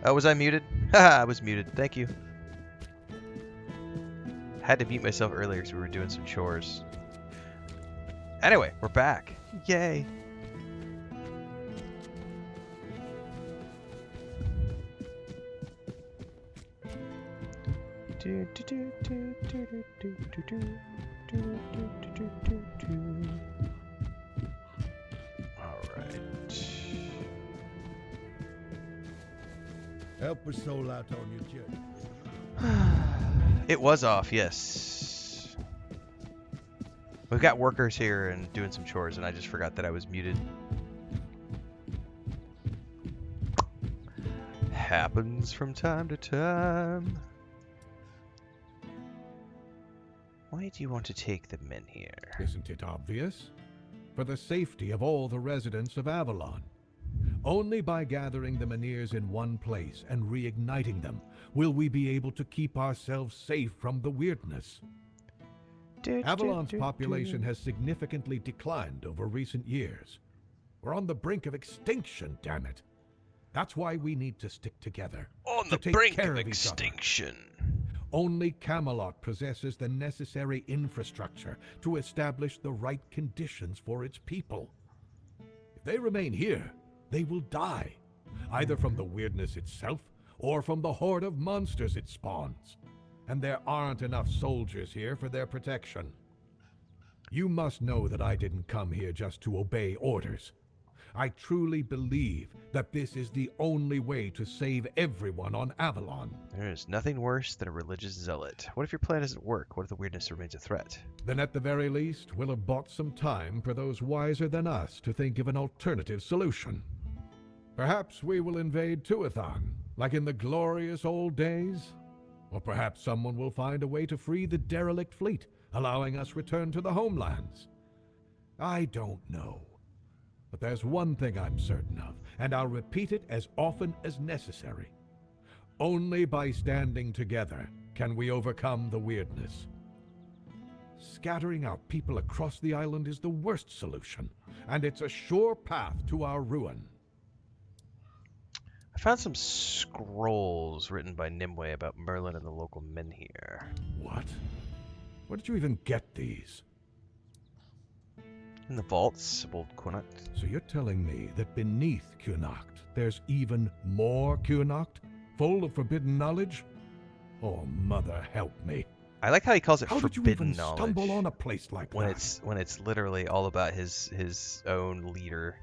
Oh, was I muted? Haha, I was muted. Thank you. Had to mute myself earlier because we were doing some chores. Anyway, we're back. Yay. Alright. Help a soul out on your journey. It was off, yes. We've got workers here and doing some chores, and I just forgot that I was muted. Happens from time to time. Why do you want to take them in here? Isn't it obvious? For the safety of all the residents of Avalon. Only by gathering the Meniers in one place and reigniting them will we be able to keep ourselves safe from the weirdness. Avalon's population has significantly declined over recent years. We're on the brink of extinction, damn it. That's why we need to stick together. On the brink of extinction. Only Camelot possesses the necessary infrastructure to establish the right conditions for its people. If they remain here, they will die, either from the weirdness itself or from the horde of monsters it spawns. And there aren't enough soldiers here for their protection. You must know that I didn't come here just to obey orders. I truly believe that this is the only way to save everyone on Avalon. There is nothing worse than a religious zealot. What if your plan doesn't work? What if the weirdness remains a threat? Then at the very least, we'll have bought some time for those wiser than us to think of an alternative solution. Perhaps we will invade Tuathan, like in the glorious old days. Or perhaps someone will find a way to free the derelict fleet, allowing us return to the homelands. I don't know. But there's one thing I'm certain of, and I'll repeat it as often as necessary. Only by standing together can we overcome the weirdness. Scattering our people across the island is the worst solution, and it's a sure path to our ruin. I found some scrolls written by Nimue about Merlin and the local men here. What? Where did you even get these? In the vaults of Old Connacht. So you're telling me that beneath Connacht, there's even more Connacht, full of forbidden knowledge? Oh, mother help me. I like how he calls it How forbidden did you even knowledge. stumble on a place like when that? When it's literally all about his own leader.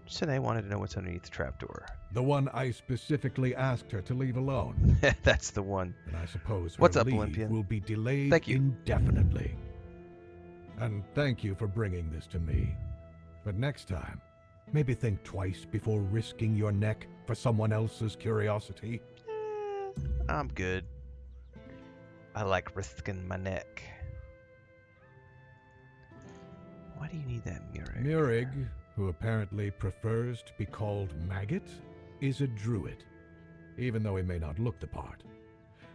Said I wanted to know what's underneath the trapdoor. The one I specifically asked her to leave alone. That's the one. And I suppose her What's up, leave Olympian? will be delayed Thank you. indefinitely. And thank you for bringing this to me. But next time, maybe think twice before risking your neck for someone else's curiosity. I'm good. I like risking my neck. Why do you need that Murig? Murig, who apparently prefers to be called Maggot, is a druid, even though he may not look the part.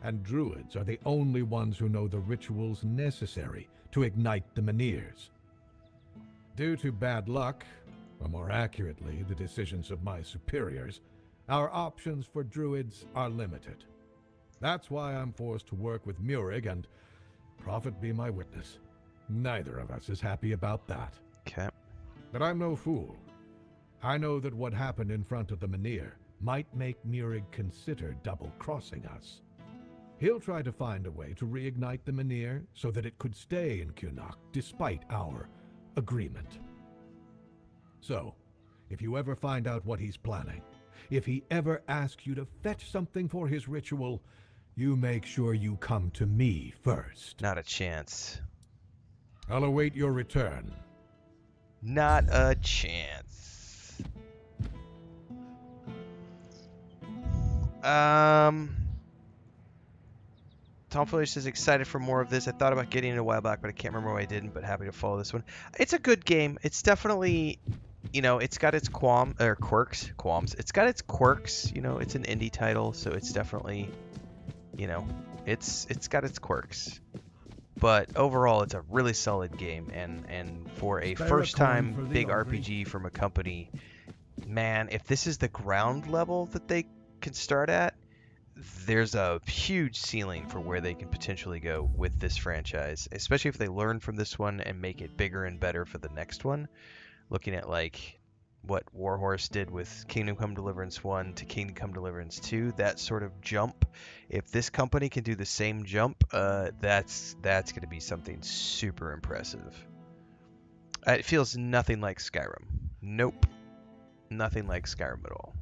And druids are the only ones who know the rituals necessary to ignite the Meniers. Due to bad luck, or more accurately, the decisions of my superiors, our options for druids are limited. That's why I'm forced to work with Murig, and prophet be my witness, neither of us is happy about that. Okay. But I'm no fool. I know that what happened in front of the Menhir might make Murig consider double-crossing us. He'll try to find a way to reignite the Menhir so that it could stay in Connacht despite our agreement. So, if you ever find out what he's planning, if he ever asks you to fetch something for his ritual, you make sure you come to me first. Not a chance. I'll await your return. Not a chance. Tom Fuller says excited for more of this. I thought about getting it a while back, but I can't remember why I didn't, but happy to follow this one. It's a good game. It's definitely, it's got its qualms. It's got its quirks, it's an indie title, so it's definitely, it's got its quirks. But overall, it's a really solid game, and for a first-time big RPG from a company Man, if this is the ground level that they can start at, there's a huge ceiling for where they can potentially go with this franchise, especially if they learn from this one and make it bigger and better for the next one. Looking at like what Warhorse did with Kingdom Come Deliverance 1 to Kingdom Come Deliverance 2, that sort of jump. If this company can do the same jump, that's going to be something super impressive. It feels nothing like Skyrim. Nope. Nothing like Skyrim at all.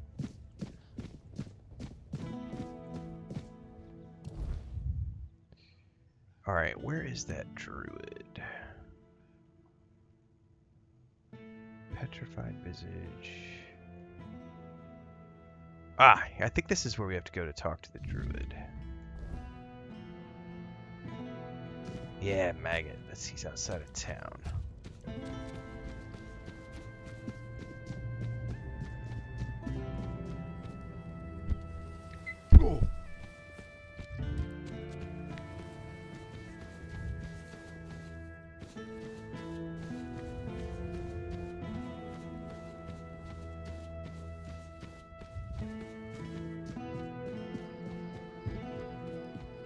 Alright, where is that druid? Petrified visage. Ah, I think this is where we have to go to talk to the druid. Yeah, Maggot. He's outside of town. Oh.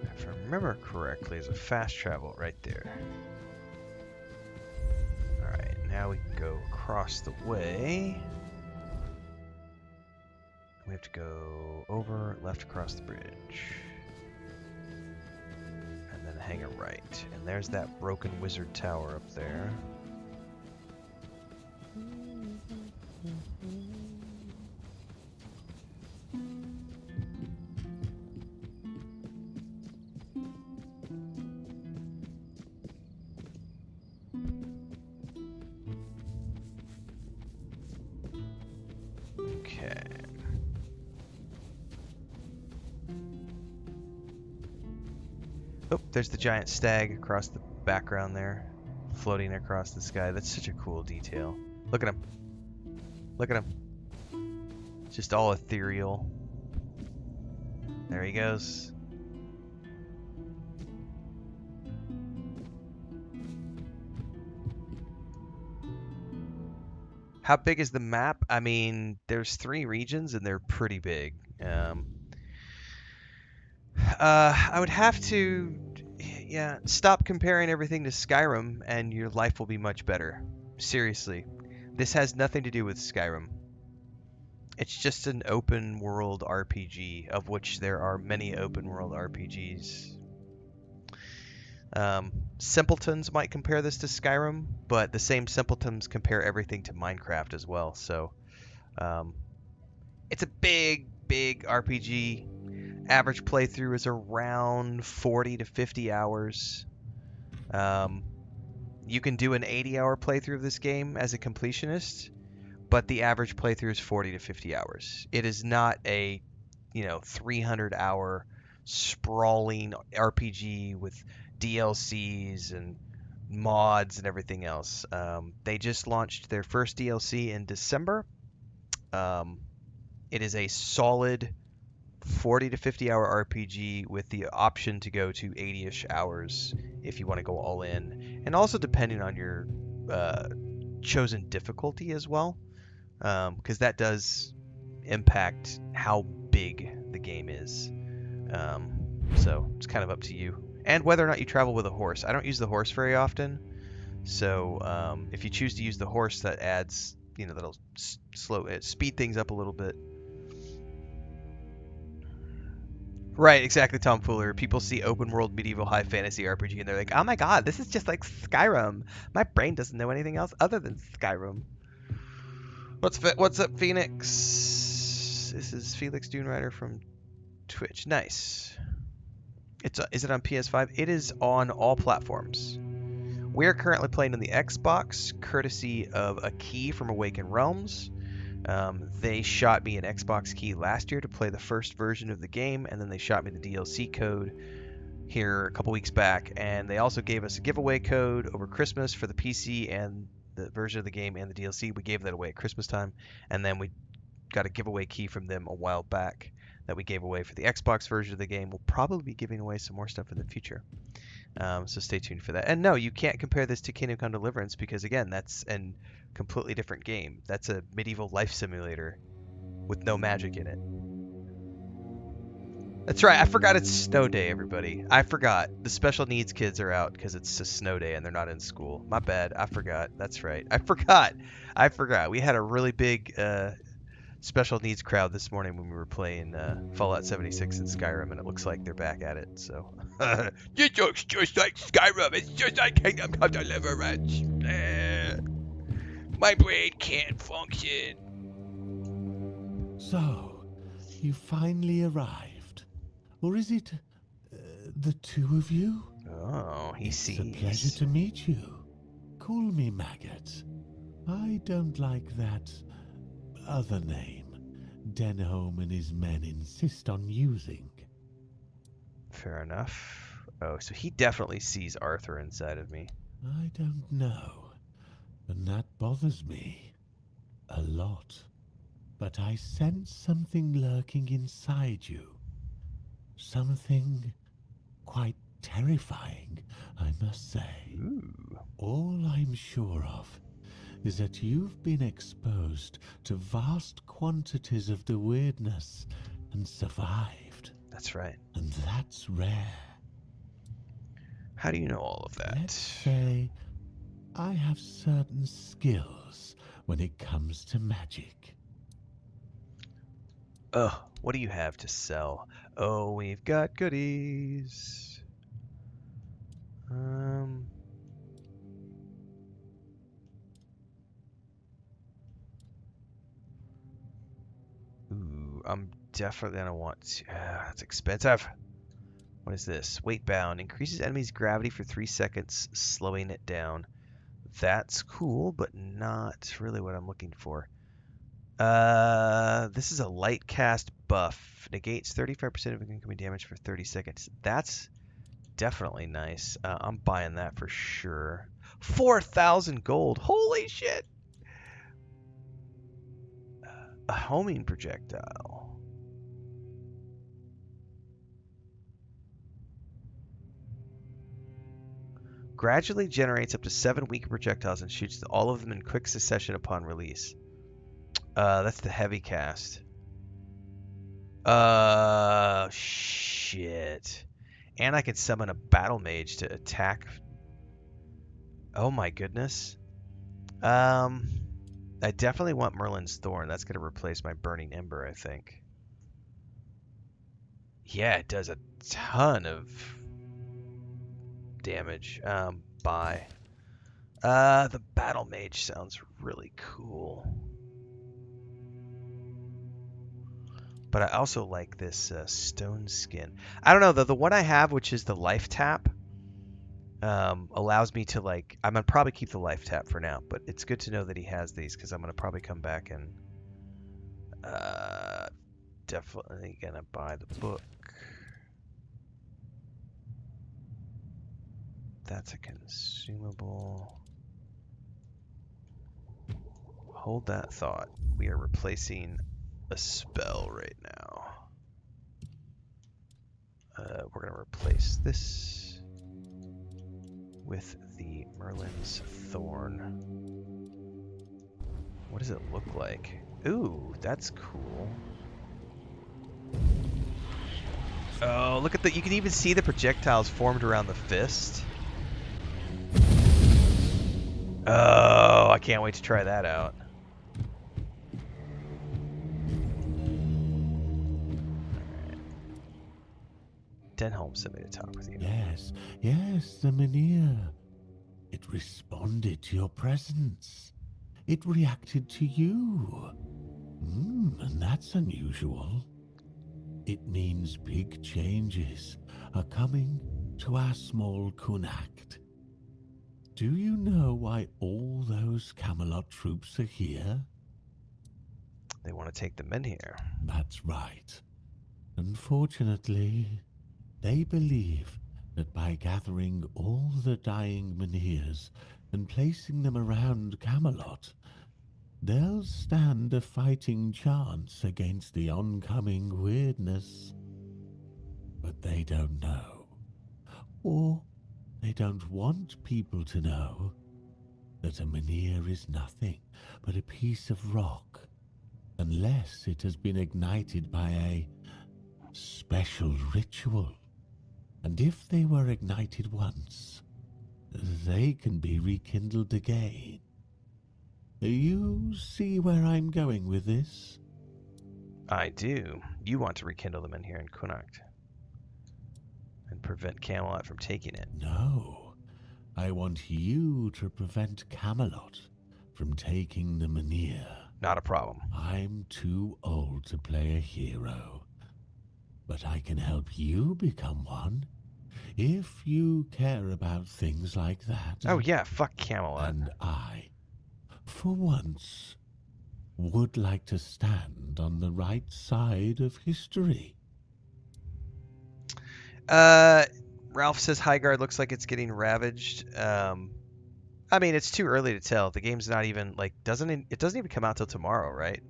If I remember correctly, there's a fast travel right there. Alright, now we can go across the way. We have to go over, left across the bridge. And then hang a right. And there's that broken wizard tower up there. Okay. Oh, there's the giant stag across the background there, floating across the sky. That's such a cool detail. Look at him. Look at him. Just all ethereal. There he goes. How big is the map? I mean, there's 3 regions and they're pretty big. I would have to, yeah, stop comparing everything to Skyrim and your life will be much better. Seriously. This has nothing to do with Skyrim. It's just an open world RPG, of which there are many open world RPGs. Simpletons might compare this to Skyrim, but the same simpletons compare everything to Minecraft as well. So it's a big RPG. Average playthrough is around 40 to 50 hours. You can do an 80-hour playthrough of this game as a completionist, but the average playthrough is 40 to 50 hours. It is not a, 300-hour sprawling RPG with DLCs and mods and everything else. They just launched their first DLC in December. It is a solid 40 to 50 hour RPG with the option to go to 80-ish hours if you want to go all in, and also depending on your chosen difficulty as well, because that does impact how big the game is. So it's kind of up to you, and whether or not you travel with a horse. I don't use the horse very often, so if you choose to use the horse, that adds, that'll speed things up a little bit. Right, exactly, Tom Fuller. People see open world medieval high fantasy RPG and they're like, oh my god, this is just like Skyrim. My brain doesn't know anything else other than Skyrim. What's up, Phoenix? This is Felix Dunerider from Twitch. Nice. Is it on PS5? It is on all platforms. We are currently playing on the Xbox, courtesy of a key from Awakened Realms. They shot me an Xbox key last year to play the first version of the game, and then they shot me the DLC code here a couple weeks back, and they also gave us a giveaway code over Christmas for the PC and the version of the game and the DLC. We gave that away at Christmas time, and then we got a giveaway key from them a while back that we gave away for the Xbox version of the game. We'll probably be giving away some more stuff in the future. So stay tuned for that. And no, you can't compare this to Kingdom Come Deliverance because again, that's a completely different game. That's a medieval life simulator with no magic in it. That's right. I forgot it's snow day, everybody. I forgot. The special needs kids are out because it's a snow day and they're not in school. My bad. I forgot. That's right. I forgot. I forgot. We had a really big special needs crowd this morning when we were playing Fallout 76 and Skyrim, and it looks like they're back at it. So it looks just like Skyrim. It's just like Kingdom Come Deliverance. My brain can't function. So, you finally arrived. Or is it the two of you? Oh, he sees. It's a pleasure to meet you. Call me Maggot. I don't like that other name Denholm and his men insist on using. Fair enough. Oh, so he definitely sees Arthur inside of me. I don't know. And that bothers me. A lot. But I sense something lurking inside you. Something quite terrifying, I must say. Ooh. All I'm sure of is that you've been exposed to vast quantities of the weirdness and survived. That's right. And that's rare. How do you know all of that? Let's say I have certain skills when it comes to magic. Oh, what do you have to sell? Oh, we've got goodies. Ooh, I'm definitely gonna want to. That's expensive. What is this? Weight bound. Increases enemy's gravity for 3 seconds, slowing it down. That's cool, but not really what I'm looking for. This is a light cast buff. Negates 35% of incoming damage for 30 seconds. That's definitely nice. I'm buying that for sure. 4,000 gold. Holy shit! A homing projectile. Gradually generates up to 7 weaker projectiles and shoots all of them in quick succession upon release. That's the heavy cast. Shit. And I can summon a battle mage to attack. Oh my goodness. I definitely want Merlin's Thorn. That's going to replace my Burning Ember, I think. Yeah, it does a ton of damage. Buy. The battle mage sounds really cool. But I also like this stone skin. I don't know, though. The one I have, which is the life tap, allows me to, like... I'm going to probably keep the life tap for now, but it's good to know that he has these, because I'm going to probably come back and... definitely going to buy the book. That's a consumable. Hold that thought. We are replacing a spell right now. We're going to replace this with the Merlin's Thorn. What does it look like? Ooh, that's cool. Oh, look at that. You can even see the projectiles formed around the fist. Oh, I can't wait to try that out. Denholm sent me to talk with you. Yes, the Mynheer. It responded to your presence. It reacted to you. And that's unusual. It means big changes are coming to our small Kunacht. Do you know why all those Camelot troops are here? They want to take the men here. That's right. Unfortunately, they believe that by gathering all the dying Mynheers and placing them around Camelot, they'll stand a fighting chance against the oncoming weirdness. But they don't know, or They don't want people to know that a Menhir is nothing but a piece of rock, unless it has been ignited by a special ritual. And if they were ignited once, they can be rekindled again. You see where I'm going with this? I do. You want to rekindle them in here in Connacht and prevent Camelot from taking it. No, I want you to prevent Camelot from taking the Menhir. Not a problem. I'm too old to play a hero, but I can help you become one if you care about things like that. Oh yeah, fuck Camelot. And I, for once, would like to stand on the right side of history. Ralph says Highguard looks like it's getting ravaged. I mean, it's too early to tell. The game's not even like it doesn't even come out till tomorrow, right?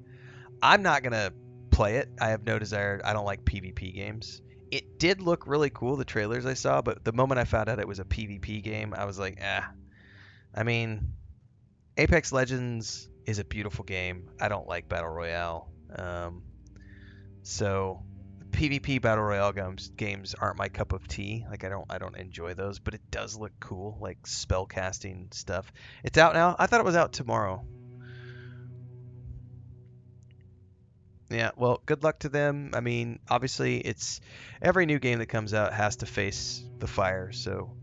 I'm not gonna play it. I have no desire. I don't like PvP games. It did look really cool, the trailers I saw, but the moment I found out it was a PvP game, I was like, I mean, Apex Legends is a beautiful game. I don't like Battle Royale. So PvP Battle Royale games aren't my cup of tea. Like I don't enjoy those, but it does look cool, like spell casting stuff. It's out now? I thought it was out tomorrow. Yeah, well, good luck to them. I mean, obviously, it's every new game that comes out has to face the fire, so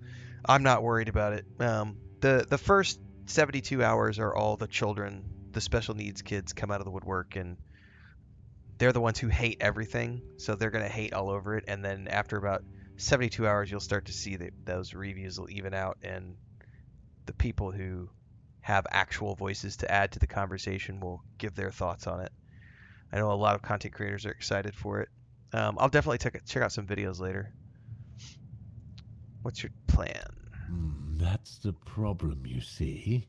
I'm not worried about it. The first 72 hours are all the children, the special needs kids come out of the woodwork, and they're the ones who hate everything, so they're going to hate all over it. And then after about 72 hours, you'll start to see that those reviews will even out, and the people who have actual voices to add to the conversation will give their thoughts on it. I know a lot of content creators are excited for it. I'll definitely check out some videos later. What's your plan? That's the problem, you see.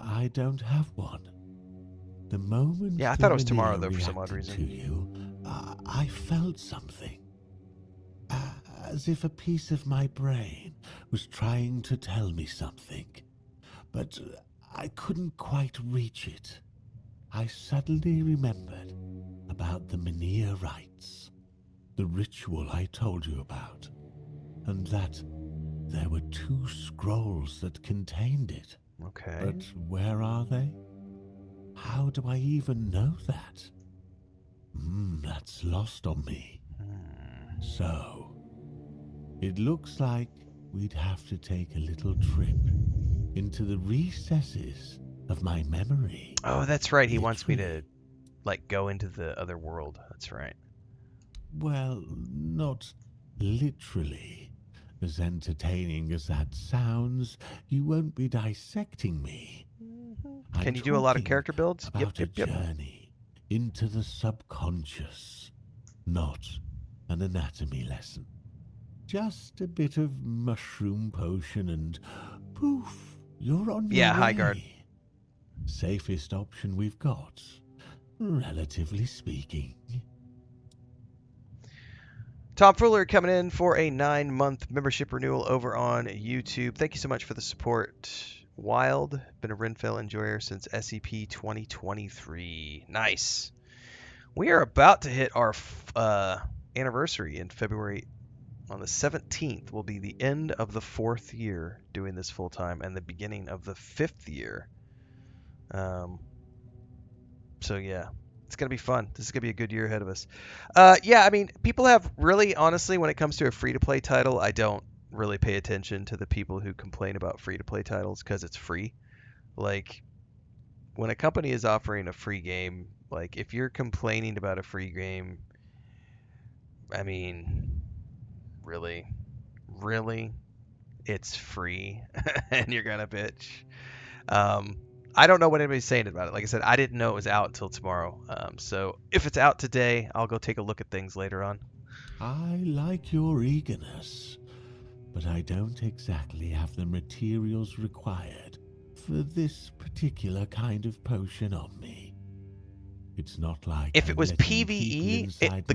I don't have one. The moment I thought it was tomorrow, though, for some odd reason. To you, I felt something. As if a piece of my brain was trying to tell me something. But I couldn't quite reach it. I suddenly remembered about the Menhir rites, the ritual I told you about, and that there were 2 scrolls that contained it. Okay. But where are they? How do I even know that? That's lost on me. So, it looks like we'd have to take a little trip into the recesses of my memory. Oh, that's right. He wants me to, like, go into the other world. That's right. Well, not literally. As entertaining as that sounds, you won't be dissecting me. Can you do a lot of character builds? About a journey into the subconscious, not an anatomy lesson. Just a bit of mushroom potion and poof, you're on your way. Highguard. Safest option we've got, relatively speaking. Tom Fuller coming in for a 9-month membership renewal over on YouTube. Thank you so much for the support. Wild, been a Renfail enjoyer since SCP 2023. Nice. We are about to hit our anniversary in February. On the 17th will be the end of the 4th year doing this full time and the beginning of the 5th year. So yeah, it's gonna be fun. This is gonna be a good year ahead of us. Yeah, I mean, people have really, honestly, when it comes to a free-to-play title, I don't really pay attention to the people who complain about free-to-play titles because it's free. Like, when a company is offering a free game, like, if you're complaining about a free game, I mean, really, it's free, and you're gonna bitch. I don't know what anybody's saying about it. Like I said, I didn't know it was out until tomorrow. So if it's out today, I'll go take a look at things later on. I like your eagerness, but I don't exactly have the materials required for this particular kind of potion on me. It's not like if it was PvE, the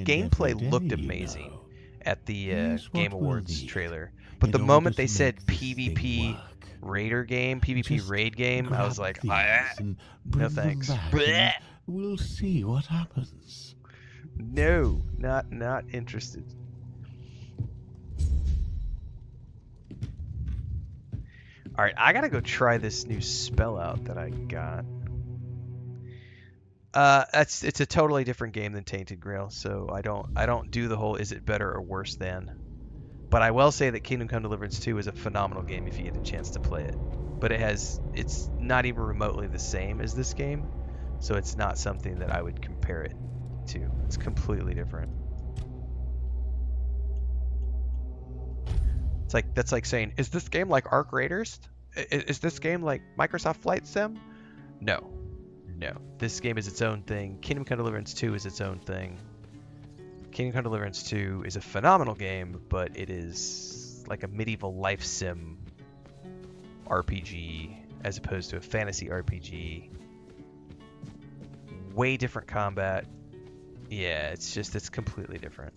gameplay looked amazing at the Game Awards trailer. But the in order moment to they said make this thing PvP work. raider game, PvP Just raid game, I grab was like, these and no bring them thanks. back, Bleh. and we'll see what happens. No, not interested. All right, I gotta go try this new spell out that I got. It's a totally different game than Tainted Grail, so I don't do the whole is it better or worse than. But I will say that Kingdom Come Deliverance 2 is a phenomenal game if you get a chance to play it. But it's not even remotely the same as this game, so it's not something that I would compare it to. It's completely different. That's like saying, is this game like Arc Raiders? Is this game like Microsoft Flight Sim? No. This game is its own thing. Kingdom Come Deliverance 2 is its own thing. Kingdom Come Deliverance 2 is a phenomenal game, but it is like a medieval life sim RPG as opposed to a fantasy RPG. Way different combat. Yeah, it's completely different.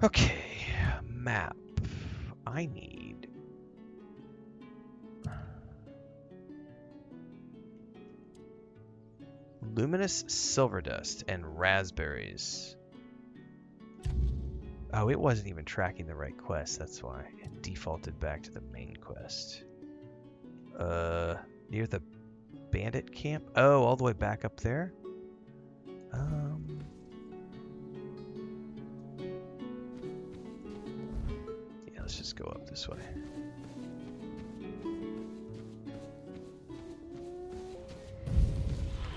Okay, map. I need luminous silver dust and raspberries. Oh, it wasn't even tracking the right quest, that's why. It defaulted back to the main quest. Near the bandit camp? Oh, all the way back up there? Yeah, let's just go up this way.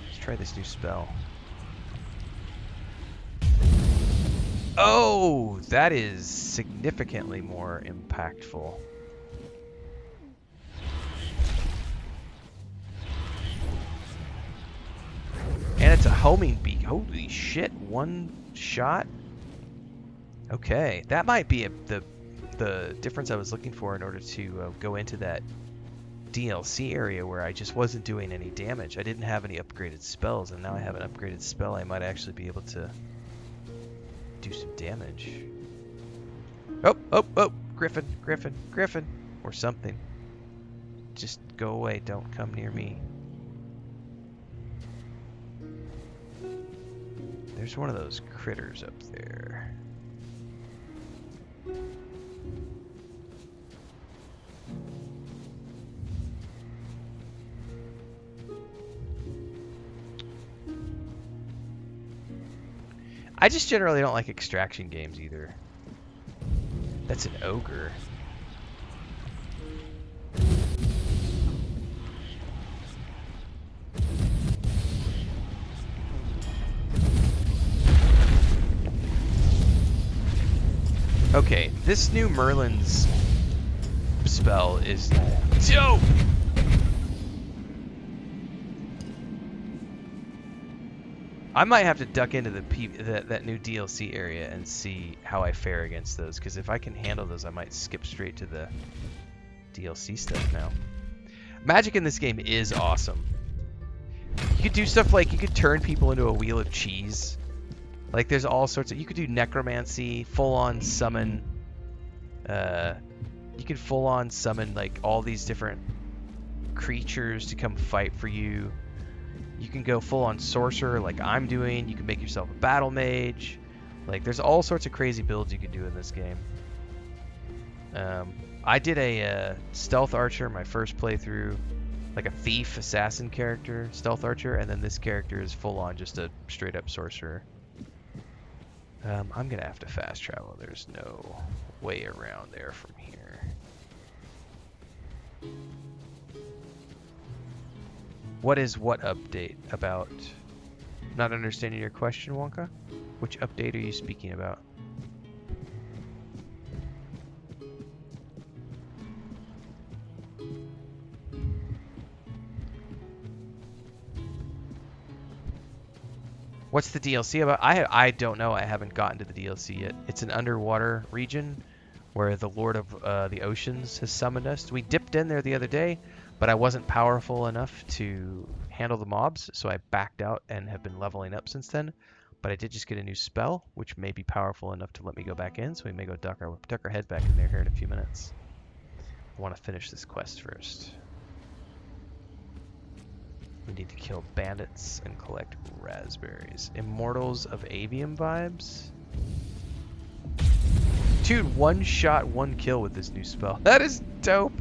Let's try this new spell. Oh, that is significantly more impactful. And it's a homing beak. Holy shit, one shot? Okay, that might be the difference I was looking for in order to go into that DLC area where I just wasn't doing any damage. I didn't have any upgraded spells, and now I have an upgraded spell. I might actually be able to do some damage. Oh, Griffin, or something. Just go away, don't come near me. There's one of those critters up there. I just generally don't like extraction games either. That's an ogre. Okay, this new Merlin's spell is dope! I might have to duck into that new DLC area and see how I fare against those, because if I can handle those, I might skip straight to the DLC stuff now. Magic in this game is awesome. You could do stuff like you could turn people into a wheel of cheese. Like there's all sorts of, you could do necromancy, full-on summon. You could full-on summon like all these different creatures to come fight for you. You can go full-on sorcerer like I'm doing. You can make yourself a battle mage. Like there's all sorts of crazy builds you can do in this game. I did a stealth archer my first playthrough, like a thief assassin character, stealth archer, and then this character is full-on just a straight-up sorcerer. I'm gonna have to fast travel. There's no way around there from here. What is what update about? Not understanding your question, Wonka? Which update are you speaking about? What's the DLC about? I don't know. I haven't gotten to the DLC yet. It's an underwater region where the Lord of the Oceans has summoned us. We dipped in there the other day, but I wasn't powerful enough to handle the mobs, so I backed out and have been leveling up since then. But I did just get a new spell, which may be powerful enough to let me go back in, so we may go duck our head back in there here in a few minutes. I want to finish this quest first. We need to kill bandits and collect raspberries. Immortals of Avium vibes? Dude, one shot, one kill with this new spell. That is dope.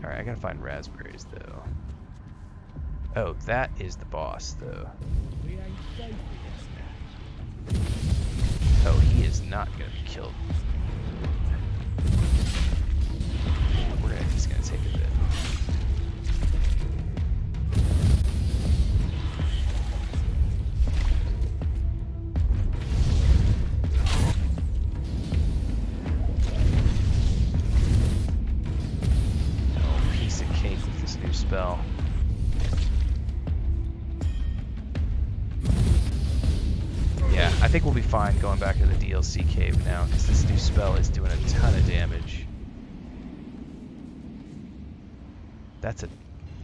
Alright, I gotta find raspberries, though. Oh, that is the boss, though. Oh, he is not gonna be killed. Just gonna take a bit. Oh, piece of cake with this new spell. Yeah, I think we'll be fine going back to the DLC cave now, because this new spell is doing a ton of damage. That's a...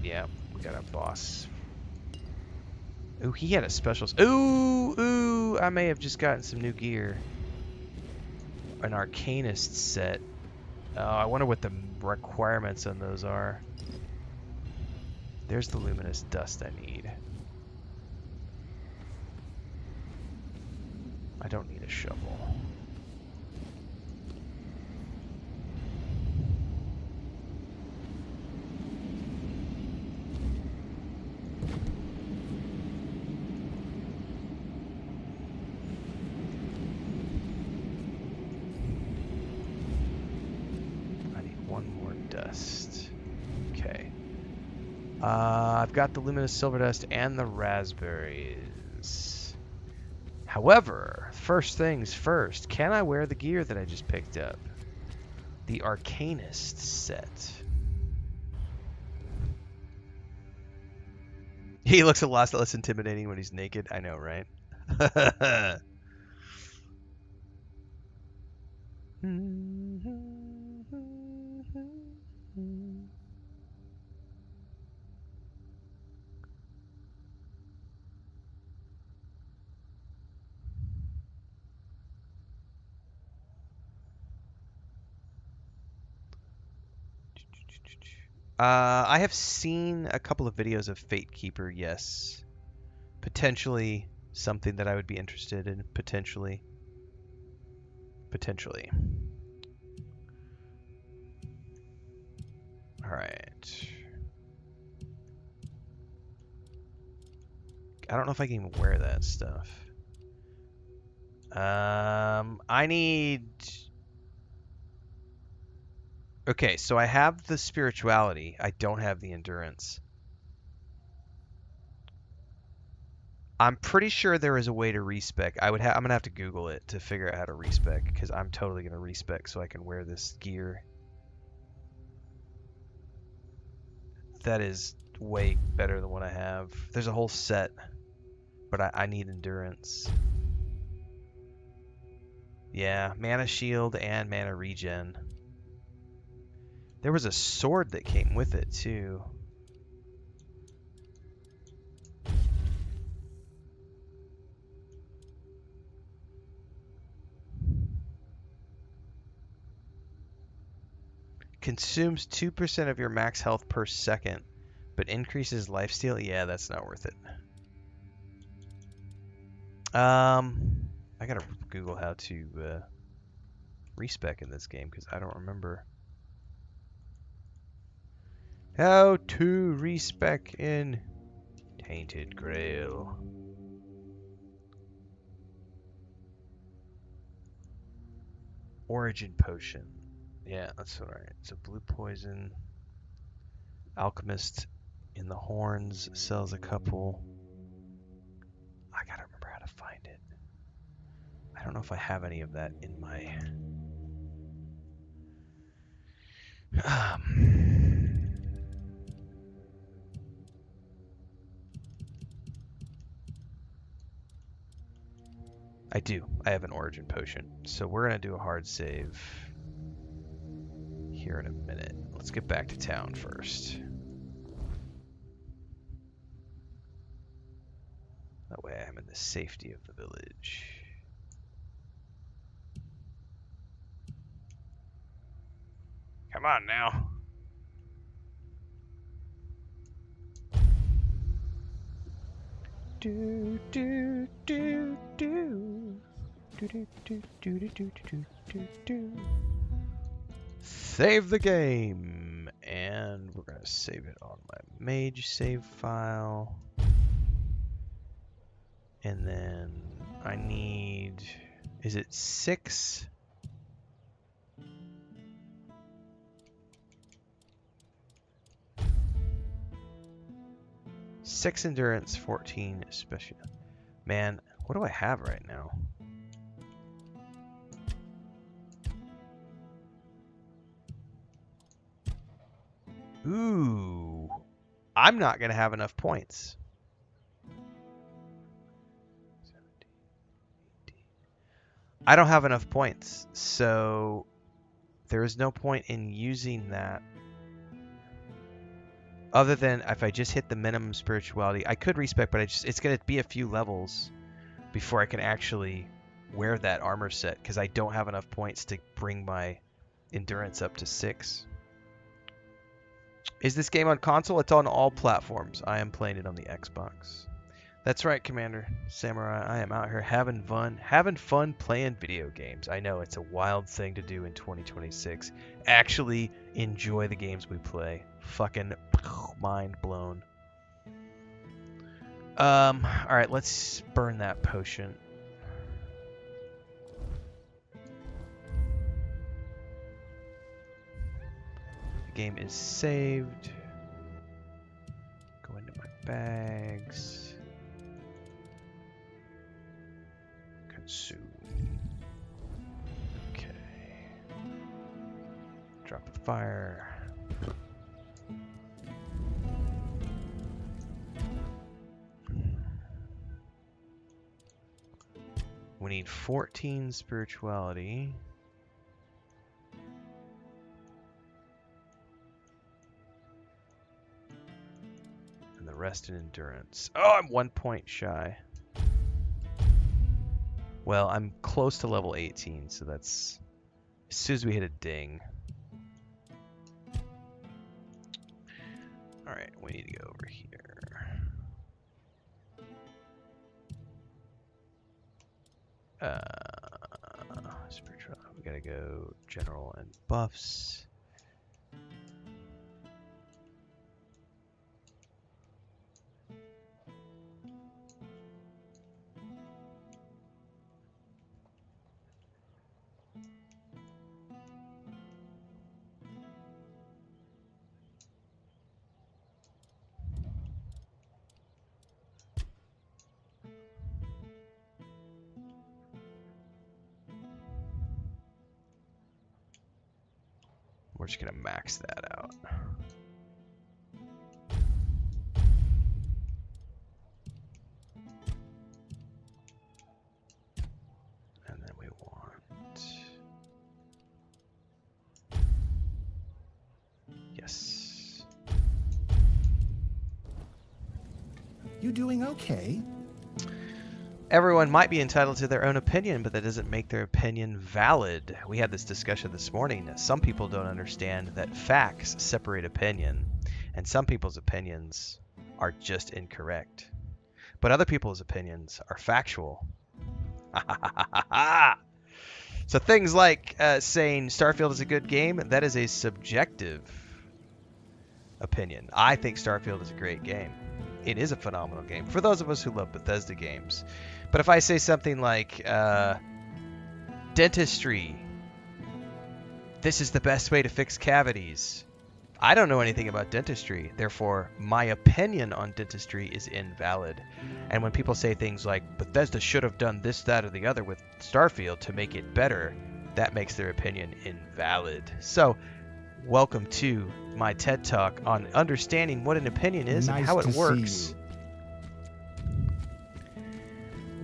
Yeah, we got a boss. Ooh, he had a special... Ooh, I may have just gotten some new gear. An Arcanist set. Oh, I wonder what the requirements on those are. There's the luminous dust I need. I don't need a shovel. Okay. I've got the luminous silver dust and the raspberries. However, first things first, can I wear the gear that I just picked up? The Arcanist set. He looks a lot less intimidating when he's naked. I know, right? I have seen a couple of videos of Fate Keeper, yes. Potentially something that I would be interested in, potentially. Potentially. Alright. I don't know if I can even wear that stuff. I need... Okay, so I have the spirituality. I don't have the endurance. I'm pretty sure there is a way to respec. I'm gonna have to Google it to figure out how to respec, because I'm totally gonna respec so I can wear this gear. That is way better than what I have. There's a whole set, but I need endurance. Yeah, mana shield and mana regen. There was a sword that came with it too. Consumes 2% of your max health per second, but increases lifesteal. Yeah, that's not worth it. I gotta Google how to respec in this game because I don't remember. How to respec in Tainted Grail. Origin potion. Yeah, that's alright. So blue poison. Alchemist in the Horns sells a couple. I gotta remember how to find it. I don't know if I have any of that in my... I do. I have an origin potion. So we're going to do a hard save here in a minute. Let's get back to town first. Examine the safety of the village. Come on now. Do do do do do do do do do do do do. Save the game, and we're gonna save it on my mage save file. And then I need, is it 6? Six endurance, 14 special. Man, what do I have right now? Ooh, I'm not gonna have enough points. I don't have enough points, so there is no point in using that. Other than if I just hit the minimum spirituality, I could respec, but it's going to be a few levels before I can actually wear that armor set because I don't have enough points to bring my endurance up to 6. Is this game on console? It's on all platforms. I am playing it on the Xbox. That's right, Commander Samurai. I am out here having fun playing video games. I know it's a wild thing to do in 2026. Actually enjoy the games we play. Fucking mind blown. All right, let's burn that potion. The game is saved. Go into my bags. Consume. Okay. Drop the fire. We need 14 spirituality. And the rest in endurance. Oh, I'm 1 point shy. Well, I'm close to level 18, so that's as soon as we hit a ding. All right, we need to go over here. Spiritual. We gotta go general and buffs. We're just gonna max that out. And then we want... Yes. You doing okay? Everyone might be entitled to their own opinion, but that doesn't make their opinion valid. We had this discussion this morning. Some people don't understand that facts separate opinion, and some people's opinions are just incorrect. But other people's opinions are factual. So things like saying Starfield is a good game, that is a subjective opinion. I think Starfield is a great game. It is a phenomenal game for those of us who love Bethesda games. But if I say something like dentistry, this is the best way to fix cavities, I don't know anything about dentistry. Therefore, my opinion on dentistry is invalid. And when people say things like Bethesda should have done this, that, or the other with Starfield to make it better, that makes their opinion invalid. So, welcome to my TED Talk on understanding what an opinion is and how it works.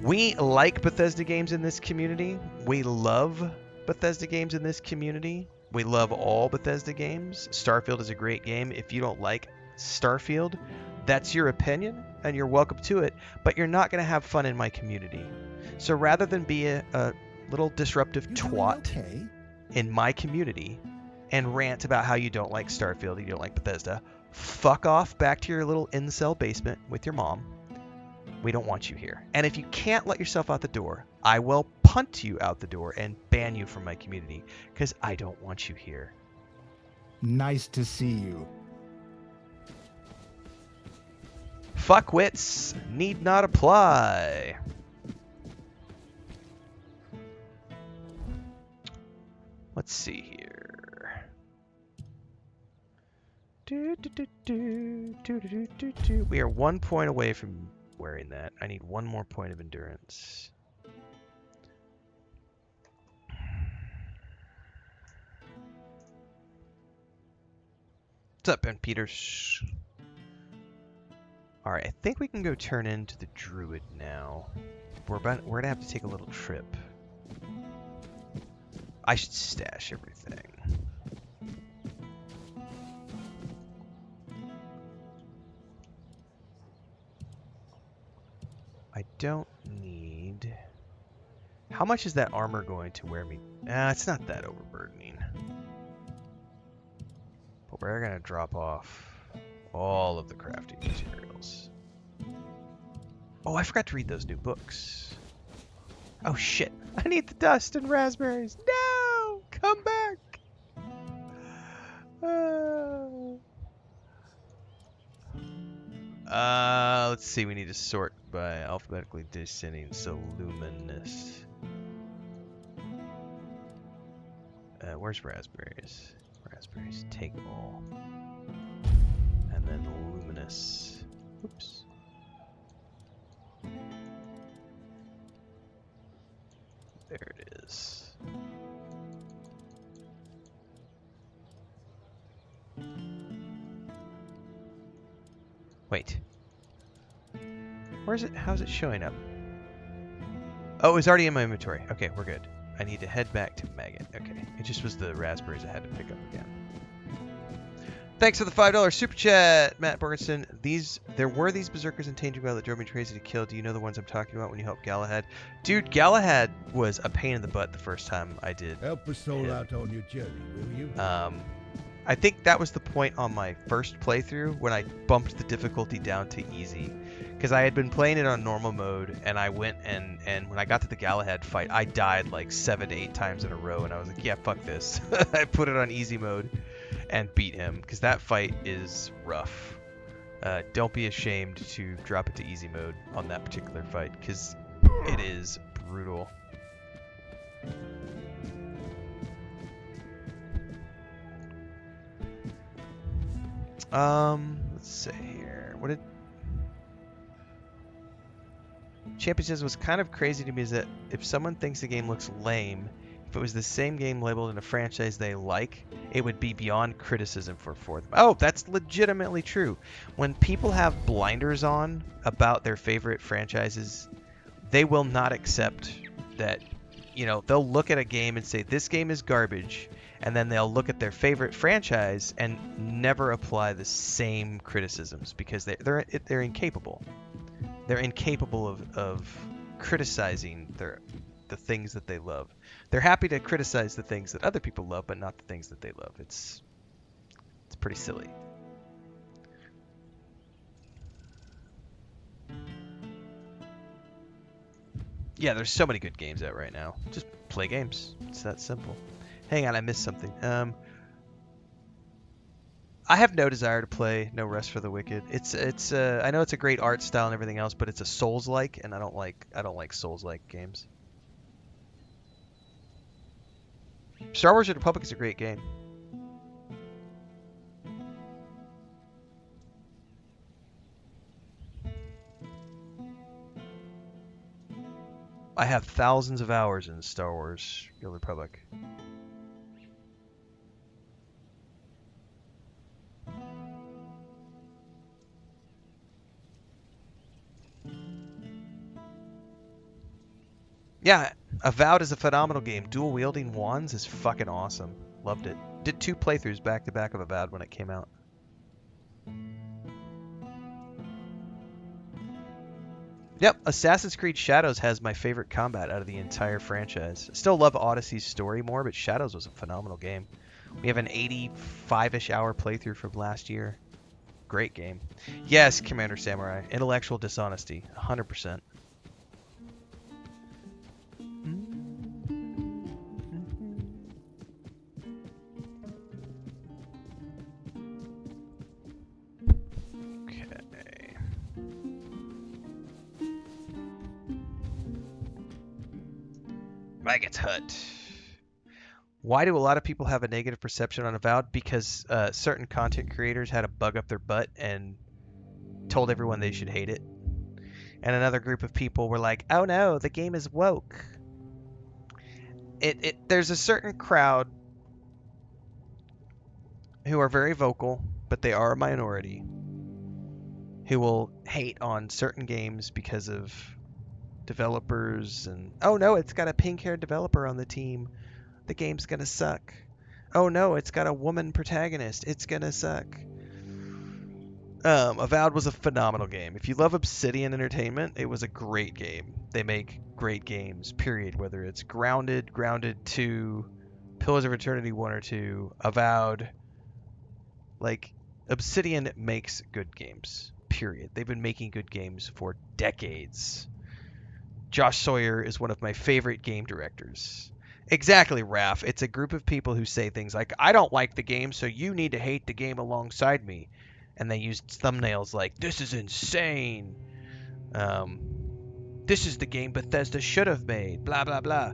We like Bethesda games in this community. We love Bethesda games in this community. We love all Bethesda games. Starfield is a great game. If you don't like Starfield, that's your opinion. and you're welcome to it, but you're not going to have fun in my community. So rather than be a little disruptive You doing twat okay? in my community and rant about how you don't like Starfield, you don't like Bethesda, fuck off back to your little incel basement with your mom. We don't want you here. And if you can't let yourself out the door, I will punt you out the door and ban you from my community, because I don't want you here. Nice to see you. Fuckwits need not apply. Let's see here. We are 1 point away from wearing that. I need 1 more point of endurance. What's up, Ben Peters? Alright, I think we can go turn into the Druid now. We're gonna have to take a little trip. I should stash everything. I don't need... How much is that armor going to wear me? It's not that overburdening. But we're going to drop off all of the crafting materials. Oh, I forgot to read those new books. Oh shit, I need the dust and raspberries. No! Come back! Let's see, we need to sort by alphabetically descending, so luminous. Where's raspberries? Raspberries, take all. And then luminous. Oops. There it is. Wait. Where's it? How's it showing up? Oh, it's already in my inventory. Okay, we're good. I need to head back to Maggot. Okay. It just was the raspberries I had to pick up again. Thanks for the $5 super chat, Matt Borgenson. There were these berserkers in Tangerville that drove me crazy to kill. Do you know the ones I'm talking about when you helped Galahad? Dude, Galahad was a pain in the butt the first time I did. Help a soul out on your journey, will you? I think that was the point on my first playthrough when I bumped the difficulty down to easy. Because I had been playing it on normal mode, and I went and when I got to the Galahad fight, I died like 7 to 8 times in a row, and I was like, yeah, fuck this. I put it on easy mode and beat him, because that fight is rough. Don't be ashamed to drop it to easy mode on that particular fight, because it is brutal. Let's see here. What did Champion says was kind of crazy to me is that if someone thinks the game looks lame, if it was the same game labeled in a franchise they like, it would be beyond criticism for them. Oh, that's legitimately true. When people have blinders on about their favorite franchises, they will not accept that, you know, they'll look at a game and say, this game is garbage, and then they'll look at their favorite franchise and never apply the same criticisms because they're incapable. They're incapable of criticizing the things that they love. They're happy to criticize the things that other people love, but not the things that they love. It's pretty silly. Yeah, there's so many good games out right now. Just play games. It's that simple. Hang on, I missed something. I have no desire to play No Rest for the Wicked. I know it's a great art style and everything else, but it's a Souls-like, and I don't like Souls-like games. Star Wars: The Republic is a great game. I have thousands of hours in Star Wars: The Old Republic. Yeah, Avowed is a phenomenal game. Dual wielding wands is fucking awesome. Loved it. Did 2 playthroughs back to back of Avowed when it came out. Yep, Assassin's Creed Shadows has my favorite combat out of the entire franchise. I still love Odyssey's story more, but Shadows was a phenomenal game. We have an 85-ish hour playthrough from last year. Great game. Yes, Commander Samurai. Intellectual dishonesty. 100%. Okay. Maggots Hut. Why do a lot of people have a negative perception on Avowed? Because certain content creators had a bug up their butt and told everyone they should hate it. And another group of people were like, oh no, the game is woke. There's a certain crowd who are very vocal, but they are a minority, who will hate on certain games because of developers and, oh no, it's got a pink-haired developer on the team. The game's gonna suck. Oh no, it's got a woman protagonist. It's gonna suck. Avowed was a phenomenal game. If you love Obsidian Entertainment, it was a great game. They make great games, period. Whether it's Grounded, Grounded 2, Pillars of Eternity 1 or 2, Avowed. Like, Obsidian makes good games, period. They've been making good games for decades. Josh Sawyer is one of my favorite game directors. Exactly, Raph. It's a group of people who say things like, I don't like the game, so you need to hate the game alongside me. And they used thumbnails like, this is insane. This is the game Bethesda should have made. Blah, blah, blah.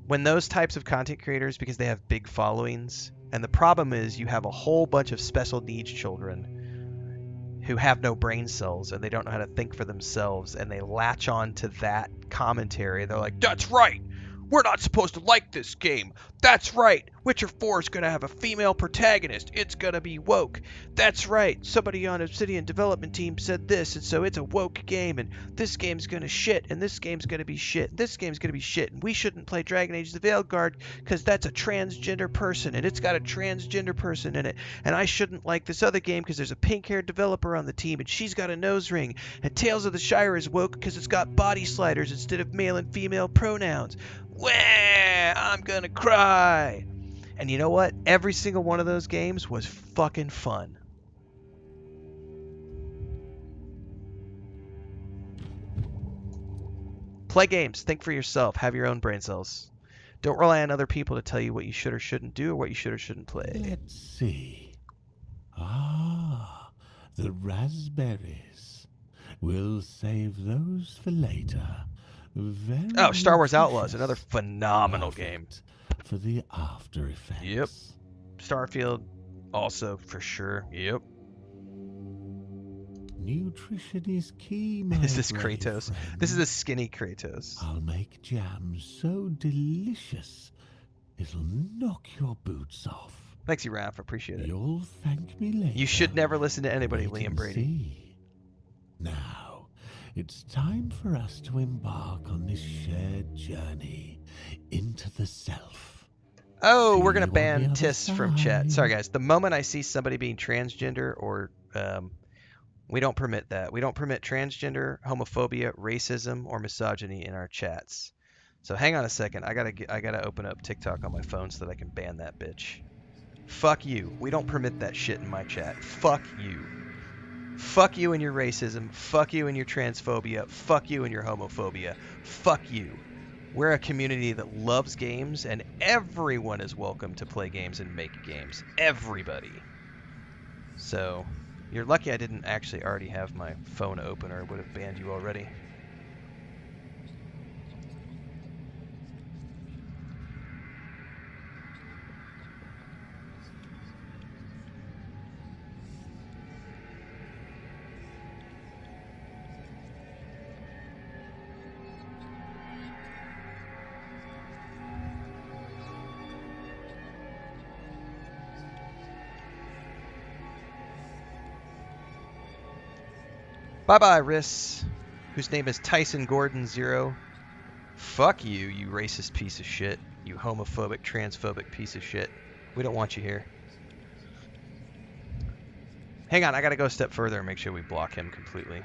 When those types of content creators, because they have big followings, and the problem is you have a whole bunch of special needs children who have no brain cells and they don't know how to think for themselves, and they latch on to that commentary. They're like, that's right. We're not supposed to like this game. That's right. Witcher 4 is going to have a female protagonist. It's going to be woke. That's right. Somebody on Obsidian development team said this, and so it's a woke game, and this game's going to shit, and this game's going to be shit, and this game's going to be shit, and we shouldn't play Dragon Age the Veilguard because that's a transgender person, and it's got a transgender person in it, and I shouldn't like this other game because there's a pink-haired developer on the team, and she's got a nose ring, and Tales of the Shire is woke because it's got body sliders instead of male and female pronouns. Wah! I'm gonna cry. And you know what? Every single one of those games was fucking fun. Play games. Think for yourself. Have your own brain cells. Don't rely on other people to tell you what you should or shouldn't do or what you should or shouldn't play. Let's see. Ah, the raspberries. We'll save those for later. Very Oh, Star Wars Outlaws, nutritious. another phenomenal game. Perfect for the after effects. Yep. Starfield, also for sure. Yep. Nutrition is key, my Is this brave Kratos? friend. This is a skinny Kratos. I'll make jam so delicious it'll knock your boots off. Thanks, you, Raph. Appreciate it. You'll thank me later. You should never listen to anybody, Wait Liam and Brady. see. Now, it's time for us to embark on this shared journey into the self. Oh, we're See gonna you on the ban other Tiss from chat. side. Sorry, guys. The moment I see somebody being transgender or we don't permit that. We don't permit transgender, homophobia, racism, or misogyny in our chats. So hang on a second. I gotta open up TikTok on my phone so that I can ban that bitch. Fuck you. We don't permit that shit in my chat. Fuck you. Fuck you and your racism. Fuck you and your transphobia. Fuck you and your homophobia. Fuck you. We're a community that loves games, and everyone is welcome to play games and make games. Everybody. So, you're lucky I didn't actually already have my phone open, or I would have banned you already. Bye-bye, Riss, whose name is Tyson Gordon Zero. Fuck you, you racist piece of shit. You homophobic, transphobic piece of shit. We don't want you here. Hang on, I gotta go a step further and make sure we block him completely.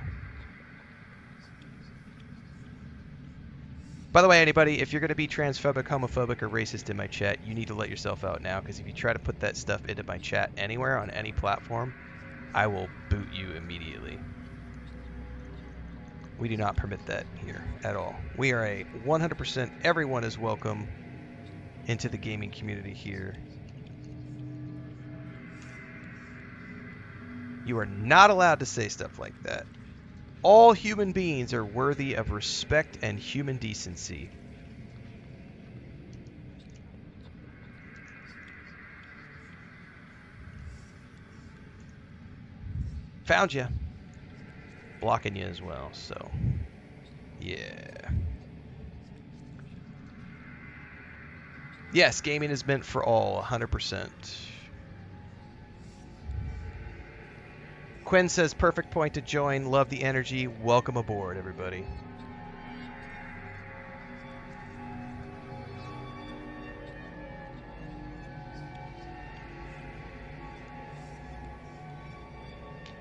By the way, anybody, if you're going to be transphobic, homophobic, or racist in my chat, you need to let yourself out now, because if you try to put that stuff into my chat anywhere on any platform, I will boot you immediately. We do not permit that here at all. We are a 100% everyone is welcome into the gaming community here. You are not allowed to say stuff like that. All human beings are worthy of respect and human decency. Found you. Blocking you as well, so yeah. Yes, gaming is meant for all, 100%. Quinn says, perfect point to join. Love the energy. Welcome aboard, everybody.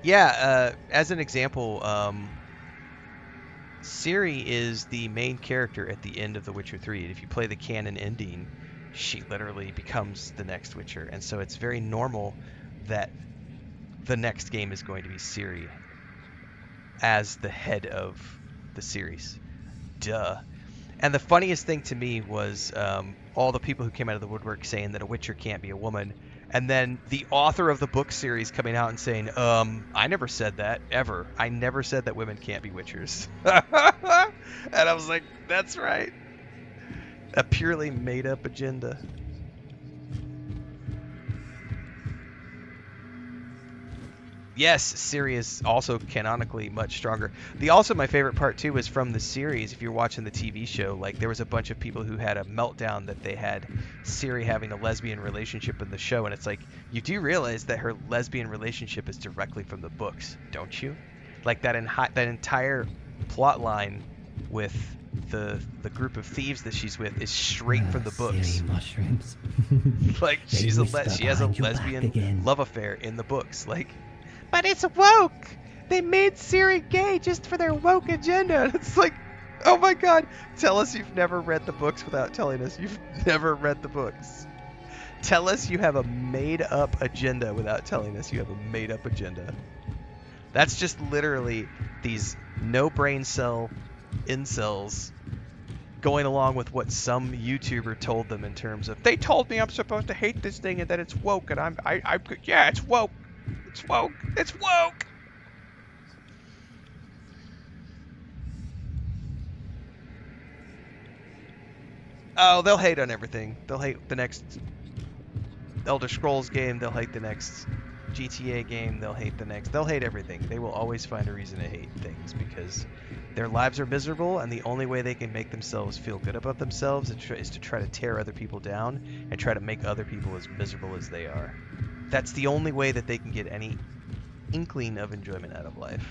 Yeah, as an example, Ciri is the main character at the end of The Witcher 3. If you play the canon ending, she literally becomes the next Witcher. And so it's very normal that the next game is going to be Ciri as the head of the series. Duh. And the funniest thing to me was all the people who came out of the woodwork saying that a Witcher can't be a woman. And then the author of the book series coming out and saying, I never said that, ever. I never said that women can't be Witchers. And I was like, that's right. A purely made-up agenda. Yes, Ciri is also canonically much stronger. My favorite part too was from the series. If you're watching the TV show, like there was a bunch of people who had a meltdown that they had Ciri having a lesbian relationship in the show, and it's like, you do realize that her lesbian relationship is directly from the books, don't you? Like that entire plot line with the group of thieves that she's with is straight from the books. Silly mushrooms. Like she has a lesbian love affair in the books, like. But it's woke! They made Ciri gay just for their woke agenda. It's like, oh my god. Tell us you've never read the books without telling us you've never read the books. Tell us you have a made-up agenda without telling us you have a made-up agenda. That's just literally these no-brain cell incels going along with what some YouTuber told them in terms of, they told me I'm supposed to hate this thing and that it's woke, and yeah, it's woke. It's woke. It's woke. Oh, they'll hate on everything. They'll hate the next Elder Scrolls game. They'll hate the next GTA game. They'll hate everything. They will always find a reason to hate things because their lives are miserable, and the only way they can make themselves feel good about themselves is to try to tear other people down and try to make other people as miserable as they are. That's the only way that they can get any inkling of enjoyment out of life.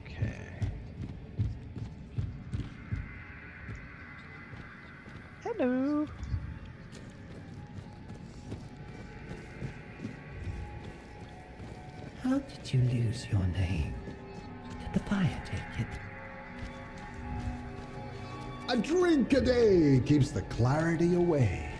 Okay. Hello. How did you lose your name? Did the fire take it? A drink a day keeps the clarity away.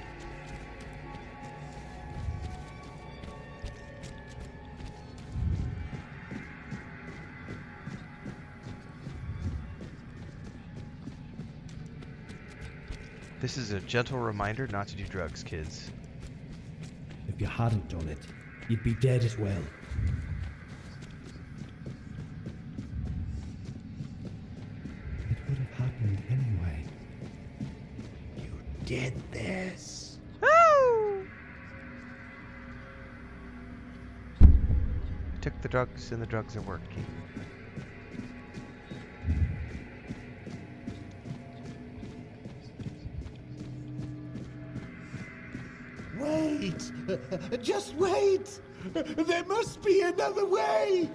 This is a gentle reminder not to do drugs, kids. If you hadn't done it, you'd be dead as well. It would have happened anyway. You did this. Woo! Took the drugs and the drugs are working. Wait! Just wait! There must be another way!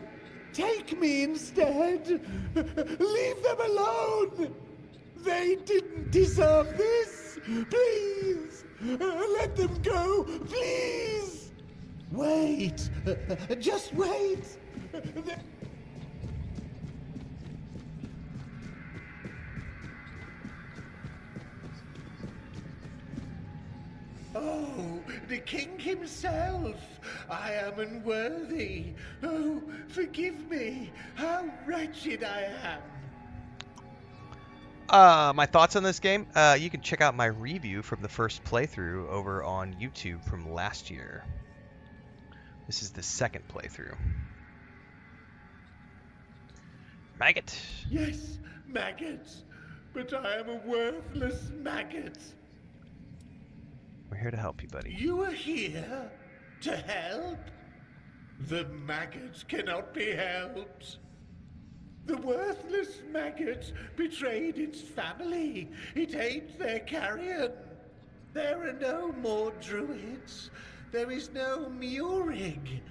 Take me instead! Leave them alone! They didn't deserve this! Please! Let them go! Please! Wait! Just wait! Oh, the king himself! I am unworthy. Oh, forgive me. How wretched I am. My thoughts on this game? You can check out my review from the first playthrough over on YouTube from last year. This is the second playthrough. Maggot. Yes, maggots. But I am a worthless maggot. We're here to help you, buddy. You are here to help? The maggots cannot be helped. The worthless maggot betrayed its family. It ate their carrion. There are no more druids. There is no Murig.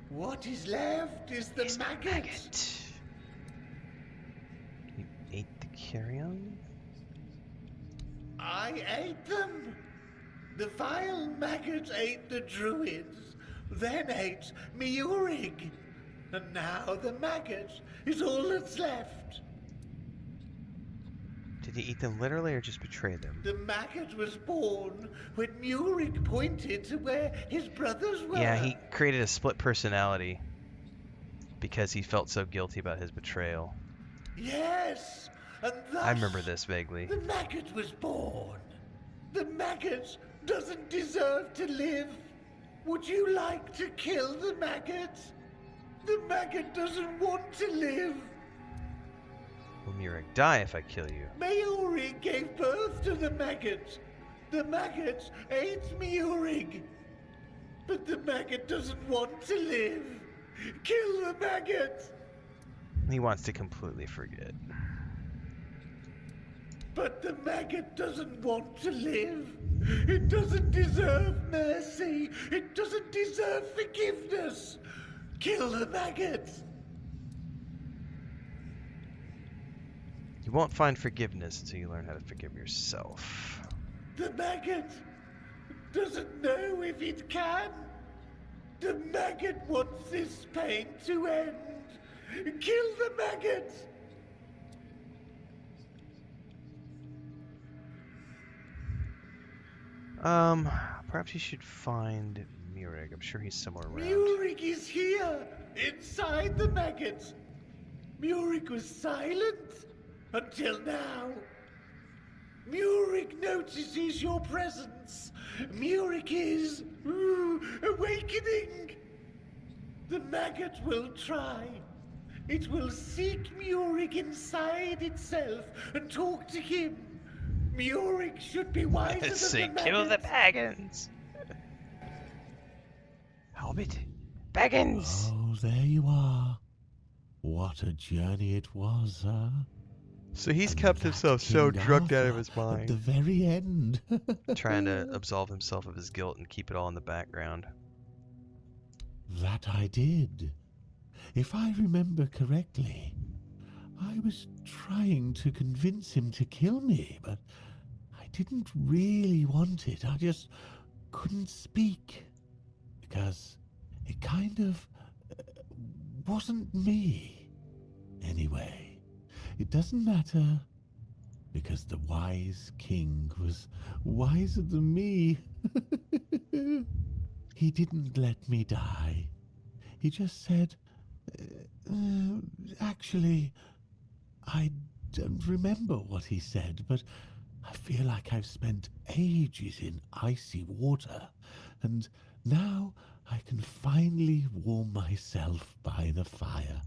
What is left is the maggot. You ate the carrion? I ate them. The vile maggot ate the druids, then ate Murig. And now the maggot is all that's left. Did he eat them literally or just betray them? The maggot was born when Murig pointed to where his brothers were. Yeah, he created a split personality because he felt so guilty about his betrayal. Yes, and thus I remember this vaguely. the maggot was born. The maggot doesn't deserve to live. Would you like to kill the maggot? The maggot doesn't want to live. Will Murik die if I kill you? Murig gave birth to the maggot. The maggot ate Murig. But the maggot doesn't want to live. Kill the maggot. He wants to completely forget. But the maggot doesn't want to live. It doesn't deserve mercy. It doesn't deserve forgiveness. Kill the maggot. You won't find forgiveness until you learn how to forgive yourself. The maggot doesn't know if it can. The maggot wants this pain to end. Kill the maggot. Perhaps you should find Murig. I'm sure he's somewhere around. Murig is here, inside the maggot. Murig was silent until now. Murig notices your presence. Murig is awakening. The maggot will try. It will seek Murig inside itself and talk to him. Murig should be wiser than Say, the maggot. kill the Baggins! Hobbit! Baggins! Oh, there you are. What a journey it was, huh? So he's And kept that himself so King drugged out of Arthur his At the mind, very end. trying to absolve himself of his guilt and keep it all in the background. That I did. If I remember correctly, I was trying to convince him to kill me, but I didn't really want it. I just couldn't speak because it kind of wasn't me. Anyway, it doesn't matter because the wise king was wiser than me. He didn't let me die. He just said, actually, I don't remember what he said, but I feel like I've spent ages in icy water, and now I can finally warm myself by the fire.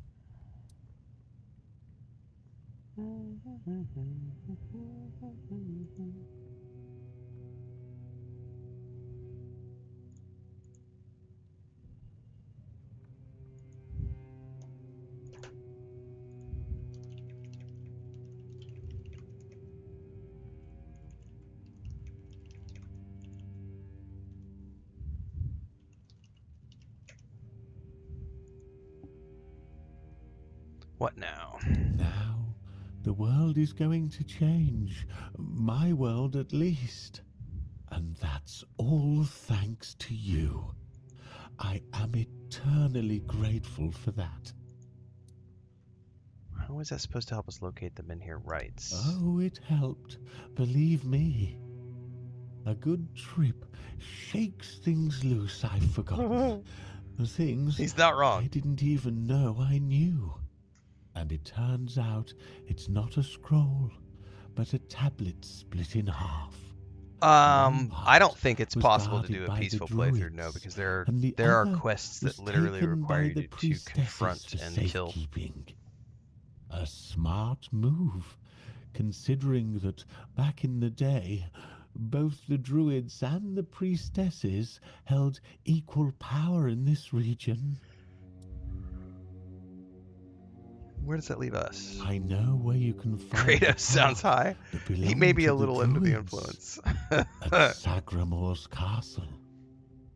What now? Now, The world is going to change. My world, at least. And that's all thanks to you. I am eternally grateful for that. How is that supposed to help us locate the Menhir rights? Oh, it helped. Believe me. A good trip shakes things loose I've forgotten. Things He's not wrong. I didn't even know I knew. And it turns out it's not a scroll, but a tablet split in half. I don't think it's was possible to guarded do a by the peaceful playthrough, no, druids, because there and the are other quests was that literally taken require by you the to priestesses confront for and kill. safekeeping. A smart move, considering that back in the day, both the druids and the priestesses held equal power in this region. Where does that leave us? I know where you can find the Kratos sounds path high. that He belonged may be to a little under the druids influence. at Sagramor's castle.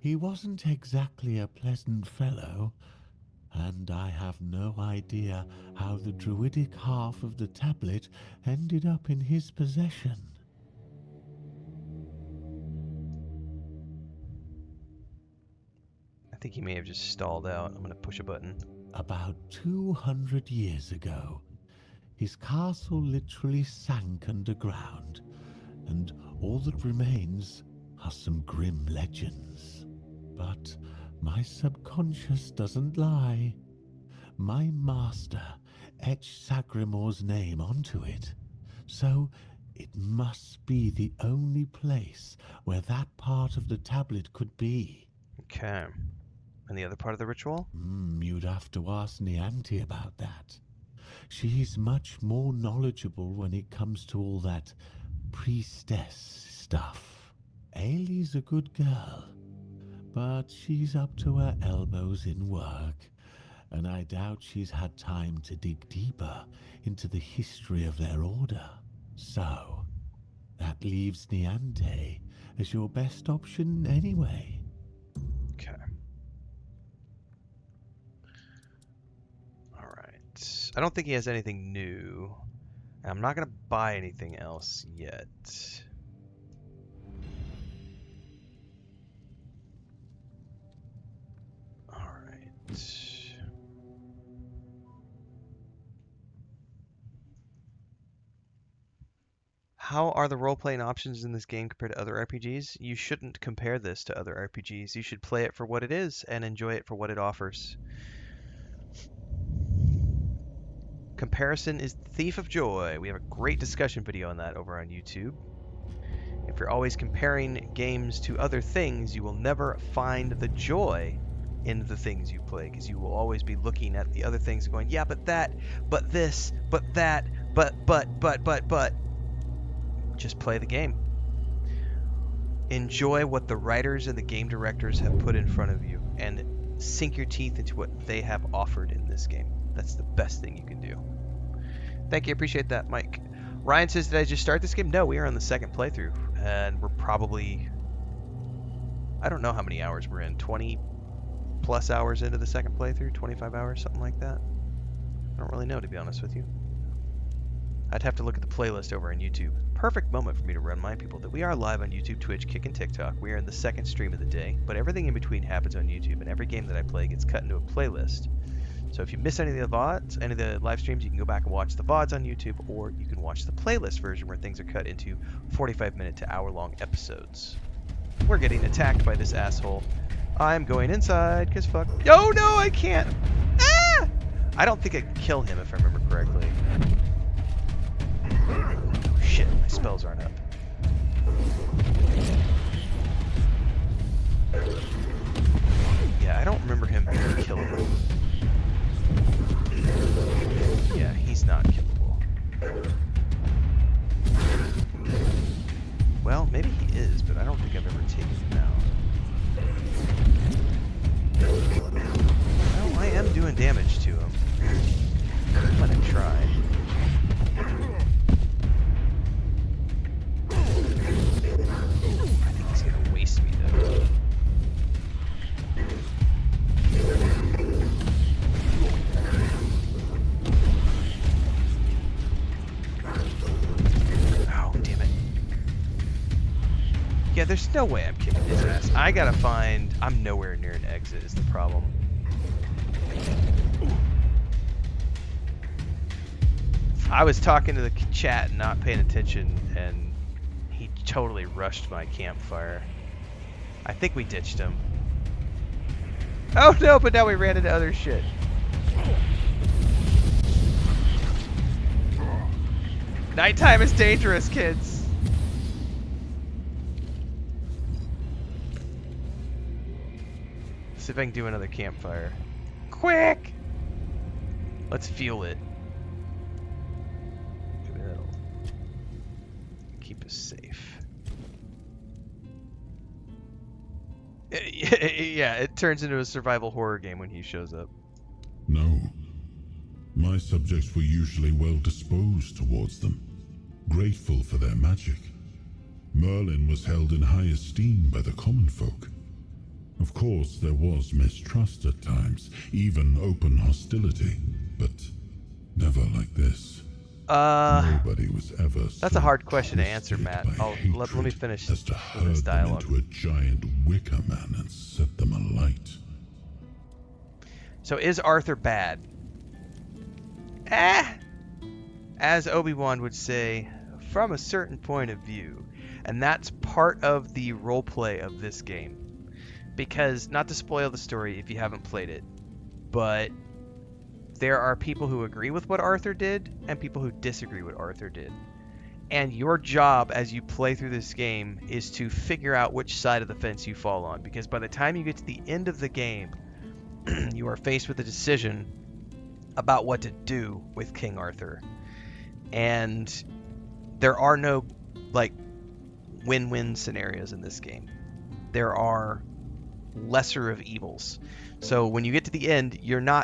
He wasn't exactly a pleasant fellow, and I have no idea how the druidic half of the tablet ended up in his possession. I think he may have just stalled out. I'm going to push a button. About 200 years ago, his castle literally sank underground, and all that remains are some grim legends. But my subconscious doesn't lie. My master etched Sagramor's name onto it, so it must be the only place where that part of the tablet could be. Okay. And the other part of the ritual? You'd have to ask Nianti about that. She's much more knowledgeable when it comes to all that priestess stuff. Ailey's a good girl, but she's up to her elbows in work, and I doubt she's had time to dig deeper into the history of their order. So, that leaves Niante as your best option anyway. Okay. Alright. I don't think he has anything new. I'm not going to buy anything else yet. Alright. How are the role-playing options in this game compared to other RPGs? You shouldn't compare this to other RPGs. You should play it for what it is and enjoy it for what it offers. Comparison is the thief of joy. We have a great discussion video on that over on YouTube. If you're always comparing games to other things, you will never find the joy in the things you play, because you will always be looking at the other things and going, yeah, but that, but this, but that, but. Just play the game. Enjoy what the writers and the game directors have put in front of you, and sink your teeth into what they have offered in this game. That's the best thing you can do. Thank you, appreciate that, Mike. Ryan says, did I just start this game? No, we are on the second playthrough, and we're probably, I don't know how many hours we're in, 20 plus hours into the second playthrough, 25 hours, something like that. I don't really know, to be honest with you. I'd have to look at the playlist over on YouTube. Perfect moment for me to remind people that we are live on YouTube, Twitch, Kick, and TikTok. We are in the second stream of the day, but everything in between happens on YouTube, and every game that I play gets cut into a playlist. So if you miss any of the VODs, any of the live streams, you can go back and watch the VODs on YouTube, or you can watch the playlist version where things are cut into 45-minute to hour-long episodes. We're getting attacked by this asshole. I'm going inside, because fuck. Oh no, I can't! Ah! I don't think I can kill him if I remember correctly. Oh, shit, my spells aren't up. Yeah, I don't remember him being killable. Yeah, he's not killable. Well, maybe he is, but I don't think I've ever taken him out. Well, I am doing damage to him. I'm gonna try. I think he's gonna waste me though. Yeah, there's no way I'm kicking his ass. I gotta find... I'm nowhere near an exit is the problem. I was talking to the chat and not paying attention, and he totally rushed my campfire. I think we ditched him. Oh no, but now we ran into other shit. Nighttime is dangerous, kids. See if I can do another campfire. Quick! Let's fuel it. Maybe that'll keep us safe. Yeah, it turns into a survival horror game when he shows up. No. My subjects were usually well disposed towards them, grateful for their magic. Merlin was held in high esteem by the common folk. Of course, there was mistrust at times, even open hostility, but never like this. Nobody was ever. That's a hard question to answer, Matt. Let me finish as to herd this them dialogue. into a giant wicker man and set them alight. So is Arthur bad? As Obi-Wan would say, from a certain point of view. And that's part of the roleplay of this game. Because, not to spoil the story if you haven't played it, but there are people who agree with what Arthur did and people who disagree with what Arthur did. And your job as you play through this game is to figure out which side of the fence you fall on. Because by the time you get to the end of the game, you are faced with a decision about what to do with King Arthur. And there are no, like, win-win scenarios in this game. There are lesser of evils. So when you get to the end,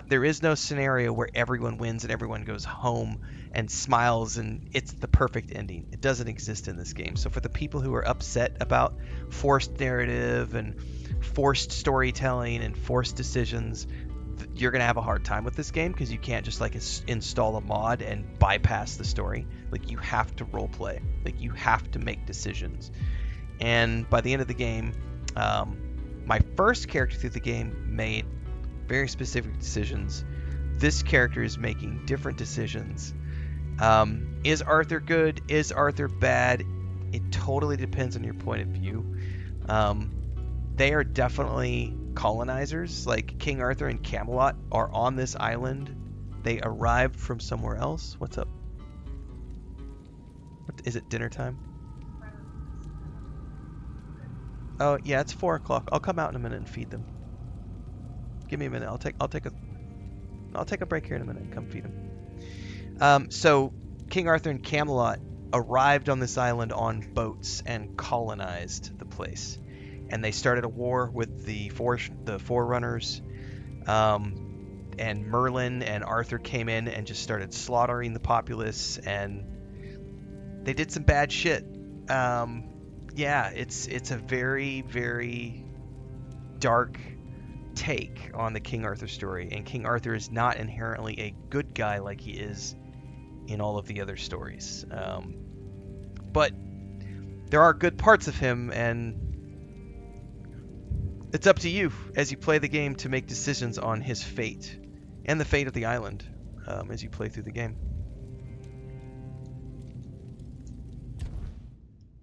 there is no scenario where everyone wins and everyone goes home and smiles and it's the perfect ending. It doesn't exist in this game. So for the people who are upset about forced narrative and forced storytelling and forced decisions, you're going to have a hard time with this game because you can't just like install a mod and bypass the story. Like, you have to roleplay. Like, you have to make decisions. And by the end of the game, my first character through the game made very specific decisions. This character is making different decisions. Is Arthur good? Is Arthur bad? It totally depends on your point of view. They are definitely colonizers. Like, King Arthur and Camelot are on this island. They arrived from somewhere else. What's up? Is it dinner time? Oh yeah, it's 4 o'clock. I'll come out in a minute and feed them. Give me a minute. I'll take a break here in a minute and come feed them. So King Arthur and Camelot arrived on this island on boats and colonized the place, and they started a war with the Forerunners. And Merlin and Arthur came in and just started slaughtering the populace, and they did some bad shit. Yeah, it's a very, very dark take on the King Arthur story, and King Arthur is not inherently a good guy like he is in all of the other stories. But there are good parts of him, and it's up to you as you play the game to make decisions on his fate and the fate of the island as you play through the game.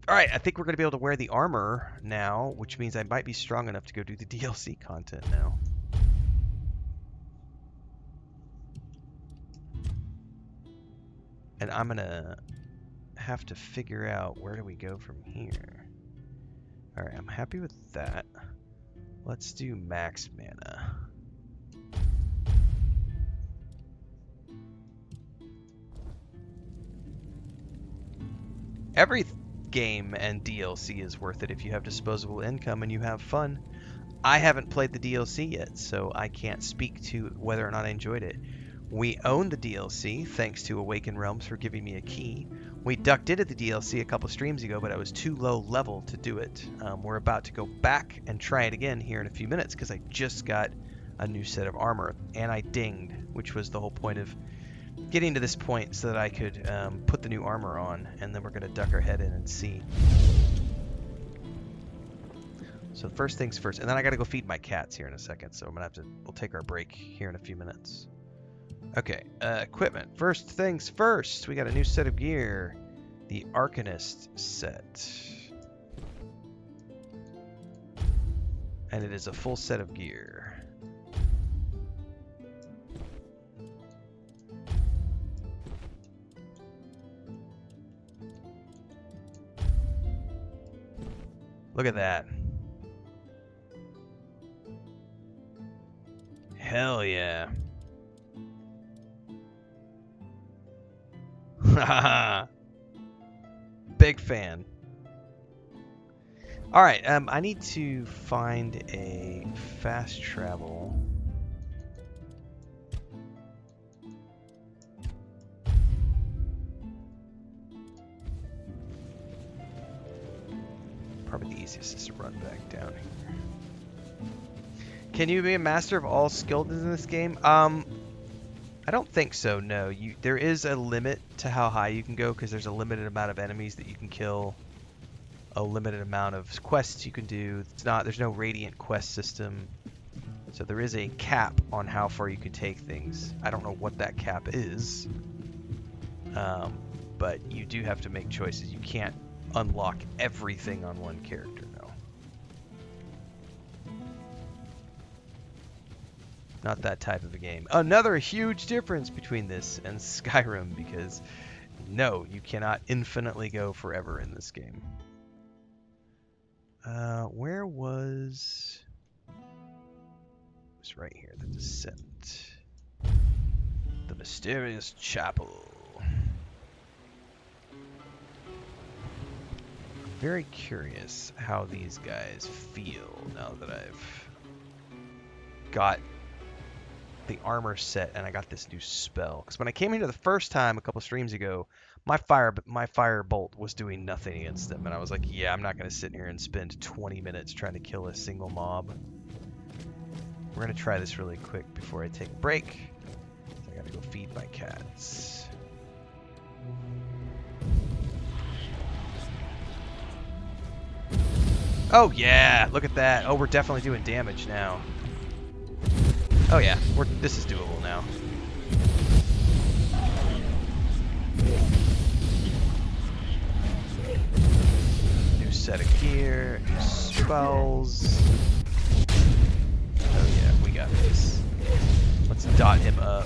Alright, I think we're going to be able to wear the armor now, which means I might be strong enough to go do the DLC content now. And I'm going to have to figure out where do we go from here. Alright, I'm happy with that. Let's do max mana. Every game and DLC is worth it if you have disposable income and you have fun. I haven't played the DLC yet, so I can't speak to whether or not I enjoyed it. We own the DLC, thanks to Awakened Realms for giving me a key. We ducked into the DLC a couple streams ago, but I was too low level to do it. We're about to go back and try it again here in a few minutes because I just got a new set of armor, and I dinged, which was the whole point of getting to this point so that I could put the new armor on, and then we're going to duck our head in and see. So first things first, and then I gotta go feed my cats here in a second. So we'll take our break here in a few minutes. Okay, equipment. First things first, we got a new set of gear, the Arcanist set, and it is a full set of gear. Look at that. Hell yeah. Big fan. All right, I need to find a fast travel. Probably the easiest is to run back down here. Can you be a master of all skills in this game? I don't think so, no. There is a limit to how high you can go because there's a limited amount of enemies that you can kill, a limited amount of quests you can do. There's no radiant quest system, so there is a cap on how far you can take things. I don't know what that cap is, but you do have to make choices. You can't unlock everything on one character, no. Not that type of a game. Another huge difference between this and Skyrim, because no, you cannot infinitely go forever in this game. Where was... It was right here, the Descent. The Mysterious Chapel. Very curious how these guys feel now that I've got the armor set and I got this new spell. Because when I came here the first time a couple streams ago, my fire bolt was doing nothing against them, and I was like, yeah, I'm not going to sit here and spend 20 minutes trying to kill a single mob. We're going to try this really quick before I take a break. I got to go feed my cats. Oh yeah, look at that. Oh, we're definitely doing damage now. Oh yeah, this is doable now. New set of gear, new spells. Oh yeah, we got this. Let's dot him up.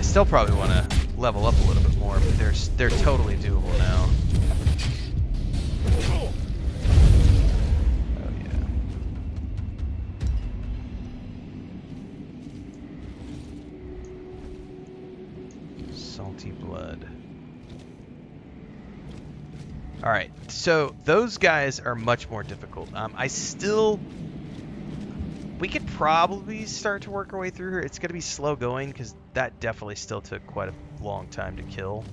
Still probably want to level up a little bit more, but they're totally doable now. Oh yeah. Salty blood. All right, so those guys are much more difficult. We could probably start to work our way through here. It's going to be slow going because that definitely still took quite a long time to kill.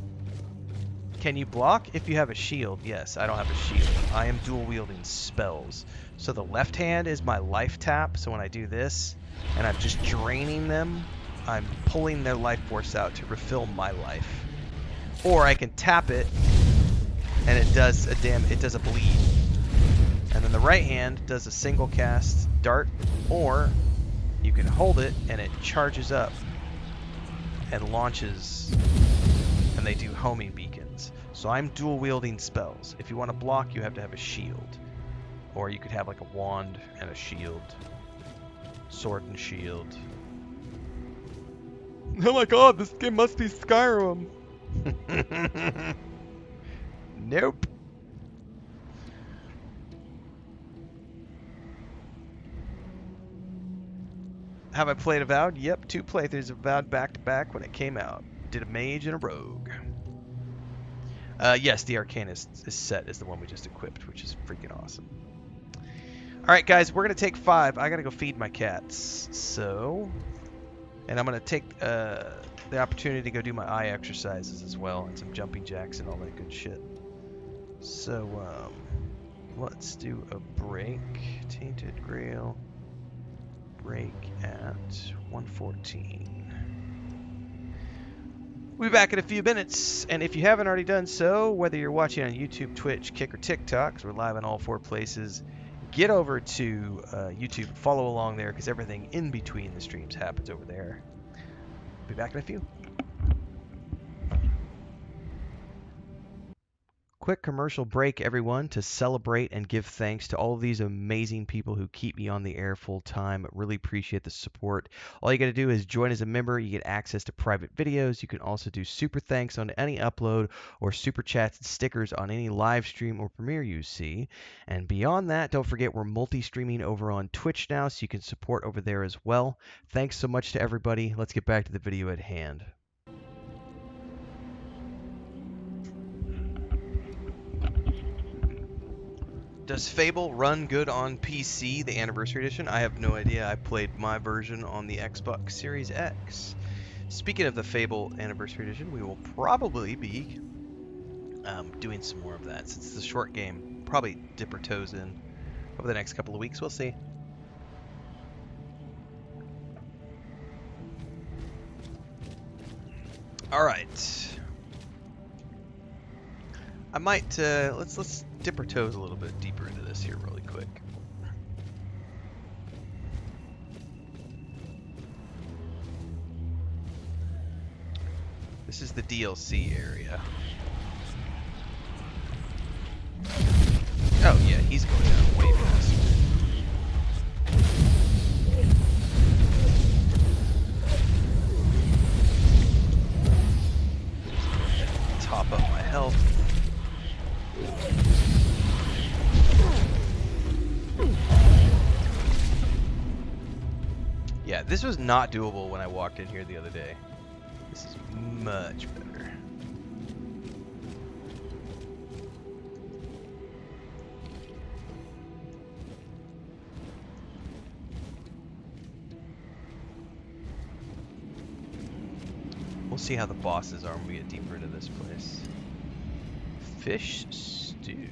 Can you block if you have a shield? Yes, I don't have a shield. I am dual wielding spells. So the left hand is my life tap. So when I do this and I'm just draining them, I'm pulling their life force out to refill my life. Or I can tap it and it does a bleed. And then the right hand does a single cast dart, or you can hold it and it charges up and launches, and they do homing beacons. So I'm dual wielding spells. If you want to block, you have to have a shield, or you could have like a wand and a shield, sword and shield. Oh my god, this game must be Skyrim. Nope. Have I played Avowed? Yep, 2 playthroughs of Avowed back to back when it came out. Did a mage and a rogue. Yes, the Arcanist set is the one we just equipped, which is freaking awesome. Alright guys, we're going to take 5. I got to go feed my cats. So, and I'm going to take the opportunity to go do my eye exercises as well, and some jumping jacks and all that good shit. So, let's do a break. Tainted Grail. Break at 114. We'll be back in a few minutes, and if you haven't already done so, whether you're watching on YouTube, Twitch, Kick, or TikTok, 'cause we're live on all 4 places, get over to YouTube and follow along there, because everything in between the streams happens over there. Be back in a few. Quick commercial break, everyone, to celebrate and give thanks to all of these amazing people who keep me on the air full time. Really appreciate the support. All you got to do is join as a member. You get access to private videos. You can also do super thanks on any upload or super chats and stickers on any live stream or premiere you see. And beyond that, don't forget we're multi-streaming over on Twitch now, so you can support over there as well. Thanks so much to everybody. Let's get back to the video at hand. Does Fable run good on PC, the Anniversary Edition? I have no idea. I played my version on the Xbox Series X. Speaking of the Fable Anniversary Edition, we will probably be doing some more of that. Since it's a short game, probably dip our toes in over the next couple of weeks. We'll see. All right. I might let's dip our toes a little bit deeper into this here really quick. This is the DLC area. Oh yeah, he's going down way faster. Top up my health. Yeah, this was not doable when I walked in here the other day. This is much better. We'll see how the bosses are when we get deeper into this place. Fish stew.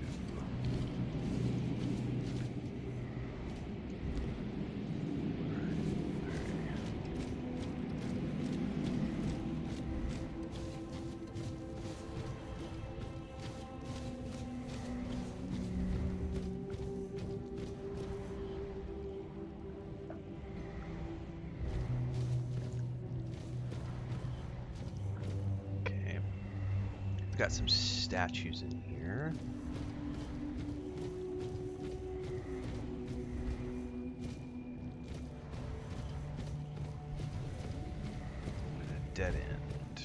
Got some statues in here. And a dead end.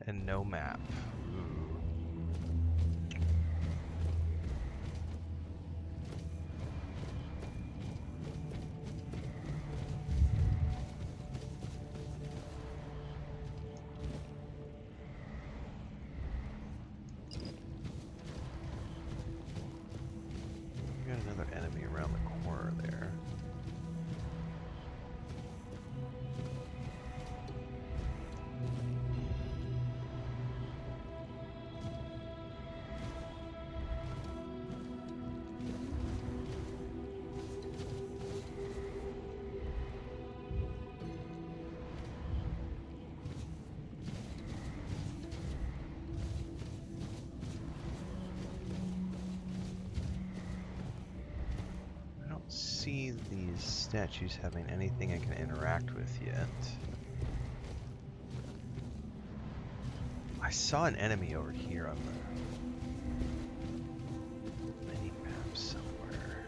And no map. Another enemy around the corner there. See these statues having anything I can interact with yet. I saw an enemy over here on the mini-map somewhere.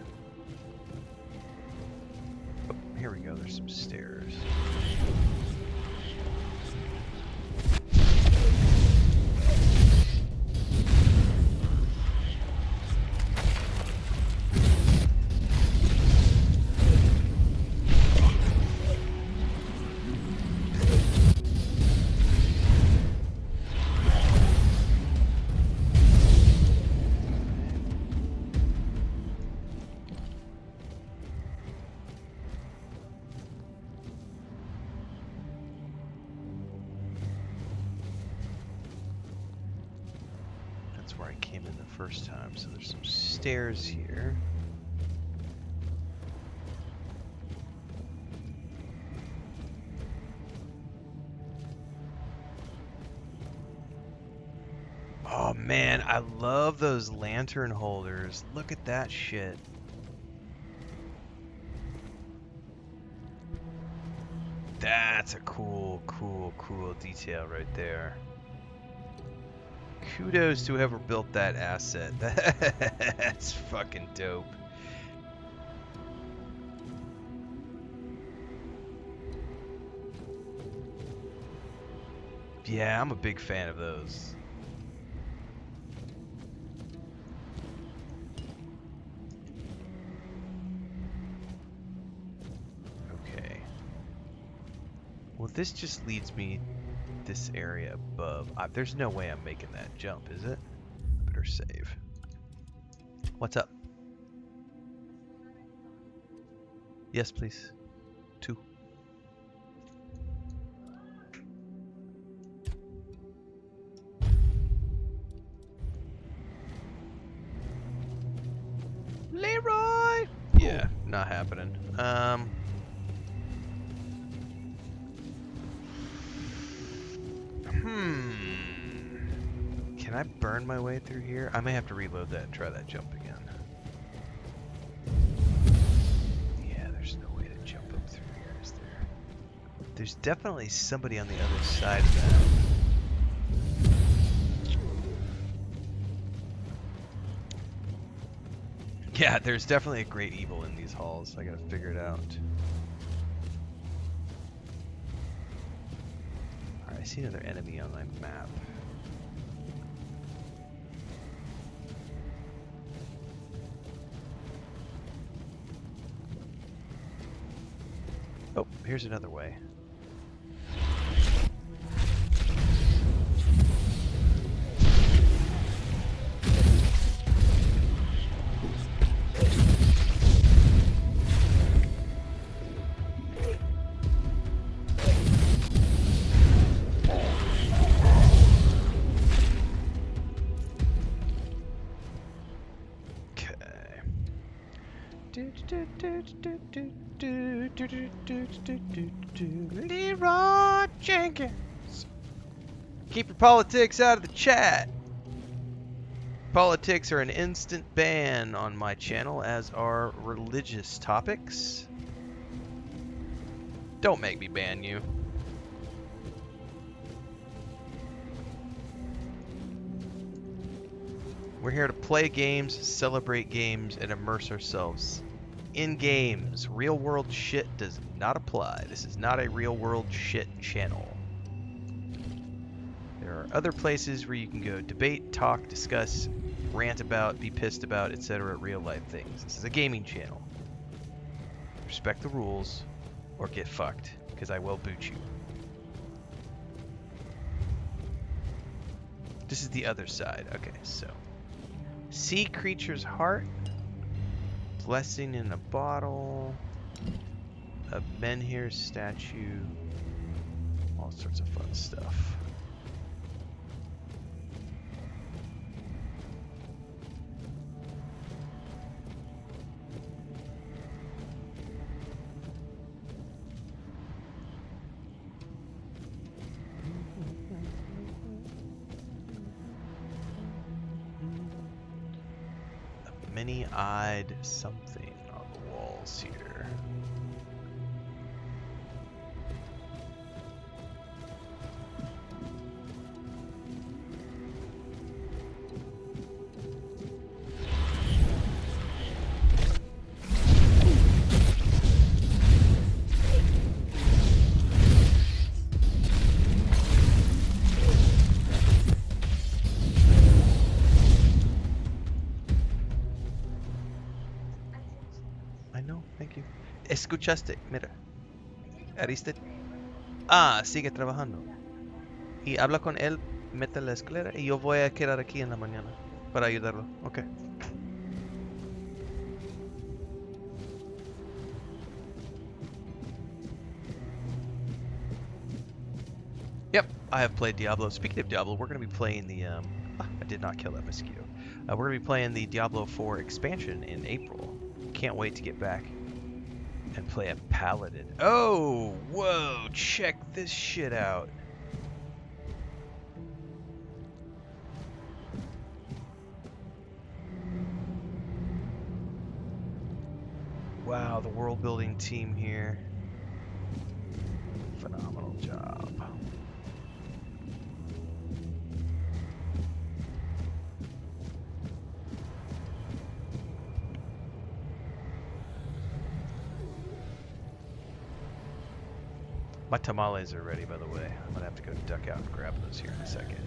Oh, here we go, there's some stairs. where I came in the first time. So there's some stairs here. Oh man, I love those lantern holders. Look at that shit. That's a cool detail right there. Kudos to whoever built that asset. That's fucking dope. Yeah, I'm a big fan of those. Okay. Well, this just leads me this area above. There's no way I'm making that jump, is it? Better save. What's up? Yes, please. 2. Leroy! Yeah, not happening. Can I burn my way through here? I may have to reload that and try that jump again. Yeah, there's no way to jump up through here, is there? There's definitely somebody on the other side of that. Yeah, there's definitely a great evil in these halls. I gotta figure it out. Alright, I see another enemy on my map. Oh, here's another way. Leroy Jenkins. Keep your politics out of the chat. Politics are an instant ban on my channel, as are religious topics. Don't make me ban you. We're here to play games, celebrate games, and immerse ourselves in games. Real world shit does not apply. This is not a real world shit channel. There are other places where you can go debate, talk, discuss, rant about, be pissed about, etc. real life things. This is a gaming channel. Respect the rules or get fucked, because I will boot you. This is the other side. Okay, so sea creature's heart. Blessing in a bottle, a menhir statue, all sorts of fun stuff. A many-eyed something on the walls here. Escuchaste, mira. ¿Ariste? Ah, sigue trabajando. Y habla con él, mete la escalera y yo voy a quedar aquí en la mañana para ayudarlo. Ok. Yep, I have played Diablo. Speaking of Diablo, we're going to be playing the I did not kill that mosquito. We're going to be playing the Diablo 4 expansion in April. Can't wait to get back and play a paladin. Oh, whoa, check this shit out. Wow, the world building team here. Phenomenal job. My tamales are ready, by the way. I'm gonna have to go duck out and grab those here in a second.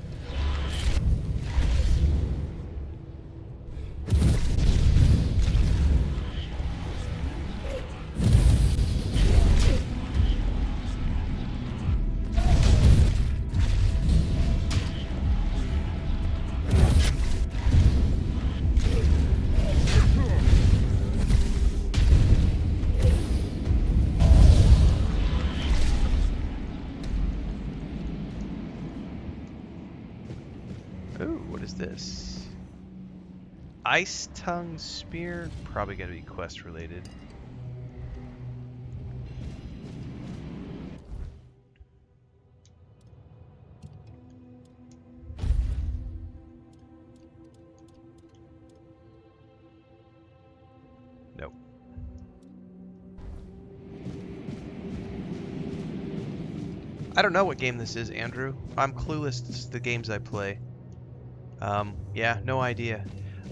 Ooh, what is this? Ice Tongue Spear? Probably gonna be quest related. Nope. I don't know what game this is, Andrew. I'm clueless to the games I play. Yeah, no idea.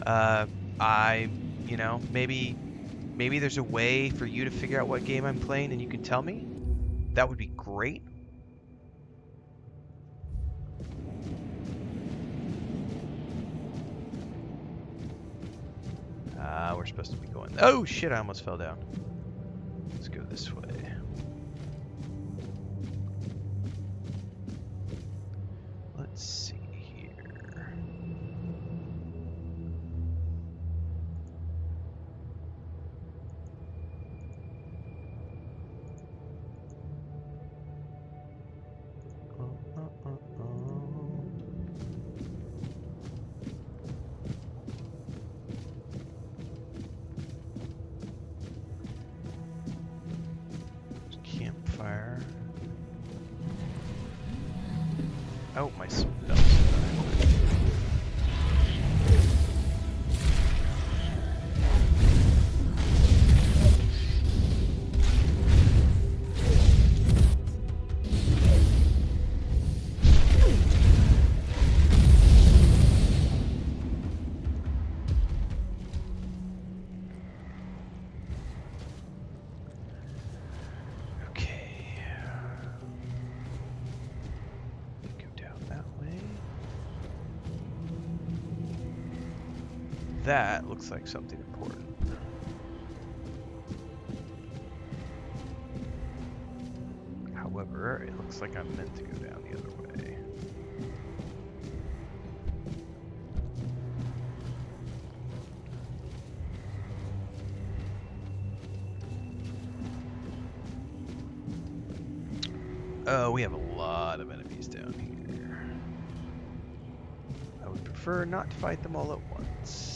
You know, maybe there's a way for you to figure out what game I'm playing and you can tell me. That would be great. We're supposed to be going. Oh shit! I almost fell down. Let's go this way. Let's see here. Campfire. Oh, my spells. That looks like something important. However, it looks like I'm meant to go down the other way. Oh, we have a lot of enemies down here. I would prefer not to fight them all at once.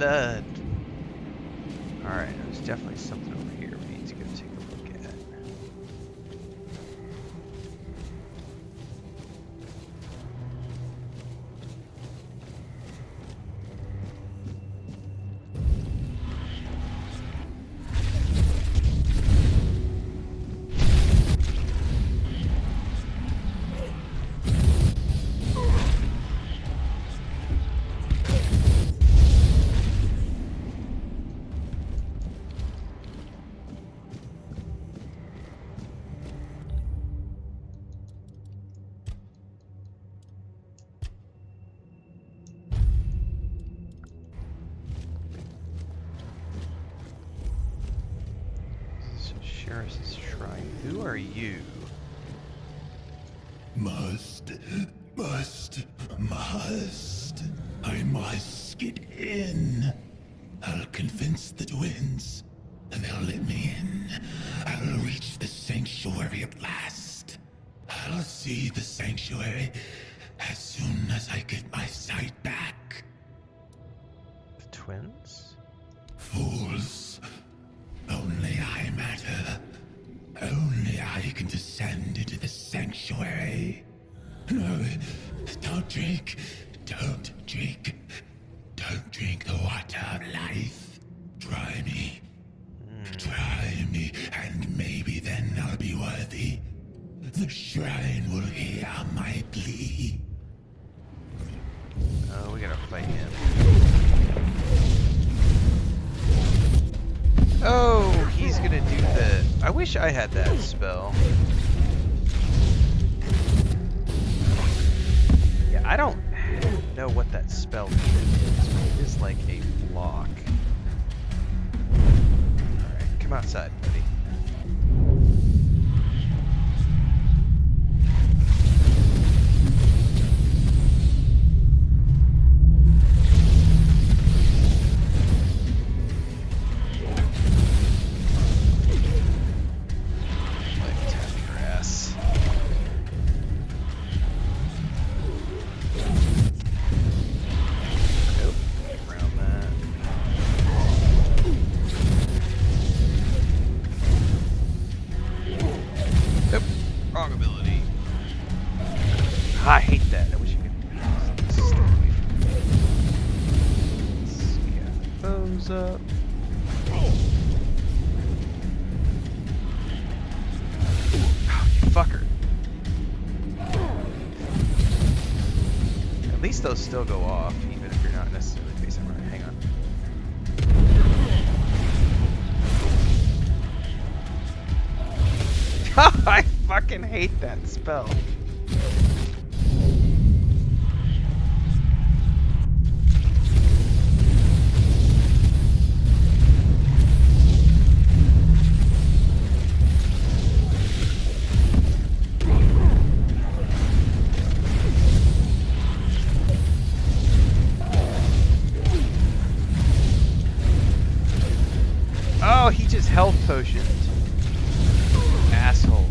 blood. Alright, there's definitely something over here we need to go take a look at. Sheriff's Shrine. Who are you? Must. I must get in. I'll convince the twins, and they'll let me in. I'll reach the sanctuary at last. I'll see the sanctuary as soon as I get my sight back. The twins? Fools. Only I matter. Only I can descend into the sanctuary. No, don't drink. Don't drink. Don't drink the water of life. Try me. Try me, and maybe then I'll be worthy. The shrine will hear my plea. Oh, we gotta fight him. Oh, he's gonna do the... I wish I had that spell. Yeah, I don't know what that spell is, but it is like a block. Alright, come outside, buddy. I hate that. I wish you could stay away from me. Scat those up. Oh, you fucker. At least those still go off, even if you're not necessarily facing right. Hang on. I fucking hate that spell. Oh, he just health potioned. Asshole.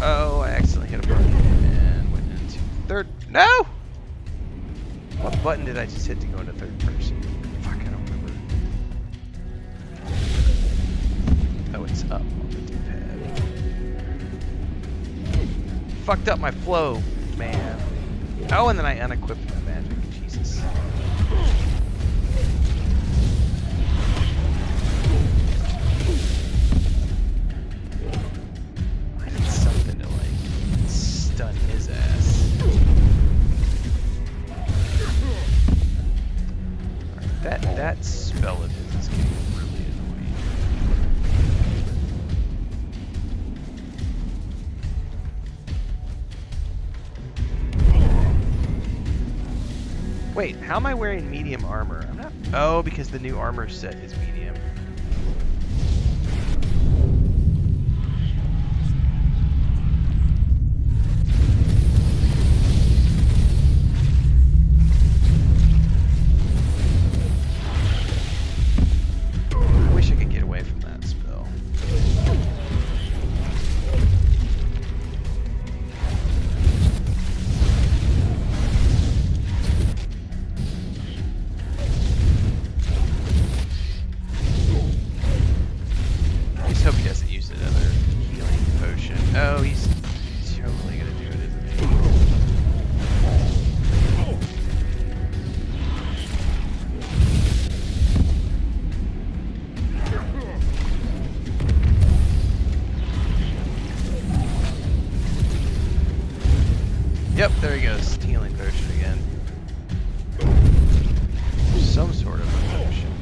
Oh, I accidentally hit a button and went into third. No! What button did I just hit to go into third person? Fuck, I don't remember. Oh, it's up on the D-pad. Fucked up my flow, man. Oh, and then I unequipped my magic. Jesus. I need something to, like, stun his ass. Alright, that spell of his is getting really annoying. Wait, how am I wearing medium armor? I'm not. Oh, because the new armor set is medium. I wish I could get away from that spell. Yep, there he goes. Healing potion again. Some sort of a potion.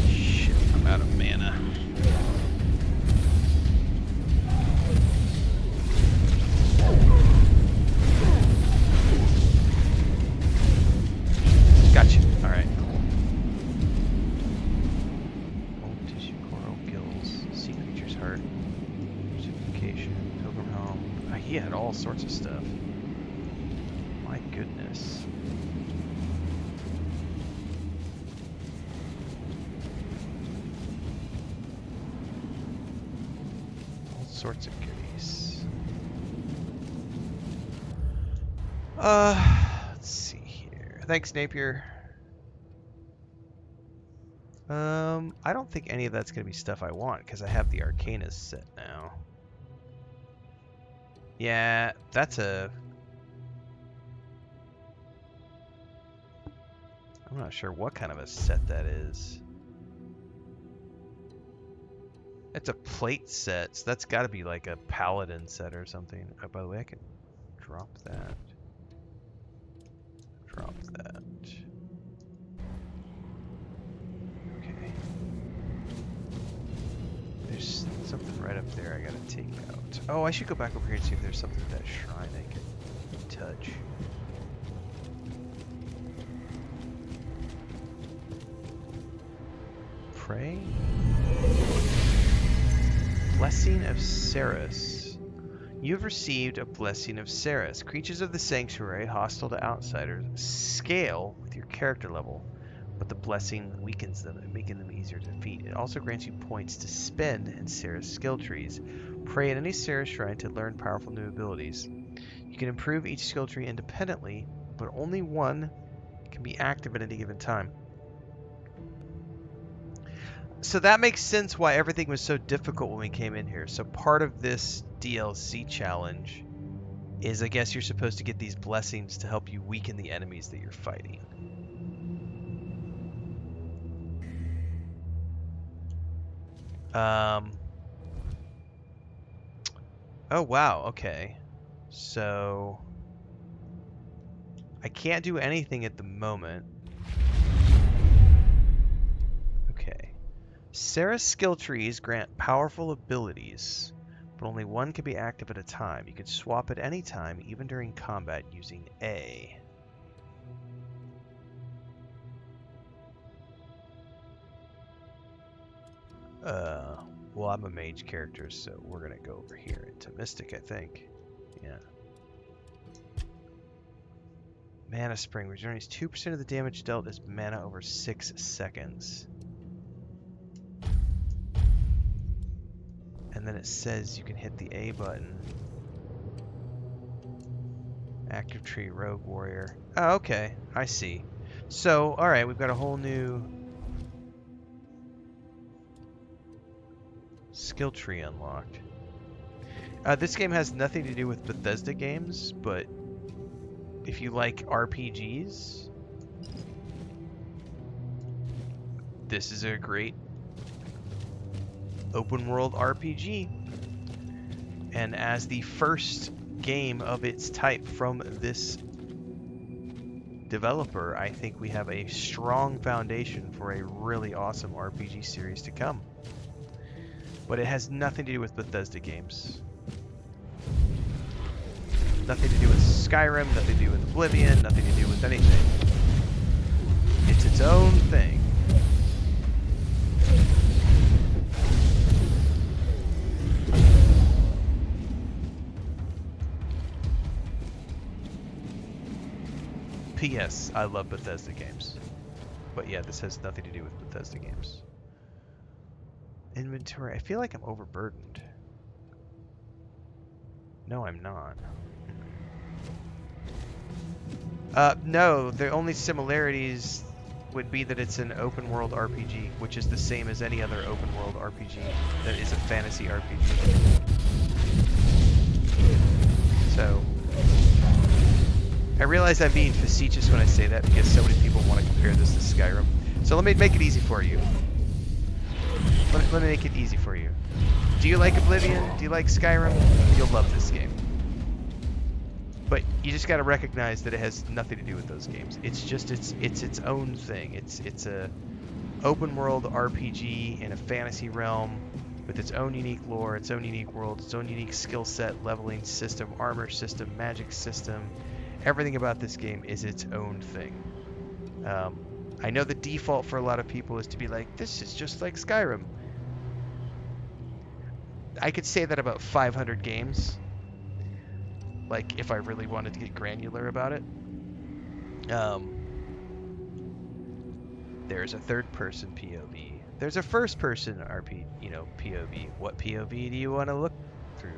Shit, I'm out of mana. Gotcha. Alright. Old tissue, coral gills, sea creature's heart, certification, pilgrim helm. He had all sorts of stuff. My goodness. All sorts of goodies. Let's see here. Thanks, Napier. I don't think any of that's gonna be stuff I want because I have the Arcanus set now. Yeah, that's a... I'm not sure what kind of a set that is. It's a plate set, so that's got to be like a paladin set or something. Oh, by the way, I can drop that. Drop that. Okay. There's something right up there I gotta take out. Oh, I should go back over here and see if there's something at that shrine I can touch. Pray? Blessing of Ceres. You have received a Blessing of Ceres. Creatures of the Sanctuary, hostile to outsiders, scale with your character level, but the blessing weakens them, making them easier to defeat. It also grants you points to spend in Ceres skill trees. Pray at any Ceres shrine to learn powerful new abilities. You can improve each skill tree independently, but only one can be active at any given time. So that makes sense why everything was so difficult when we came in here. So part of this DLC challenge is, I guess, you're supposed to get these blessings to help you weaken the enemies that you're fighting. Oh, wow. Okay. So I can't do anything at the moment. Okay. Ceres skill trees grant powerful abilities, but only one can be active at a time. You can swap at any time, even during combat, using A. Well, I'm a mage character, so we're gonna go over here into Mystic, I think. Yeah. Mana Spring returns 2% of the damage dealt as mana over 6 seconds. And then it says you can hit the A button. Active Tree, Rogue Warrior. Oh, okay. I see. So, alright, we've got a whole new skill tree unlocked. This game has nothing to do with Bethesda games, but if you like RPGs, this is a great open world RPG. And as the first game of its type from this developer, I think we have a strong foundation for a really awesome RPG series to come. But it has nothing to do with Bethesda games. Nothing to do with Skyrim, nothing to do with Oblivion, nothing to do with anything. It's its own thing. P.S. I love Bethesda games. But yeah, this has nothing to do with Bethesda games. Inventory. I feel like I'm overburdened. No, I'm not. No, the only similarities would be that it's an open world RPG, which is the same as any other open world RPG that is a fantasy RPG. So, I realize I'm being facetious when I say that because so many people want to compare this to Skyrim. So let me make it easy for you. Let me make it easy for you. Do you like Oblivion? Do you like Skyrim? You'll love this game. But you just got to recognize that it has nothing to do with those games. It's just it's its own thing. It's a open world RPG in a fantasy realm with its own unique lore, its own unique world, its own unique skill set, leveling system, armor system, magic system. Everything about this game is its own thing. I know the default for a lot of people is to be like, this is just like Skyrim. I could say that about 500 games. Like, if I really wanted to get granular about it. There's a third-person POV. There's a first-person POV. What POV do you want to look through,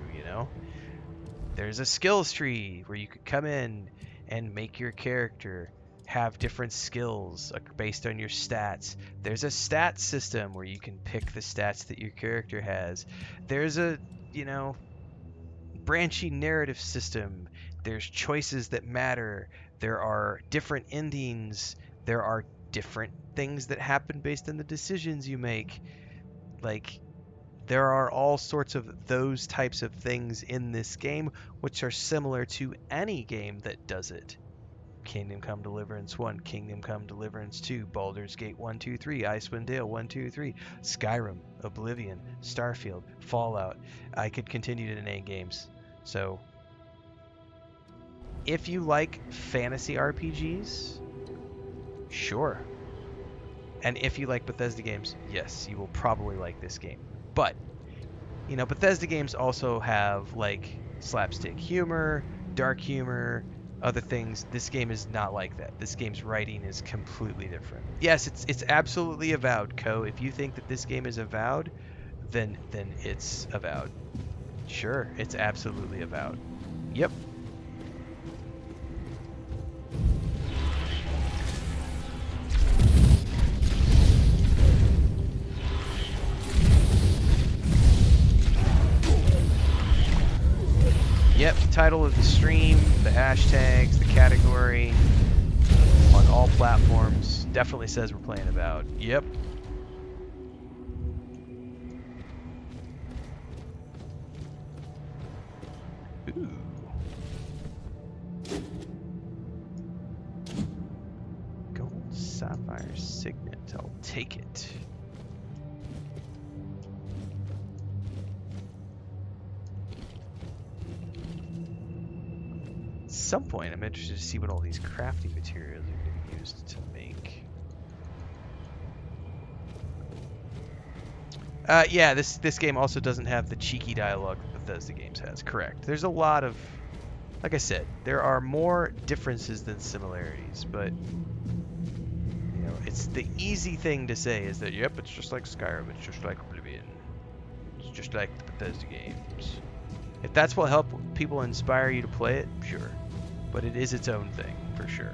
There's a skills tree where you could come in and make your character have different skills based on your stats. There's a stat system where you can pick the stats that your character has. There's a, branching narrative system. There's choices that matter. There are different endings. There are different things that happen based on the decisions you make. Like, there are all sorts of those types of things in this game, which are similar to any game that does it. Kingdom Come Deliverance 1, Kingdom Come Deliverance 2, Baldur's Gate 1, 2, 3, Icewind Dale 1, 2, 3, Skyrim, Oblivion, Starfield, Fallout. I could continue to name games. So, if you like fantasy RPGs, sure. And if you like Bethesda games, yes, you will probably like this game. But, Bethesda games also have, like, slapstick humor, dark humor, other things. This game is not like that. This game's writing is completely different. Yes, it's absolutely avowed, Co. If you think that this game is avowed, then it's avowed. Sure, it's absolutely avowed. Yep. Yep, title of the stream, the hashtags, the category, on all platforms. Definitely says we're playing Avowed. Yep. Ooh. Gold Sapphire Signet. I'll take it. At some point, I'm interested to see what all these crafting materials are going to be used to make. Yeah, this game also doesn't have the cheeky dialogue that Bethesda games has. Correct. There's a lot of, like I said, there are more differences than similarities, but it's the easy thing to say is that, yep, it's just like Skyrim, it's just like Oblivion, it's just like the Bethesda games. If that's what help people inspire you to play it, sure. But it is its own thing, for sure.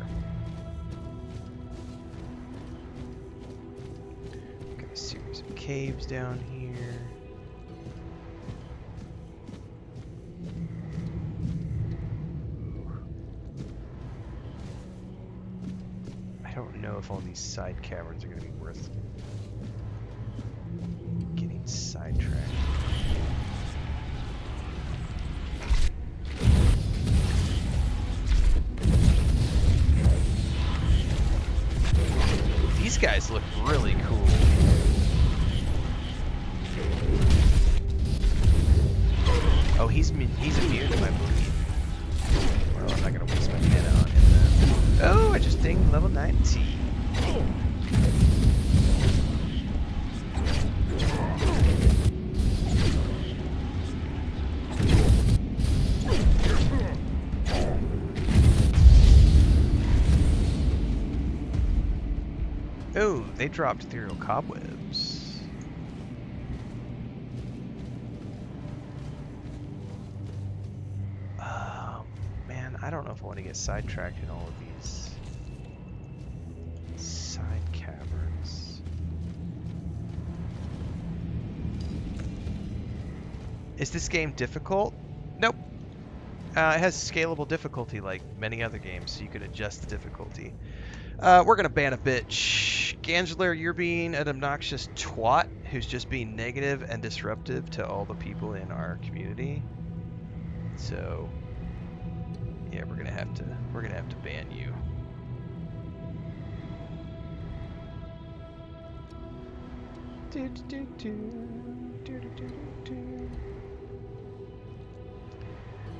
Got a series of caves down here. I don't know if all these side caverns are going to be worth getting sidetracked. These guys look really cool. Oh, he's immune to my bleed. Well, I'm not gonna waste my mana on him then. Oh, I just dinged level 90. Oh, they dropped ethereal cobwebs. Man, I don't know if I want to get sidetracked in all of these side caverns. Is this game difficult? Nope. It has scalable difficulty like many other games, so you can adjust the difficulty. We're gonna ban a bitch. Gangler, you're being an obnoxious twat. who's just being negative and disruptive to all the people in our community. So yeah, we're gonna have to ban you.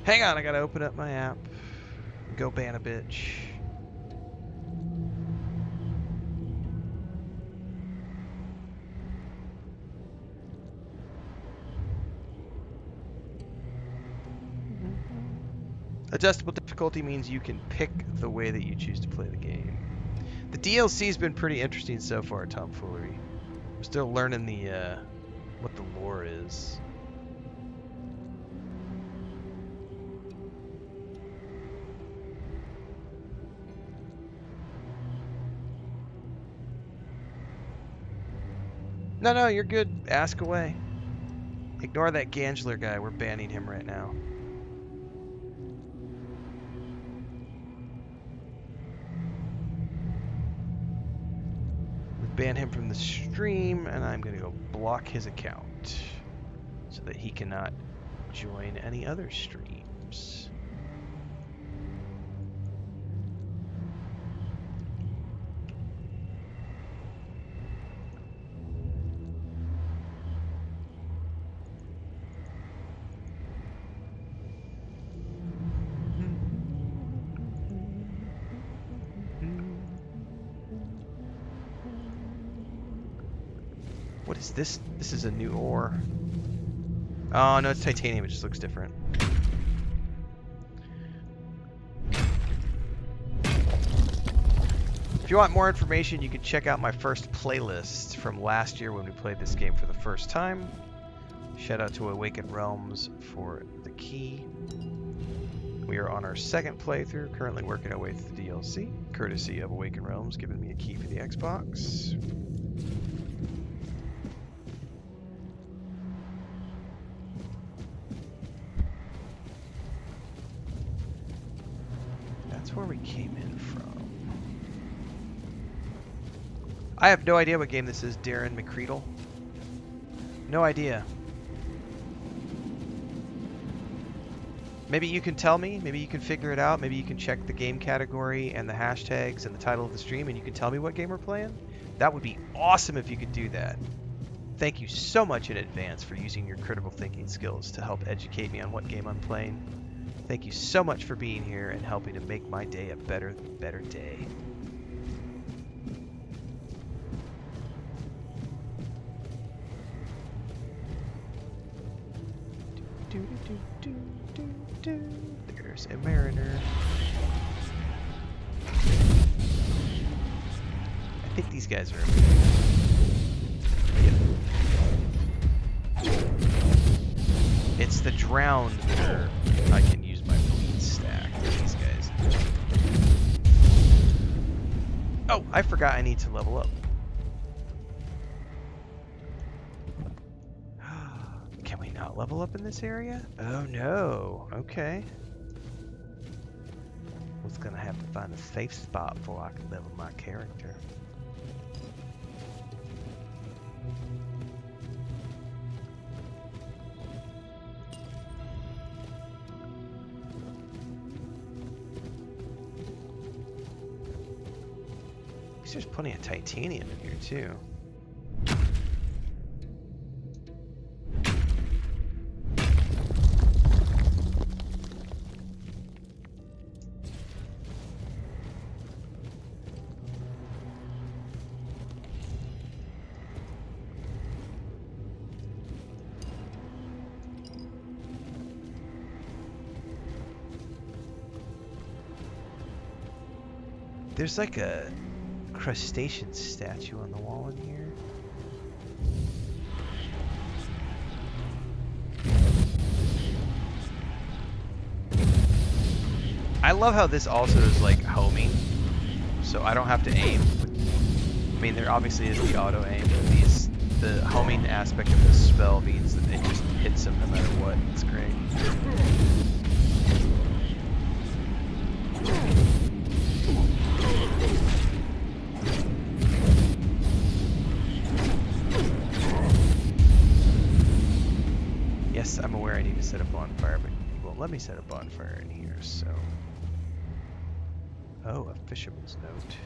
Hang on, I gotta open up my app. Go ban a bitch. Adjustable difficulty means you can pick the way that you choose to play the game. The DLC's been pretty interesting so far, Tomfoolery. We're still learning the what the lore is. No, you're good. Ask away. Ignore that Gangler guy. We're banning him right now. Ban him from the stream, and I'm going to go block his account so that he cannot join any other streams. What is this? This is a new ore. Oh, no, it's titanium. It just looks different. If you want more information, you can check out my first playlist from last year when we played this game for the first time. Shout out to Awakened Realms for the key. We are on our second playthrough, currently working our way through the DLC, courtesy of Awakened Realms giving me a key for the Xbox. That's where we came in from. I have no idea what game this is, Darren McCreedle. No idea. Maybe you can tell me, maybe you can figure it out, maybe you can check the game category and the hashtags and the title of the stream and you can tell me what game we're playing. That would be awesome if you could do that. Thank you so much in advance for using your critical thinking skills to help educate me on what game I'm playing. Thank you so much for being here and helping to make my day a better day. There's a mariner. I think these guys are. Yep. It's the drowned that are. I can use my bleed stack with these guys. Oh, I forgot I need to level up. Can we not level up in this area? Oh no. Okay. I was gonna have to find a safe spot before I can level my character. There's plenty of titanium in here too. There's like a crustacean statue on the wall in here. I love how this also is like homing, so I don't have to aim. I mean, there obviously is the auto aim, but the homing aspect of this spell means that it just hits him no matter what. It's great. let me set a bonfire in here, so... Oh, a fisherman's note.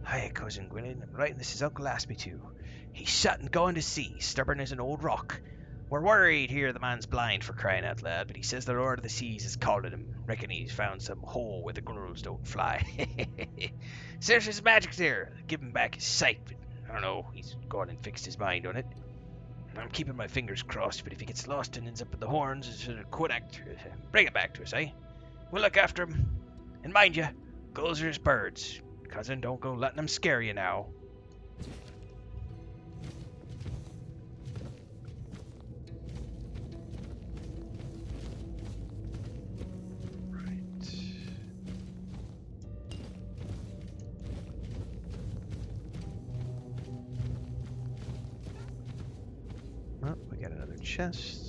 Hi, Cousin Gwynedd. I'm writing this as Uncle asked me to. He's shut and gone to sea, stubborn as an old rock. We're worried here the man's blind, for crying out loud, but he says the Lord of the Seas is calling him. Reckon he's found some hole where the gulls don't fly. Says his magic's there. Give him back his sight, but I don't know. He's gone and fixed his mind on it. I'm keeping my fingers crossed, but if he gets lost and ends up at the horns, it's a Kodak. Bring it back to us, eh? We'll look after him. And mind you, gulls are just birds. Cousin, don't go letting them scare you now. Oh, we got another chest.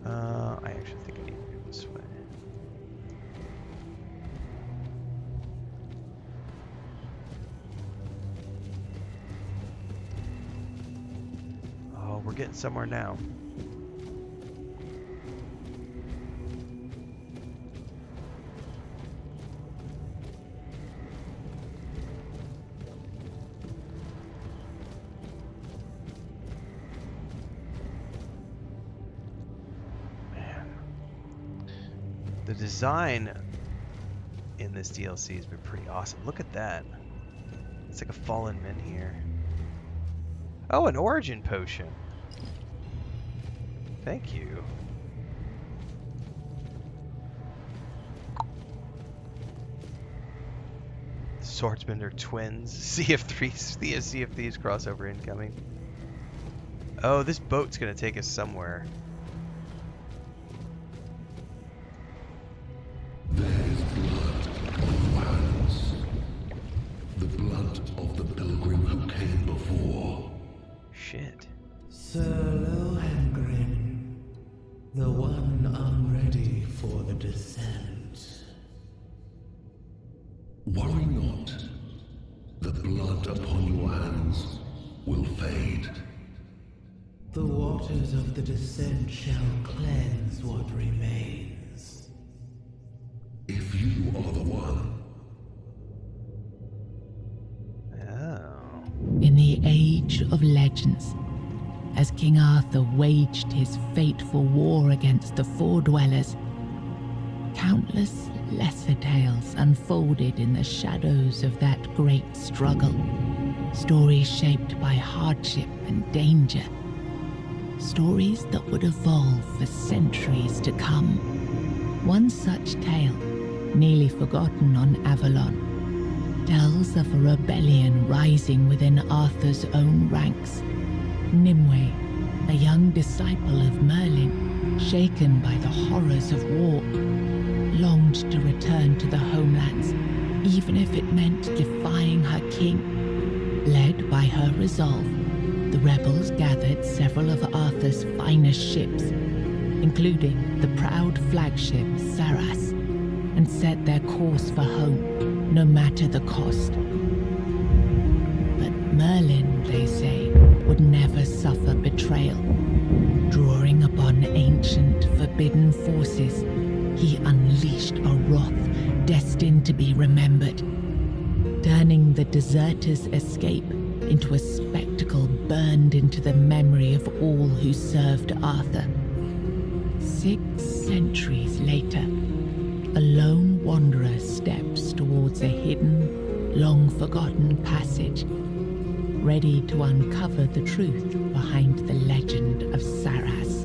I actually think I need to go this way. Oh, we're getting somewhere now. The design in this DLC has been pretty awesome. Look at that. It's like a fallen men here. Oh, an origin potion. Thank you. Swordsmen are twins. Sea of Thieves crossover incoming. Oh, this boat's gonna take us somewhere. There's blood on lands. The blood of the pilgrim who came before. Shit. Sir Lohengrin, the one unready for the descent. Worry not. The blood upon your hands will fade. The waters of the descent shall cleanse what remains. If you are the one. Oh. In the age of legends, as King Arthur waged his fateful war against the Four-Dwellers, countless lesser tales unfolded in the shadows of that great struggle. Stories shaped by hardship and danger. Stories that would evolve for centuries to come. One such tale, nearly forgotten on Avalon, tells of a rebellion rising within Arthur's own ranks. Nimue, a young disciple of Merlin, shaken by the horrors of war, longed to return to the homelands, even if it meant defying her king. Led by her resolve, the rebels gathered several of Arthur's finest ships, including the proud flagship Saras, and set their course for home, no matter the cost. But Merlin, they say, would never suffer betrayal. Drawing upon ancient, forbidden forces, he unleashed a wrath destined to be remembered, turning the deserters' escape into a spectacle burned into the memory of all who served Arthur. 6 centuries later, a lone wanderer steps towards a hidden, long-forgotten passage, ready to uncover the truth behind the legend of Saras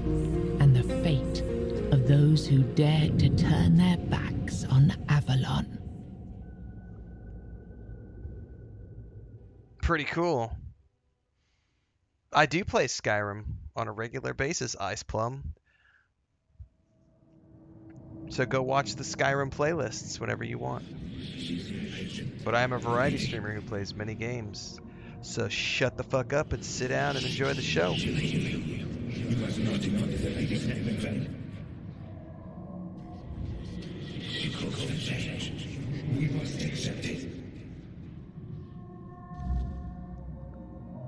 and the fate of those who dared to turn their backs on Avalon. Pretty cool. I do play Skyrim on a regular basis, Ice Plum. So go watch the Skyrim playlists whenever you want. But I am a variety streamer who plays many games. So shut the fuck up and sit down and enjoy the show. You must not deny the lady's name, Renfail. She calls for change. We must accept it.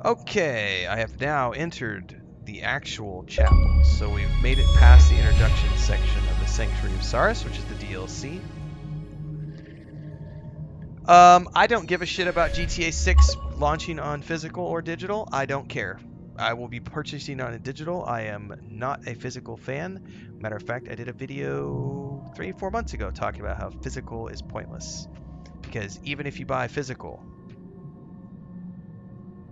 Okay, I have now entered the actual chapel. So we've made it past the introduction section of the Sanctuary of Saris, which is the DLC. I don't give a shit about GTA 6 launching on physical or digital. I don't care. I will be purchasing on a digital. I am not a physical fan. Matter of fact, I did a video 3-4 months ago talking about how physical is pointless. Because even if you buy physical,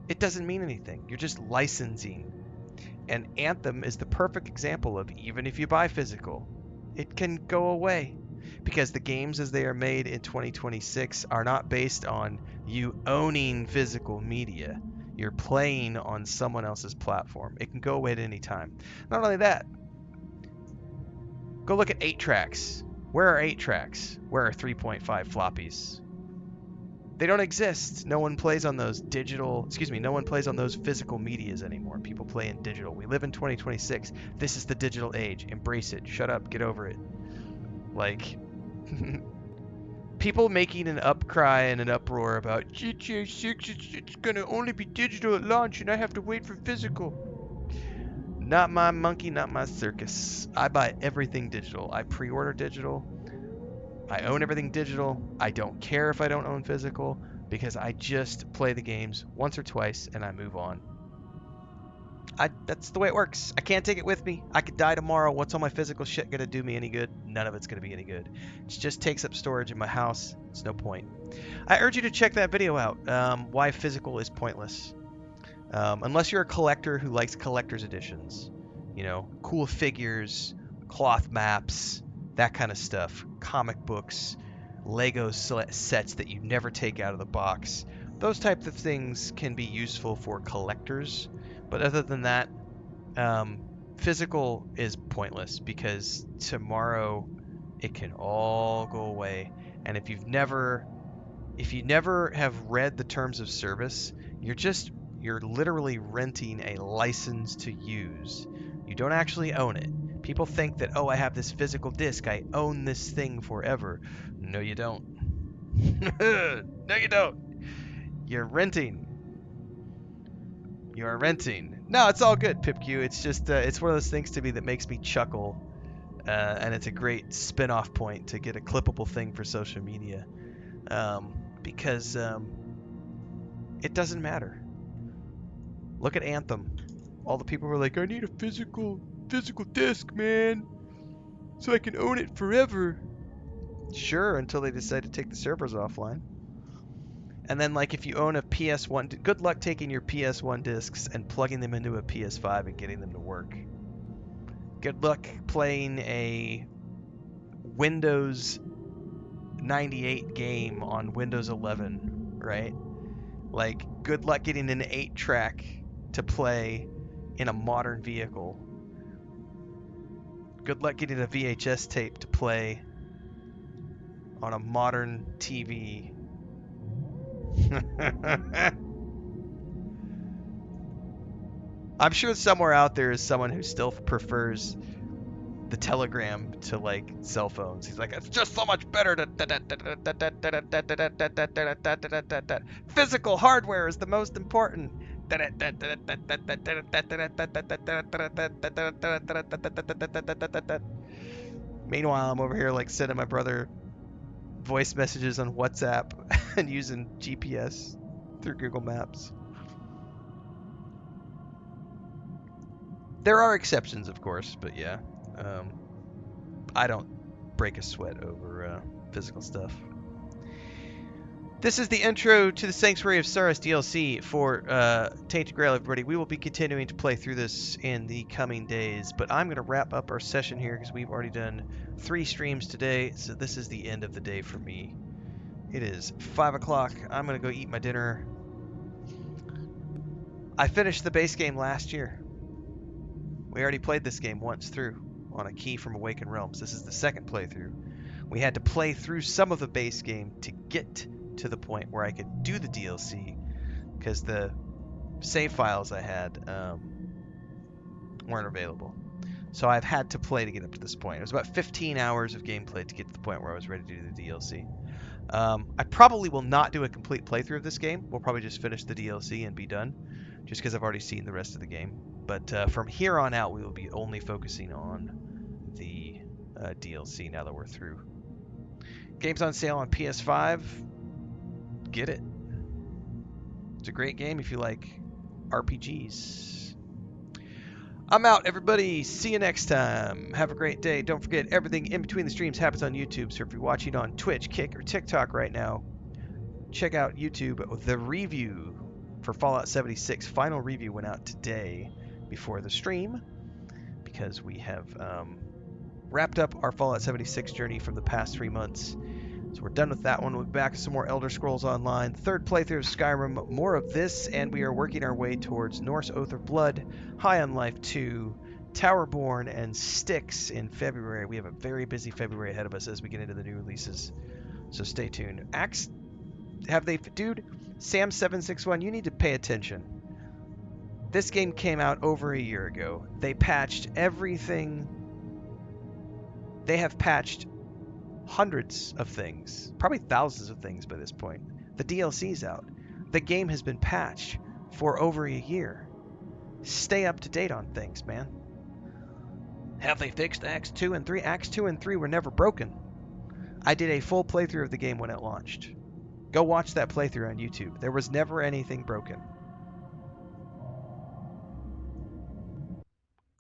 it doesn't mean anything. You're just licensing. And Anthem is the perfect example of even if you buy physical, it can go away. Because the games as they are made in 2026 are not based on you owning physical media. You're playing on someone else's platform. It can go away at any time. Not only that, go look at 8 tracks. Where are 8 tracks? Where are 3.5 floppies? They don't exist. No one plays on those no one plays on those physical medias anymore. People play in digital. We live in 2026. This is the digital age. Embrace it. Shut up. Get over it. Like, people making an upcry and an uproar about GTA 6, it's gonna only be digital at launch and I have to wait for physical. Not my monkey, not my circus. I buy everything digital. I pre-order digital. I own everything digital. I don't care if I don't own physical because I just play the games once or twice and I move on. That's the way it works. I can't take it with me. I could die tomorrow. What's all my physical shit gonna do me any good? None of it's gonna be any good. It just takes up storage in my house. It's no point. I urge you to check that video out. Why physical is pointless. Unless you're a collector who likes collector's editions. You know, cool figures, cloth maps, that kind of stuff. Comic books, Lego sets that you never take out of the box. Those types of things can be useful for collectors. But other than that, physical is pointless because tomorrow it can all go away. And if you never have read the terms of service, you're literally renting a license to use. You don't actually own it. People think that, oh, I have this physical disc, I own this thing forever. No, you don't. No, you don't. You're renting. You're renting. No, it's all good, Pipq. It's just, it's one of those things to me that makes me chuckle. And it's a great spin-off point to get a clippable thing for social media. Because it doesn't matter. Look at Anthem. All the people were like, I need a physical disc, man, so I can own it forever. Sure, until they decide to take the servers offline. And then, like, if you own a PS1, good luck taking your PS1 discs and plugging them into a PS5 and getting them to work. Good luck playing a Windows 98 game on Windows 11, right? Like, good luck getting an 8-track to play in a modern vehicle. Good luck getting a VHS tape to play on a modern TV. I'm sure somewhere out there is someone who still prefers the telegram to like cell phones. He's like, it's just so much better to physical hardware is the most important. Meanwhile, I'm over here like sending my brother voice messages on WhatsApp and using GPS through Google Maps. There are exceptions, of course, but yeah, I don't break a sweat over physical stuff. This is the intro to the Sanctuary of Saris DLC for Tainted Grail, everybody. We will be continuing to play through this in the coming days, but I'm going to wrap up our session here because we've already done 3 streams today, so this is the end of the day for me. It is 5 o'clock. I'm going to go eat my dinner. I finished the base game last year. We already played this game once through on a key from Awakened Realms. This is the second playthrough. We had to play through some of the base game to get to the point where I could do the DLC because the save files I had weren't available. So I've had to play to get up to this point. It was about 15 hours of gameplay to get to the point where I was ready to do the DLC. I probably will not do a complete playthrough of this game. We'll probably just finish the DLC and be done, just because I've already seen the rest of the game. But from here on out, we will be only focusing on the DLC now that we're through. Game's on sale on PS5. Get it. It's a great game if you like RPGs. I'm out, everybody. See you next time. Have a great day. Don't forget, everything in between the streams happens on YouTube. So if you're watching on Twitch, Kick, or TikTok right now, check out YouTube. The review for Fallout 76 final review went out today before the stream because we have wrapped up our Fallout 76 journey from the past 3 months. So we're done with that one. We'll be back with some more Elder Scrolls Online, third playthrough of Skyrim, more of this, and we are working our way towards Norse Oath of Blood, High on Life 2, Towerborn, and Styx in February. We have a very busy February ahead of us as we get into the new releases, so stay tuned. Dude, Sam761, you need to pay attention. This game came out over a year ago. They patched everything. They have patched hundreds of things, probably thousands of things by this point. The DLC's out. The game has been patched for over a year. Stay up to date on things, man. Have they fixed Acts 2 and 3? Acts 2 and 3 were never broken. I did a full playthrough of the game when it launched. Go watch that playthrough on YouTube. There was never anything broken.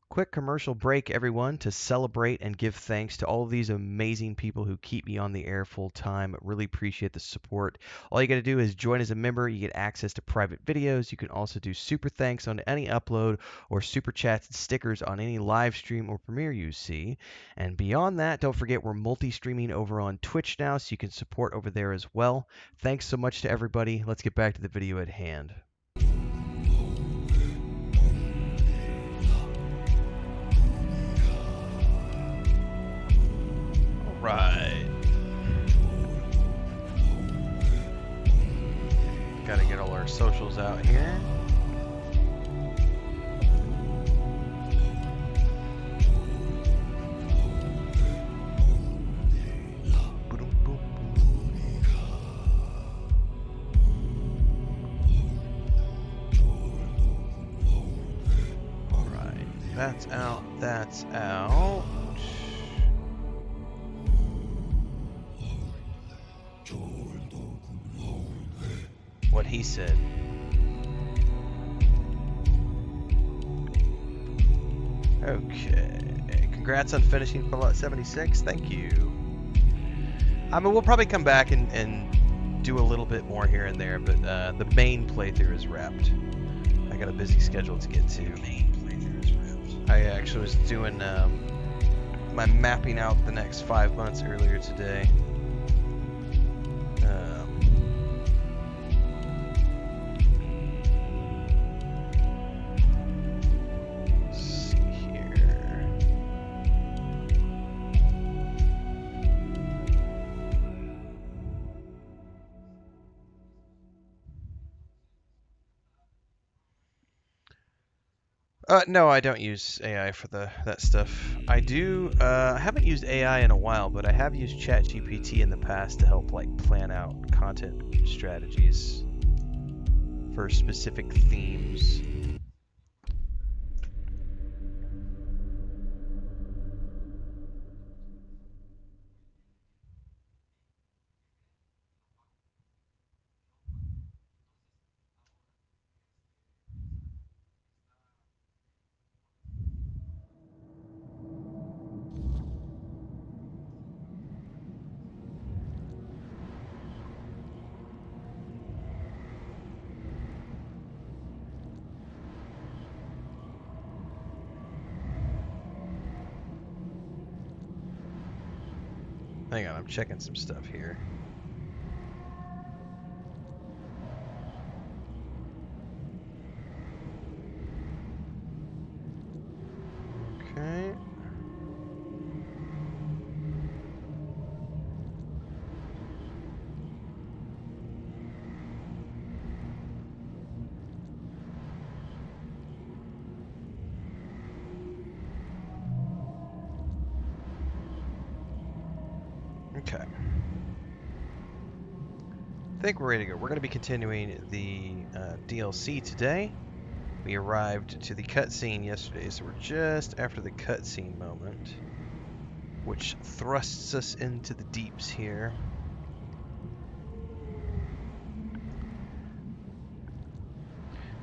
Quick commercial break, everyone, to celebrate and give thanks to all of these amazing people who keep me on the air full time. Really appreciate the support. All you got to do is join as a member. You get access to private videos. You can also do super thanks on any upload or super chats and stickers on any live stream or premiere you see. And beyond that, don't forget we're multi-streaming over on Twitch now, so you can support over there as well. Thanks so much to everybody. Let's get back to the video at hand. Right. Gotta get all our socials out here. Alright, that's out, that's out. What he said. Okay. Congrats on finishing Fallout 76. Thank you. I mean, we'll probably come back and do a little bit more here and there, but the main playthrough is wrapped. I got a busy schedule to get to. I actually was doing my mapping out the next 5 months earlier today. No, I don't use AI for that stuff. I do. I haven't used AI in a while, but I have used ChatGPT in the past to help plan out content strategies for specific themes. Hang on, I'm checking some stuff here. Okay. Okay. think we're ready to go. We're going to be continuing the DLC today. We arrived to the cutscene yesterday, so we're just after the cutscene moment, which thrusts us into the deeps here.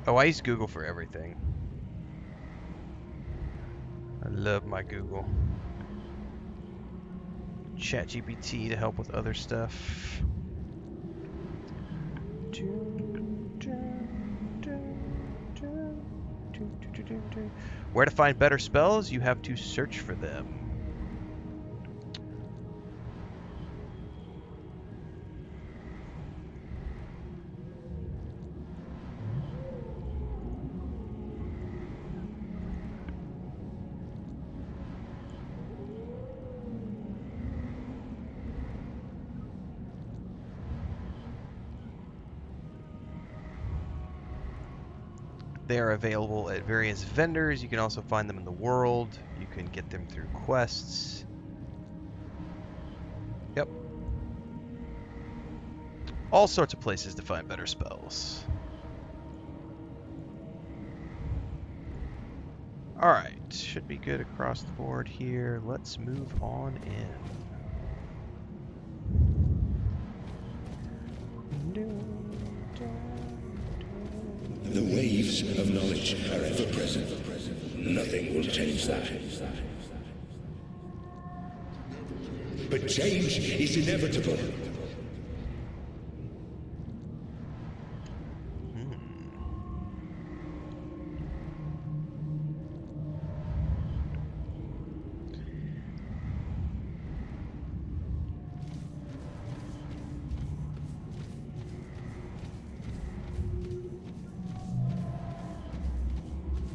Oh, I use Google for everything. I love my Google. ChatGPT to help with other stuff. Where to find better spells? You have to search for them. They are available at various vendors. You can also find them in the world. You can get them through quests. Yep. All sorts of places to find better spells. Alright, should be good across the board here. Let's move on in. The waves of knowledge are ever present. Nothing will change that. But change is inevitable.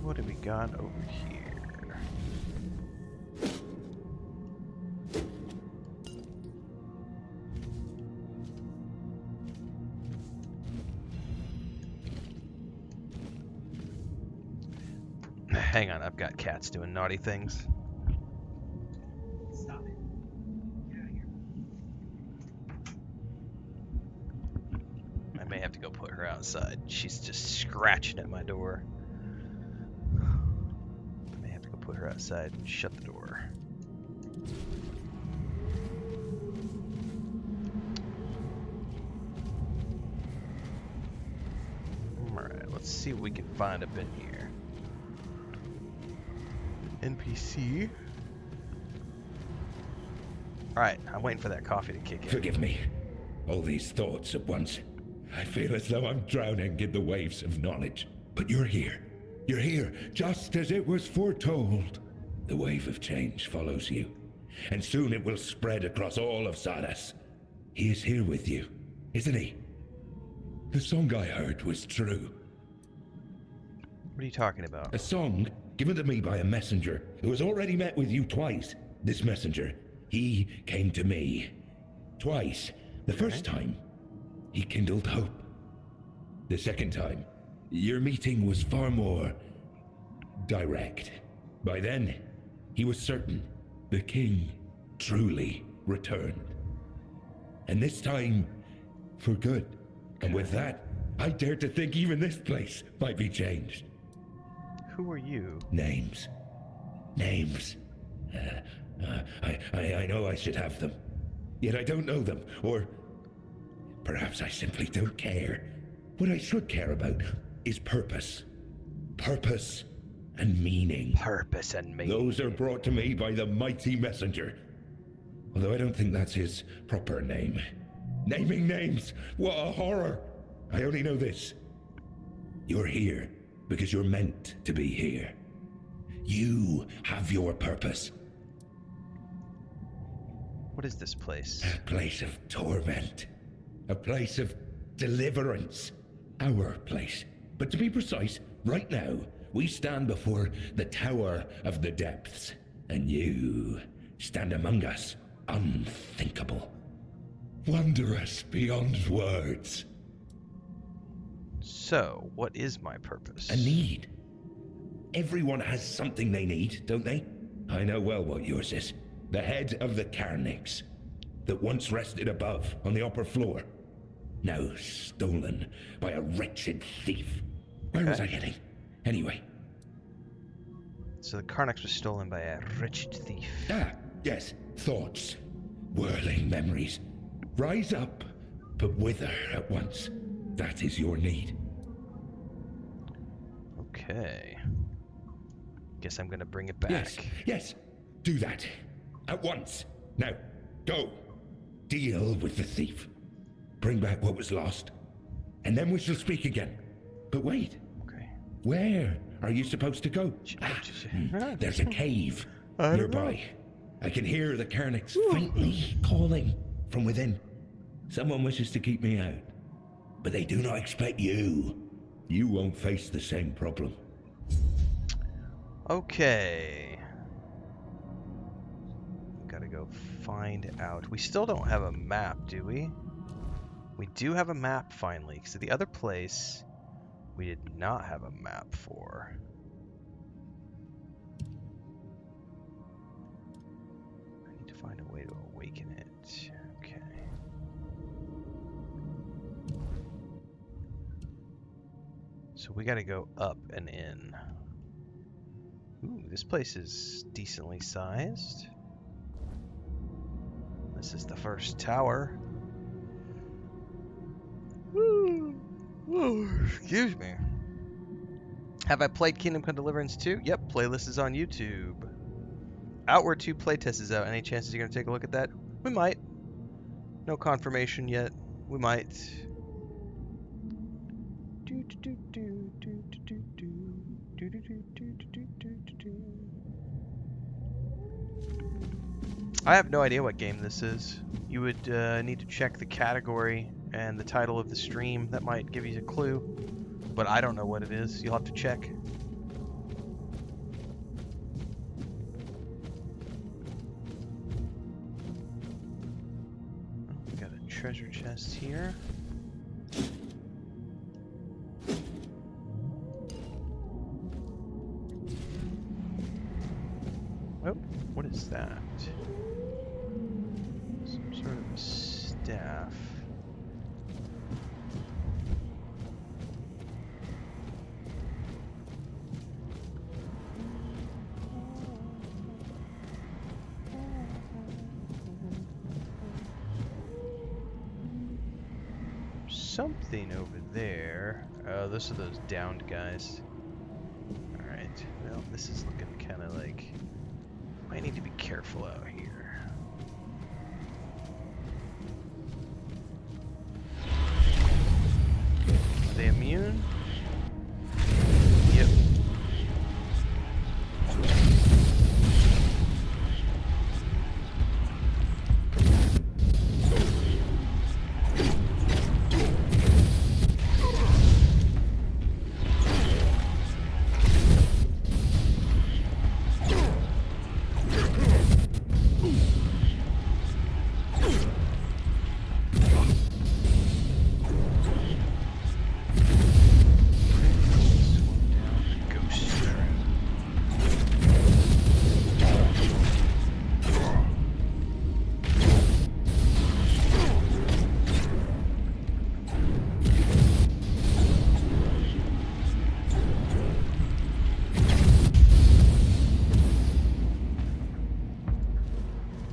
What have we got over here? Hang on, I've got cats doing naughty things. Stop it. Get out of here. I may have to go put her outside. She's just scratching at my door. Put her outside and shut the door. Alright, let's see what we can find up in here. NPC. Alright, I'm waiting for that coffee to kick in. Forgive me. All these thoughts at once. I feel as though I'm drowning in the waves of knowledge. But you're here. You're here, just as it was foretold. The wave of change follows you, and soon it will spread across all of Sardas. He is here with you, isn't he? The song I heard was true. What are you talking about? A song given to me by a messenger who has already met with you twice. This messenger, he came to me. Twice. The first time, he kindled hope. The second time, your meeting was far more direct. By then, he was certain the king truly returned. And this time, for good. And with that, I dare to think even this place might be changed. Who are you? Names. Names. I know I should have them. Yet I don't know them. Or perhaps I simply don't care. What I should care about is purpose. Purpose and meaning. Purpose and meaning. Those are brought to me by the mighty messenger. Although I don't think that's his proper name. Naming names! What a horror! I only know this. You're here because you're meant to be here. You have your purpose. What is this place? A place of torment. A place of deliverance. Our place. But to be precise, right now, we stand before the Tower of the Depths. And you stand among us, unthinkable. Wondrous beyond words. So, what is my purpose? A need. Everyone has something they need, don't they? I know well what yours is. The head of the Carnix, that once rested above on the upper floor. now stolen by a wretched thief. Where was I heading? Anyway. So the Carnax was stolen by a wretched thief. Ah, yes. Thoughts. Whirling memories. Rise up, but wither at once. That is your need. Okay. Guess I'm gonna bring it back. Yes. Do that. At once. Now, go. Deal with the thief. Bring back what was lost. And then we shall speak again. But wait. Okay. Where are you supposed to go? There's a cave nearby. I can hear the Carnax faintly calling from within. Someone wishes to keep me out. But they do not expect you. You won't face the same problem. Okay. Gotta go find out. We still don't have a map, do we? We do have a map finally, because the other place we did not have a map for. I need to find a way to awaken it. Okay. So we gotta go up and in. Ooh, this place is decently sized. This is the first tower. Excuse me. Have I played Kingdom Come Deliverance 2? Yep, playlist is on YouTube. Outward 2 playtest is out. Any chances you're going to take a look at that? We might. No confirmation yet. We might. I have no idea what game this is. You would need to check the category and the title of the stream. That might give you a clue. But I don't know what it is. You'll have to check. Oh, got a treasure chest here. Oh, what is that? Some sort of a staff. Something over there. Oh, those are those downed guys. Alright, well, this is looking kind of like... I need to be careful out here. Are they immune? Yep.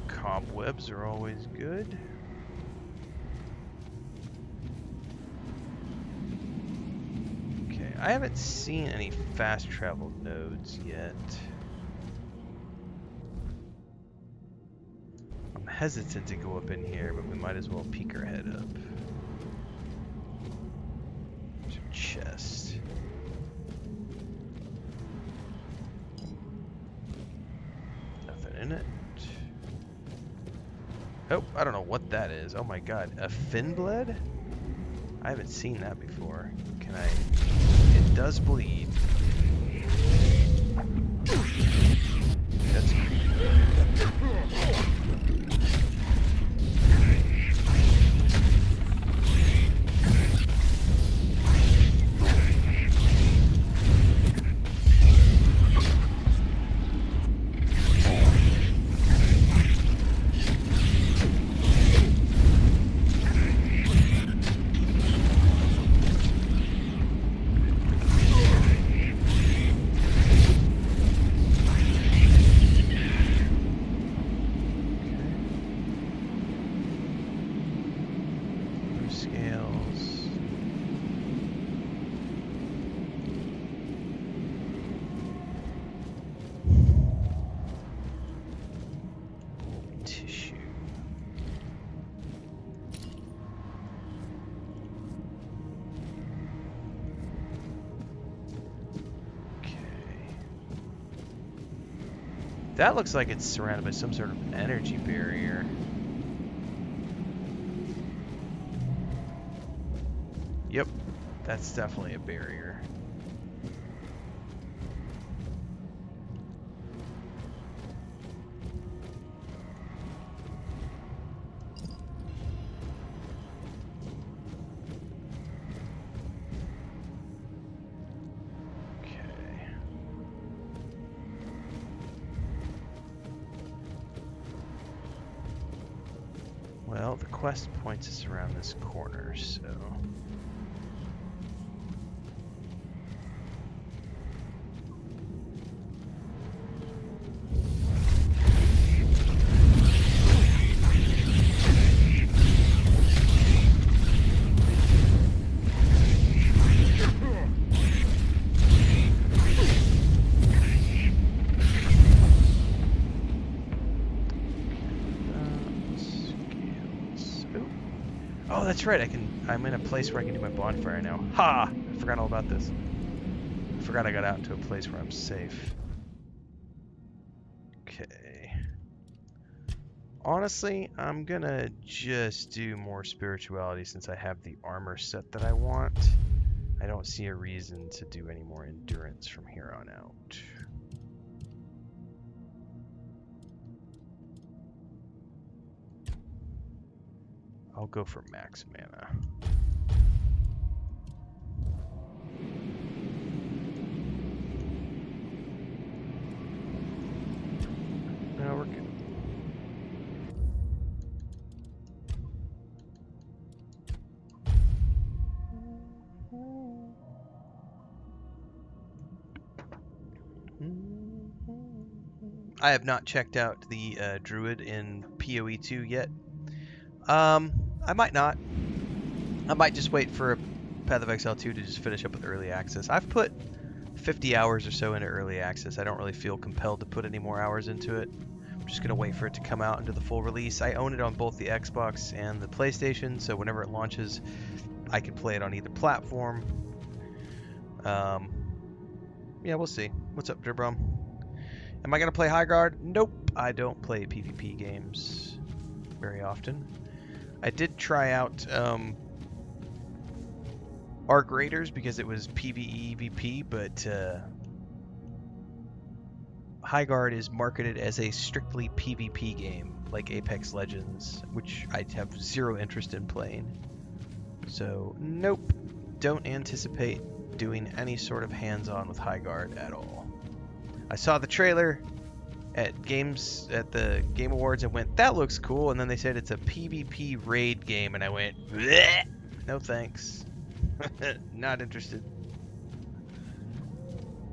Cobwebs are always good. Okay, I haven't seen any fast travel nodes yet. I'm hesitant to go up in here, but we might as well peek our head up. There's a chest. Nothing in it. Oh, I don't know what that is. Oh my god, a fin blade? I haven't seen that before. Can I... It does bleed. That's creepy. That looks like it's surrounded by some sort of energy barrier. Yep, that's definitely a barrier. Well, the quest points us around this corner, so... Oh, that's right. I'm in a place where I can do my bonfire now. Ha! I forgot all about this. I forgot I got out into a place where I'm safe. Okay. Honestly, I'm gonna just do more spirituality since I have the armor set that I want. I don't see a reason to do any more endurance from here on out. I'll go for max mana. No, we're good. I have not checked out the Druid in PoE 2 yet. I might not. I might just wait for Path of Exile 2 to just finish up with early access. I've put 50 hours or so into early access. I don't really feel compelled to put any more hours into it. I'm just going to wait for it to come out into the full release. I own it on both the Xbox and the PlayStation, so whenever it launches, I can play it on either platform. Yeah, we'll see. What's up, Derbrum? Am I going to play High Guard? Nope. I don't play PvP games very often. I did try out Arc Raiders because it was PvE EVP, but High Guard is marketed as a strictly PvP game, like Apex Legends, which I have zero interest in playing. So, nope. Don't anticipate doing any sort of hands-on with High Guard at all. I saw the trailer at the Game Awards and went, that looks cool, and then they said it's a PvP raid game, and I went, bleh! No thanks. Not interested.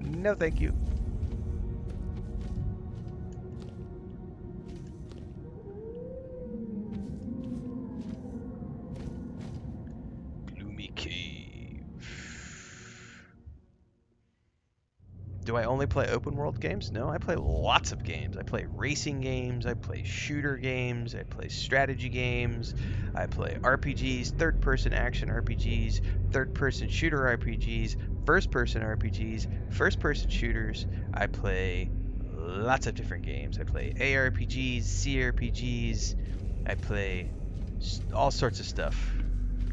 No thank you. Gloomy Cave. Do I only play open world games? No, I play lots of games. I play racing games, I play shooter games, I play strategy games, I play RPGs, third-person action RPGs, third-person shooter RPGs, first-person RPGs, first-person shooters. I play lots of different games. I play ARPGs, CRPGs, I play all sorts of stuff.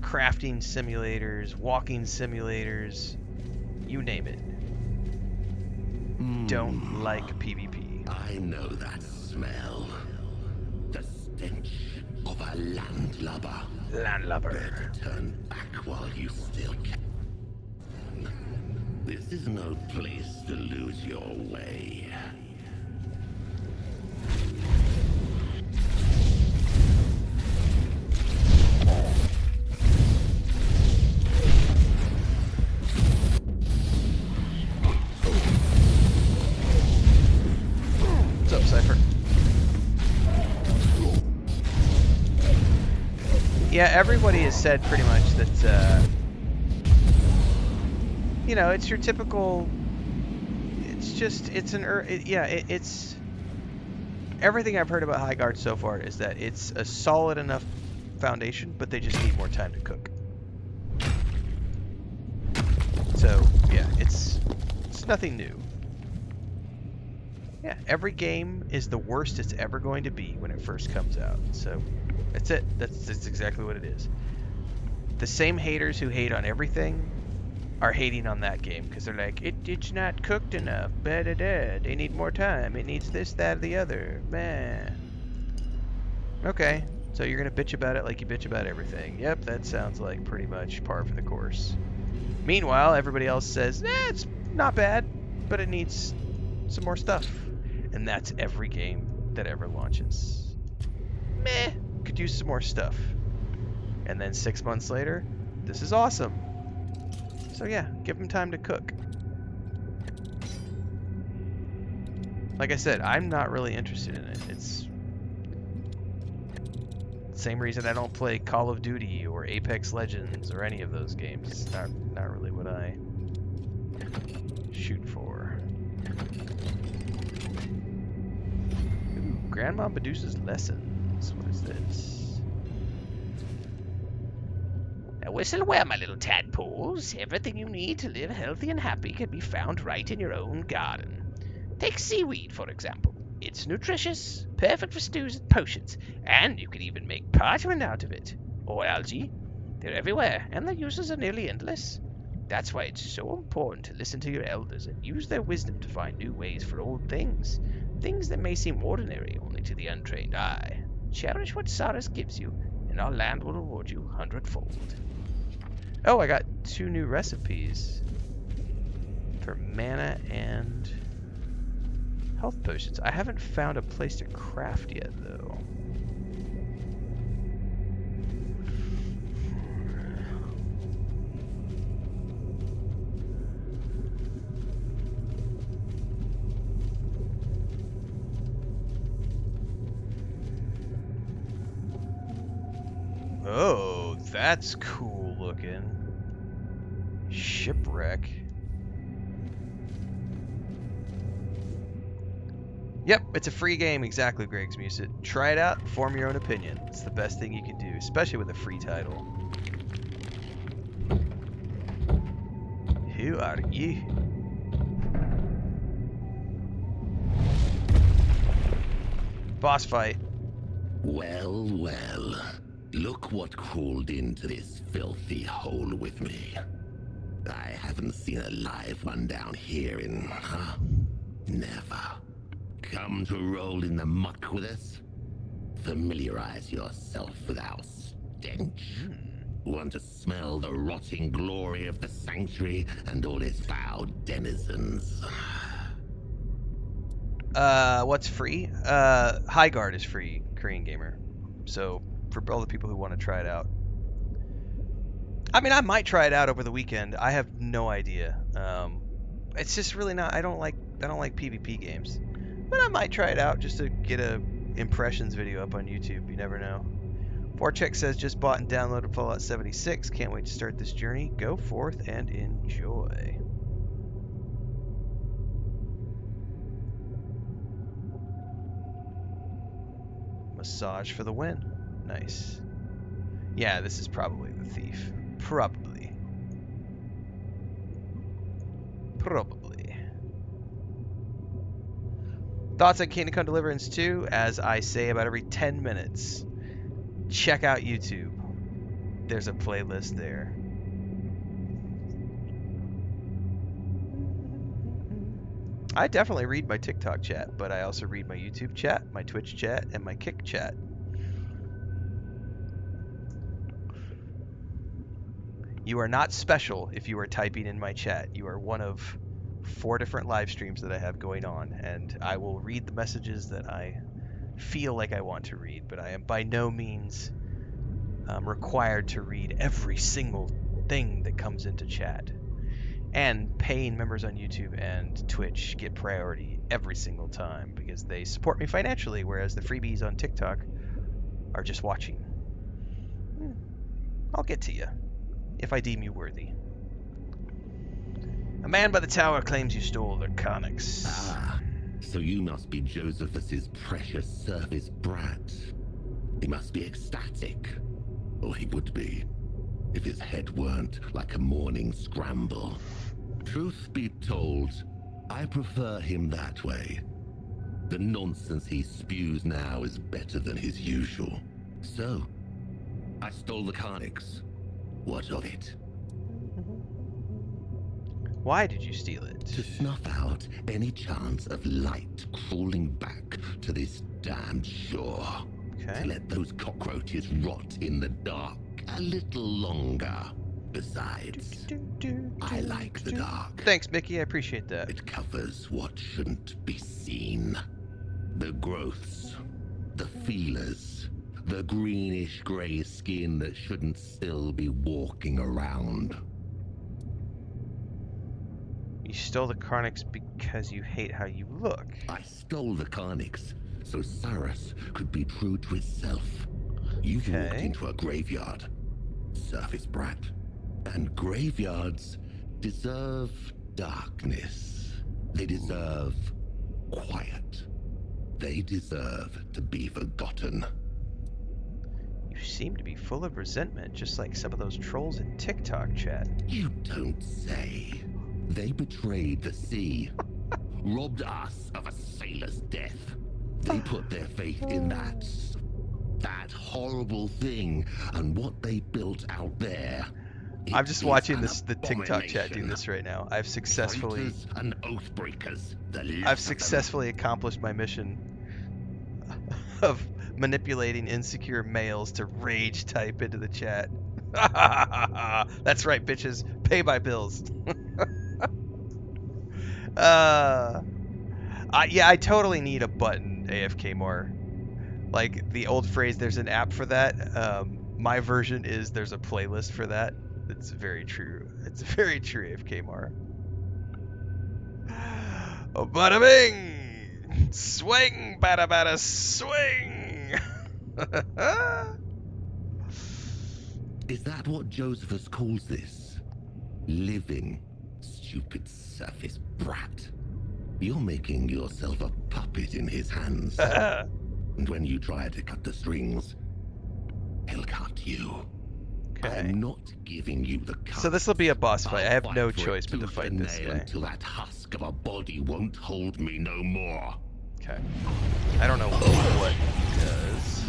Crafting simulators, walking simulators, you name it. Don't like PvP. I know that smell. The stench of a landlubber. Landlubber. Better turn back while you still can. This is no place to lose your way. What's up, Cypher? Yeah, everybody has said pretty much that, you know, it's your typical, it's everything I've heard about High Guard so far is that it's a solid enough foundation, but they just need more time to cook. So, yeah, it's nothing new. Yeah, every game is the worst it's ever going to be when it first comes out. So that's it. That's exactly what it is. The same haters who hate on everything are hating on that game because they're like, it's not cooked enough. They need more time. It needs this, that, or the other. Man. Okay, so you're gonna bitch about it like you bitch about everything. Yep, that sounds like pretty much par for the course. Meanwhile, everybody else says, it's not bad, but it needs some more stuff. And that's every game that ever launches. Meh, could use some more stuff. And then 6 months later, this is awesome. So yeah, give them time to cook. Like I said, I'm not really interested in it. It's the same reason I don't play Call of Duty or Apex Legends or any of those games. It's not really what I shoot for. Ooh, Grandma Medusa's Lessons. What is this? Now whistle well, my little tadpoles. Everything you need to live healthy and happy can be found right in your own garden. Take seaweed, for example. It's nutritious, perfect for stews and potions, and you can even make parchment out of it. Or algae. They're everywhere, and their uses are nearly endless. That's why it's so important to listen to your elders and use their wisdom to find new ways for old things. Things that may seem ordinary only to the untrained eye. Cherish what Saras gives you, and our land will reward you 100-fold. Oh, I got 2 new recipes for mana and health potions. I haven't found a place to craft yet, though. Oh, that's cool looking. Shipwreck. Yep, it's a free game. Exactly, Greg's Music. Try it out, form your own opinion. It's the best thing you can do, especially with a free title. Who are you? Boss fight. Well, well. Look what crawled into this filthy hole with me. I haven't seen a live one down here in, never. Come to roll in the muck with us? Familiarize yourself with our stench. Want to smell the rotting glory of the sanctuary and all its foul denizens? What's free? Highguard is free, Korean Gamer. So, for all the people who want to try it out. I mean, I might try it out over the weekend. I have no idea. It's just really not. I don't like PvP games, but I might try it out just to get a impressions video up on YouTube. You never know. Vorcheck says just bought and downloaded Fallout 76. Can't wait to start this journey. Go forth and enjoy. Massage for the win. Nice. Yeah, this is probably the thief. Probably. Thoughts on Kingdom Come Deliverance 2? As I say about every 10 minutes, check out YouTube. There's a playlist there. I definitely read my TikTok chat, but I also read my YouTube chat, my Twitch chat, and my Kick chat. You are not special if you are typing in my chat. You are one of 4 different live streams that I have going on, and I will read the messages that I feel like I want to read, but I am by no means required to read every single thing that comes into chat. And paying members on YouTube and Twitch get priority every single time because they support me financially, whereas the freebies on TikTok are just watching. I'll get to you if I deem you worthy. A man by the tower claims you stole their conics. Ah, so you must be Josephus's precious service brat. He must be ecstatic. Or he would be, if his head weren't like a morning scramble. Truth be told, I prefer him that way. The nonsense he spews now is better than his usual. So, I stole the Carnix. What of it? Why did you steal it? To snuff out any chance of light crawling back to this damned shore. Okay. To let those cockroaches rot in the dark a little longer. Besides, I like the dark. Thanks, Mickey. I appreciate that. It covers what shouldn't be seen. The growths, the feelers, the greenish-gray skin that shouldn't still be walking around. You stole the Carnix because you hate how you look. I stole the Carnix so Cyrus could be true to itself. You've walked into a graveyard, surface brat. And graveyards deserve darkness. They deserve quiet. They deserve to be forgotten. You seem to be full of resentment, just like some of those trolls in TikTok chat. You don't say. They betrayed the sea, robbed us of a sailor's death. They put their faith in that horrible thing, and what they built out there. I'm just watching the TikTok chat do this right now. I've successfully and oath breakers. I've successfully accomplished my mission of manipulating insecure males to rage type into the chat. That's right, bitches. Pay my bills. Yeah, I totally need a button AFK more. Like the old phrase, there's an app for that. My version is there's a playlist for that. It's very true. It's very true, AFK more. Oh, bada bing! Swing, bada bada, swing! Is that what Josephus calls this? Living, stupid surface brat. You're making yourself a puppet in his hands. And when you try to cut the strings, he'll cut you. Okay. I'm not giving you the cut. So this will be a boss fight. I have no fight for choice it but to tooth fight and this nail guy. until that husk of a body won't hold me no more. Okay. I don't know what he does.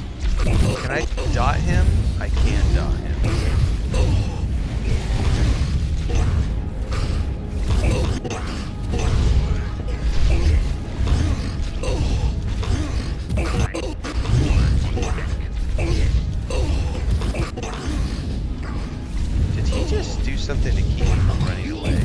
Can I dot him? I can dot him. Did he just do something to keep me from running away?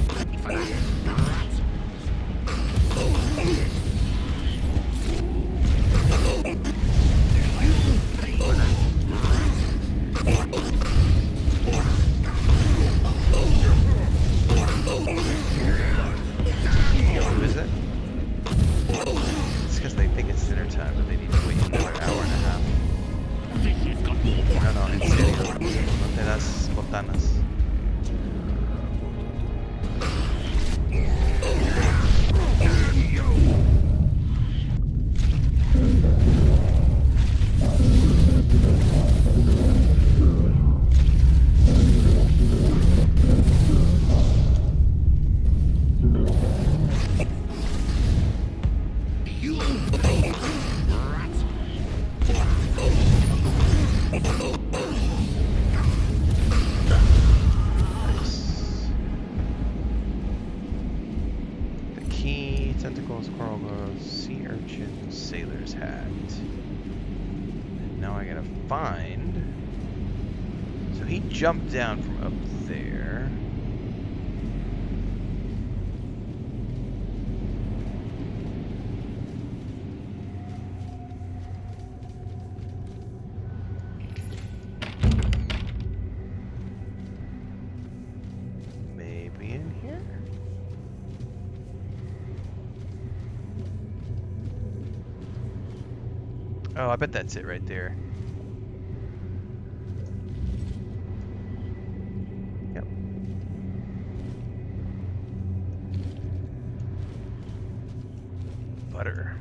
Who is it? It's because they think it's dinner time, but they need to wait another hour and a half. No, en serio. No te das botanas. Jump down from up there. Maybe in here? Oh, I bet that's it right there. Butter.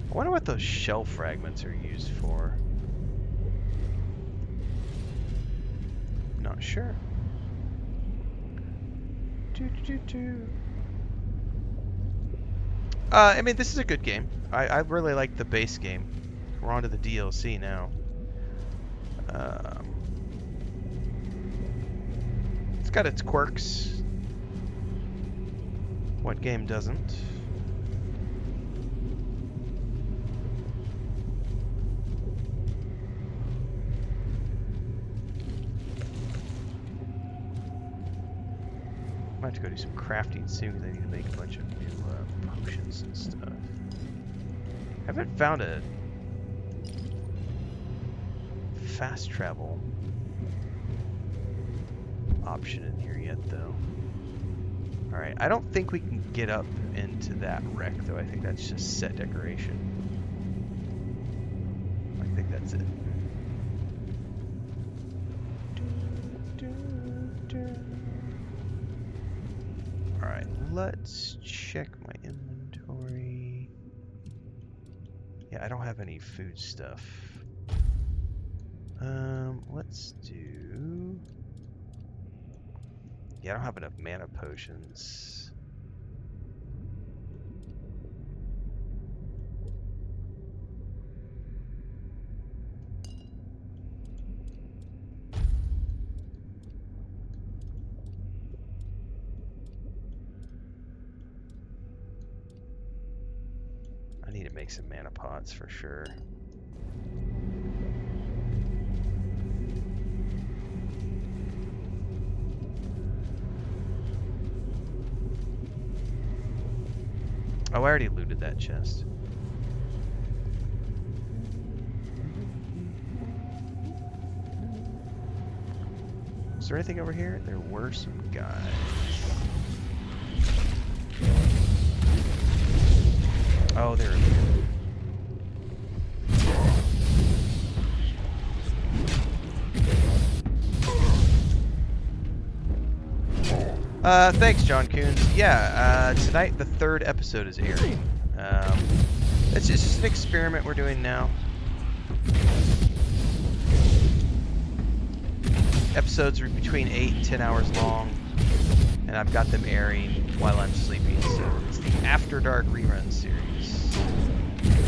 I wonder what those shell fragments are used for. Not sure. I mean, this is a good game. I really like the base game. We're on to the DLC now. It's got its quirks. What game doesn't? I might have to go do some crafting soon because I need to make a bunch of new potions and stuff. I haven't found a fast travel option in here yet, though. Alright, I don't think we can get up into that wreck, though. I think that's just set decoration. I think that's it. Alright, let's check my inventory. Yeah, I don't have any food stuff. Let's do... Yeah, I don't have enough mana potions. I need to make some mana pots for sure. Oh, I already looted that chest. Is there anything over here? There were some guys. Oh, there are. Thanks, John Coons. Yeah, tonight the 3rd episode is airing. It's just an experiment we're doing now. Episodes are between 8 and 10 hours long, and I've got them airing while I'm sleeping. So it's the After Dark rerun series,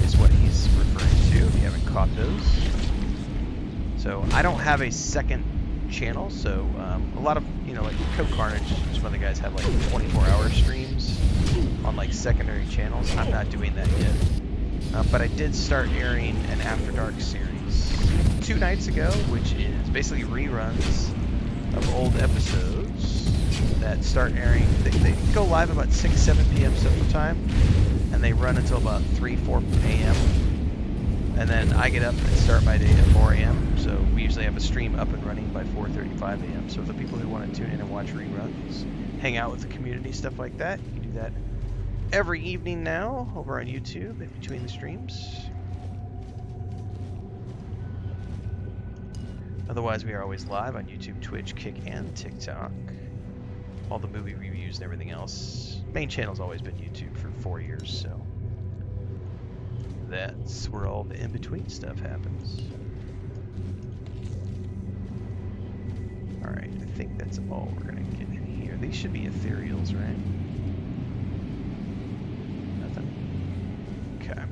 is what he's referring to, if you haven't caught those. So I don't have a second channel, so a lot of, you know, like Code Carnage, some other guys have like 24-hour streams on like secondary channels. I'm not doing that yet, but I did start airing an After Dark series 2 nights ago, which is basically reruns of old episodes that start airing. They go live about 6-7 p.m. Central Time, and they run until about 3-4 a.m. And then I get up and start my day at 4 a.m. So we usually have a stream up and running by 4:35 a.m. So the people who want to tune in and watch reruns, hang out with the community, stuff like that, you can do that every evening now over on YouTube in between the streams. Otherwise, we are always live on YouTube, Twitch, Kick, and TikTok. All the movie reviews and everything else. Main channel's always been YouTube for 4 years, so that's where all the in-between stuff happens. Alright, I think that's all we're gonna get in here. These should be ethereals, right? Nothing? Okay.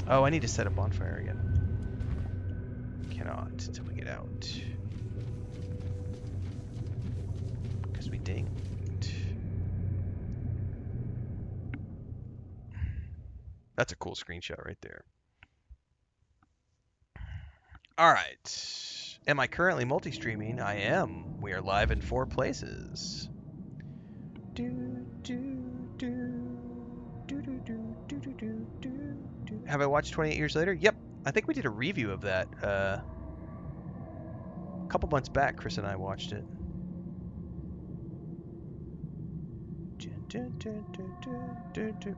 Oh, I need to set a bonfire again. Cannot until we get out. Because we dinged. That's a cool screenshot right there. Alright. Am I currently multi-streaming? I am. We are live in 4 places. Have I watched 28 Years Later? Yep. I think we did a review of that a couple months back. Chris and I watched it.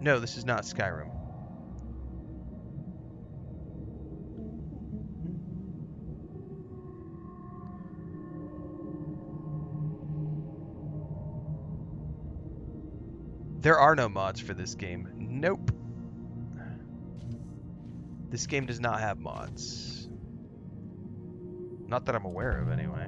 No, this is not Skyrim. There are no mods for this game. Nope. This game does not have mods. Not that I'm aware of, anyway.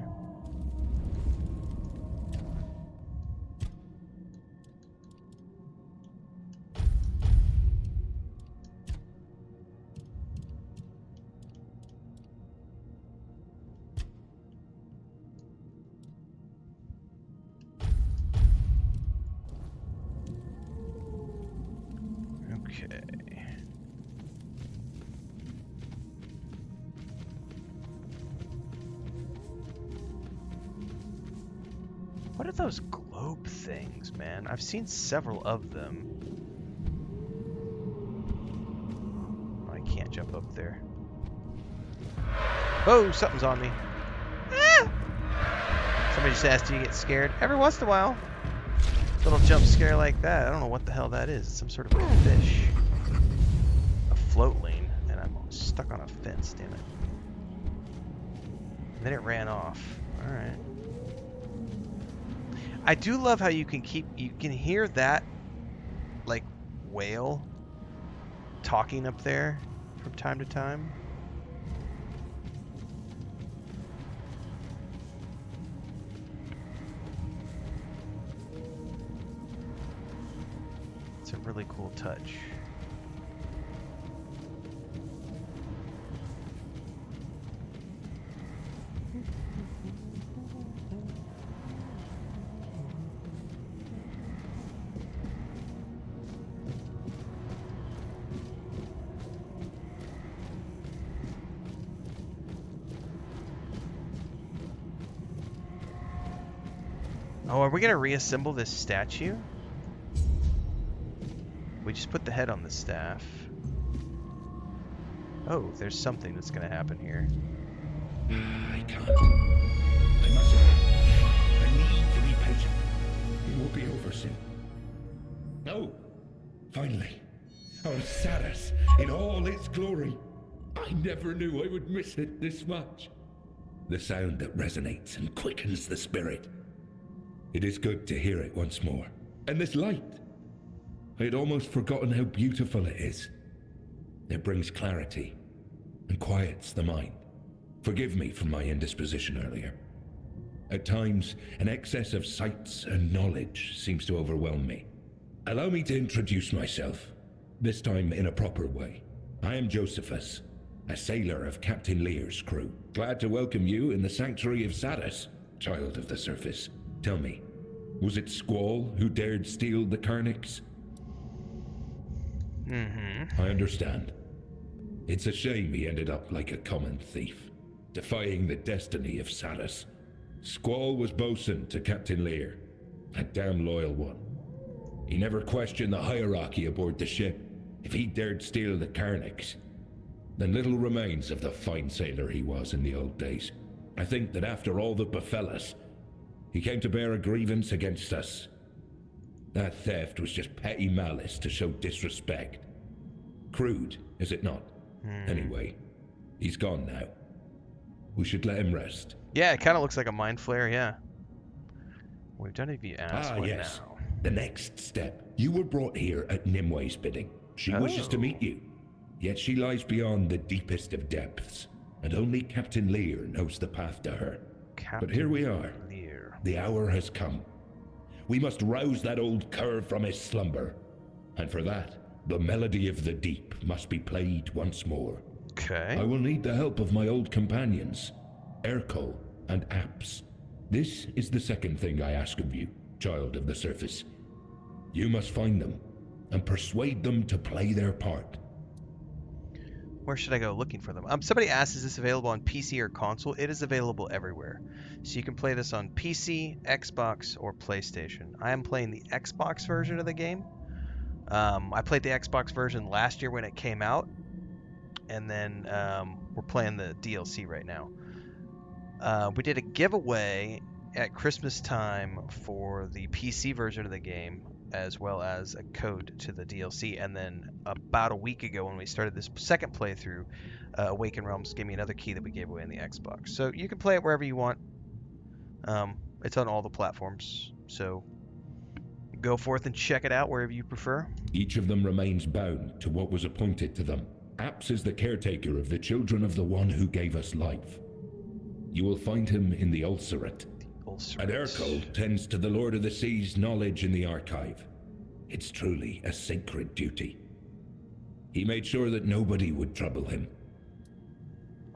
Okay. What are those globe things, man? I've seen several of them. I can't jump up there. Oh, something's on me. Ah! Somebody just asked, do you get scared? Every once in a while. Little jump scare like that. I don't know what the hell that is. It's some sort of a fish. A float lane. And I'm stuck on a fence, damn it. And then it ran off. Alright. I do love how you can hear that, like, whale talking up there from time to time. It's a really cool touch. Oh, are we gonna reassemble this statue? We just put the head on the staff. Oh, there's something that's gonna happen here. I can't. I mustn't. I need to be patient. It will be over soon. No! Finally. Our Saras in all its glory. I never knew I would miss it this much. The sound that resonates and quickens the spirit. It is good to hear it once more. And this light. I had almost forgotten how beautiful it is. It brings clarity and quiets the mind. Forgive me for my indisposition earlier. At times, an excess of sights and knowledge seems to overwhelm me. Allow me to introduce myself, this time in a proper way. I am Josephus, a sailor of Captain Lear's crew. Glad to welcome you in the sanctuary of Saras, child of the surface. Tell me, was it Squall who dared steal the Carnix? I understand. It's a shame he ended up like a common thief, defying the destiny of Saras. Squall was bosun to Captain Lear, a damn loyal one. He never questioned the hierarchy aboard the ship. If he dared steal the Carnix, then little remains of the fine sailor he was in the old days. I think that after all that befell us, he came to bear a grievance against us. That theft was just petty malice to show disrespect. Crude, is it not? Anyway, he's gone now. We should let him rest. Yeah, it kind of looks like a mind flare, yeah. We've done it if you ask. What yes. now? The next step. You were brought here at Nimwe's bidding. She wishes to meet you. Yet she lies beyond the deepest of depths, and only Captain Lear knows the path to her. But here we are. Lear. The hour has come. We must rouse that old cur from his slumber. And for that, the melody of the deep must be played once more. Okay. I will need the help of my old companions, Erko and Apps. This is the second thing I ask of you, child of the surface. You must find them and persuade them to play their part. Where should I go looking for them? Somebody asked, is this available on PC or console? It is available everywhere. So you can play this on PC, Xbox, or PlayStation. I am playing the Xbox version of the game. I played the Xbox version last year when it came out. And then we're playing the DLC right now. We did a giveaway at Christmas time for the PC version of the game, as well as a code to the DLC. And then about a week ago when we started this second playthrough, Awaken Realms gave me another key that we gave away in the Xbox. So you can play it wherever you want. It's on all the platforms. So go forth and check it out wherever you prefer. Each of them remains bound to what was appointed to them. Apps is the caretaker of the children of the one who gave us life. You will find him in the Ulcerate. And Urkel tends to the Lord of the Sea's knowledge in the archive. It's truly a sacred duty. He made sure that nobody would trouble him.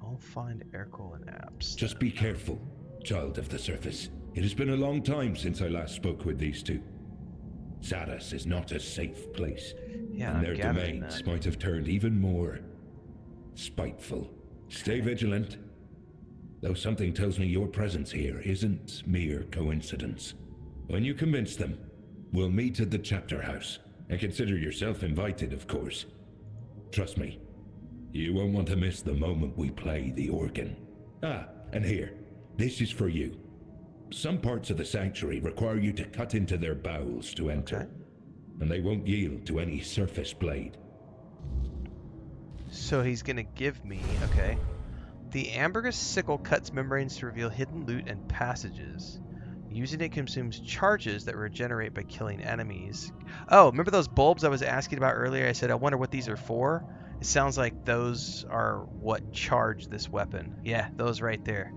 I'll find Urkel and apps. Just be careful, child of the surface. It has been a long time since I last spoke with these two. Saras is not a safe place. Yeah, and their domains might have turned even more spiteful. Stay vigilant. Though something tells me your presence here isn't mere coincidence. When you convince them, we'll meet at the chapter house. And consider yourself invited, of course. Trust me, you won't want to miss the moment we play the organ. Ah, and here, this is for you. Some parts of the sanctuary require you to cut into their bowels to enter. And they won't yield to any surface blade. So he's gonna give me, okay. The ambergris sickle cuts membranes to reveal hidden loot and passages. Using it consumes charges that regenerate by killing enemies. Oh, remember those bulbs I was asking about earlier? I said, I wonder what these are for? It sounds like those are what charge this weapon. Yeah, those right there.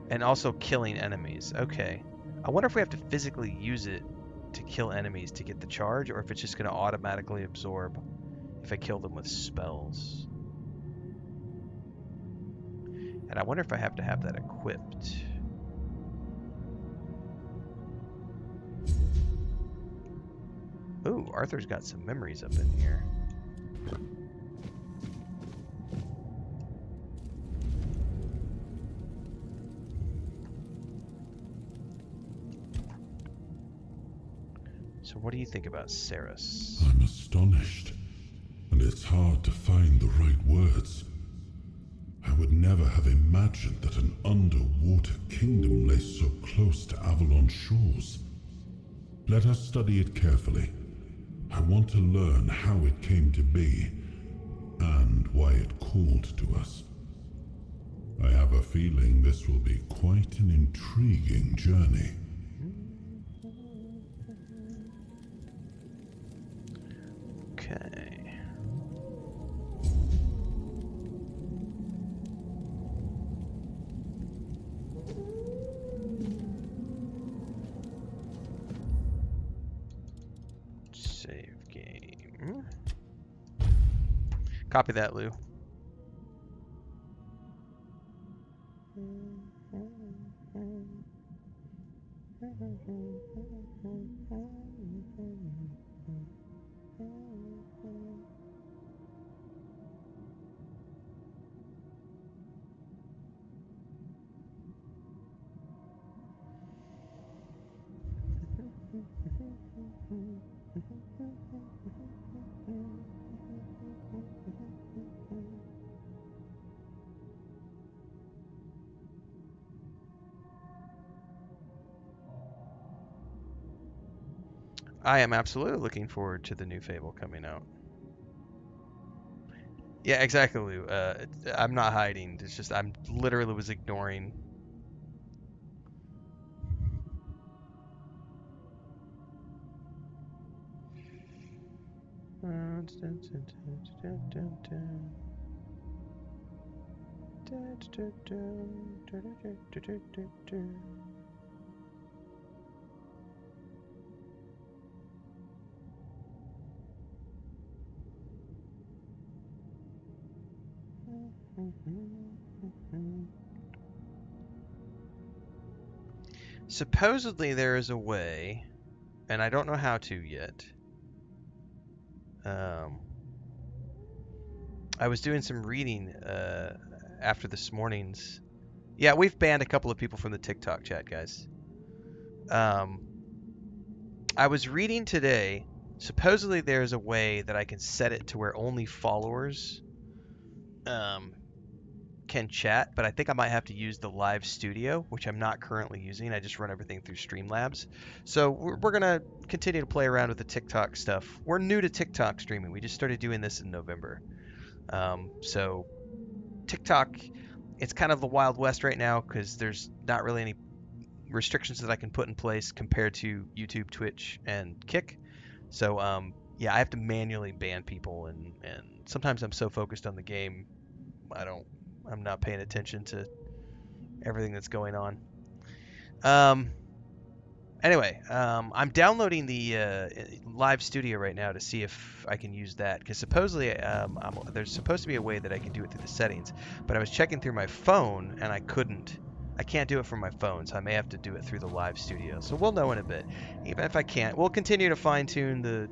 And also killing enemies. Okay. I wonder if we have to physically use it to kill enemies to get the charge, or if it's just going to automatically absorb if I kill them with spells. And I wonder if I have to have that equipped. Ooh, Arthur's got some memories up in here. So what do you think about Saras? I'm astonished, and it's hard to find the right words. I would never have imagined that an underwater kingdom lay so close to Avalon shores. Let us study it carefully. I want to learn how it came to be, and why it called to us. I have a feeling this will be quite an intriguing journey. Okay. Save game. Copy that, Lou. I am absolutely looking forward to the new Fable coming out. Yeah, exactly, Lou. I'm not hiding. It's just I'm literally was ignoring. Supposedly there is a way, and I don't know how to yet. I was doing some reading after this morning's. Yeah, we've banned a couple of people from the TikTok chat, guys. I was reading today. Supposedly there's a way that I can set it to where only followers can chat, but I think I might have to use the live studio, which I'm not currently using. I just run everything through Streamlabs. So we're going to continue to play around with the TikTok stuff. We're new to TikTok streaming. We just started doing this in November. So TikTok, it's kind of the Wild West right now because there's not really any restrictions that I can put in place compared to YouTube, Twitch, and Kick. So yeah, I have to manually ban people, and sometimes I'm so focused on the game, I'm not paying attention to everything that's going on. Anyway, I'm downloading the Live Studio right now to see if I can use that, because supposedly there's supposed to be a way that I can do it through the settings, but I was checking through my phone and I couldn't. I can't do it from my phone, so I may have to do it through the Live Studio. So we'll know in a bit. Even if I can't, we'll continue to fine tune the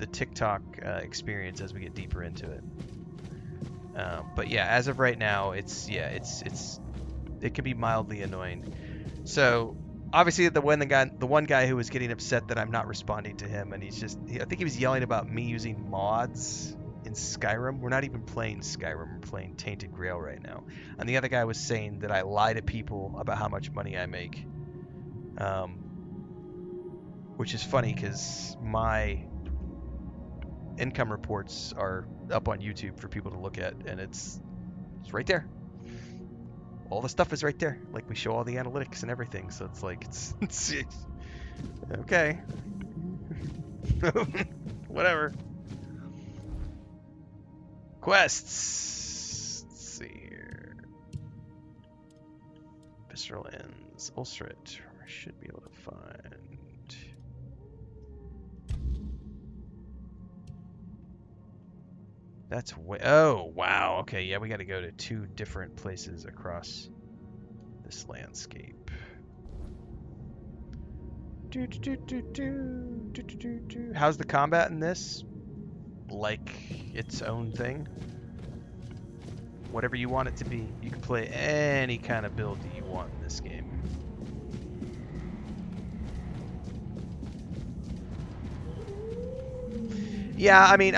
TikTok experience as we get deeper into it. But yeah, as of right now, it can be mildly annoying. So obviously the one guy who was getting upset that I'm not responding to him, and I think he was yelling about me using mods in Skyrim. We're not even playing Skyrim, we're playing Tainted Grail right now. And the other guy was saying that I lie to people about how much money I make. Which is funny because my income reports are up on YouTube for people to look at, and it's right there. All the stuff is right there. Like, we show all the analytics and everything, so it's like it's okay. Whatever. Quests. Let's see here. Visceral Ends. Ulcerate. I should be able to find. That's way. Oh, wow. Okay, yeah, we got to go to 2 different places across this landscape. How's the combat in this? Like its own thing? Whatever you want it to be. You can play any kind of build that you want in this game. Yeah, I mean,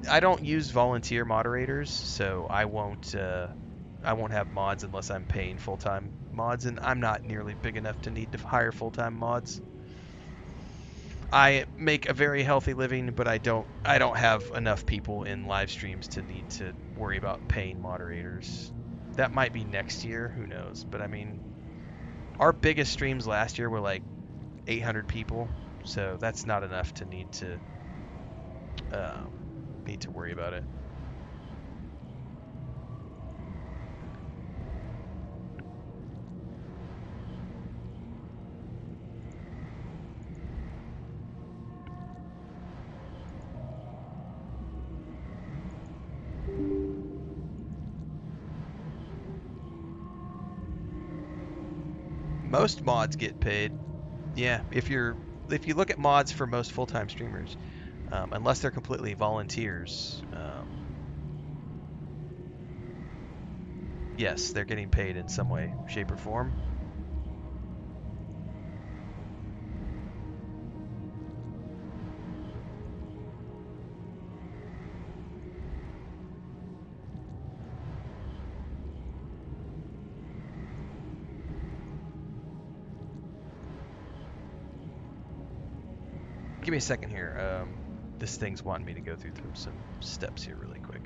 I don't use volunteer moderators, so I won't have mods unless I'm paying full-time mods, and I'm not nearly big enough to need to hire full-time mods. I make a very healthy living, but I don't have enough people in live streams to need to worry about paying moderators. That might be next year, who knows? But I mean, our biggest streams last year were like 800 people, so that's not enough to need to worry about it. Most mods get paid. Yeah, if you look at mods for most full-time streamers, unless they're completely volunteers, yes, they're getting paid in some way, shape, or form. Give me a second here. This thing's wanting me to go through some steps here really quick.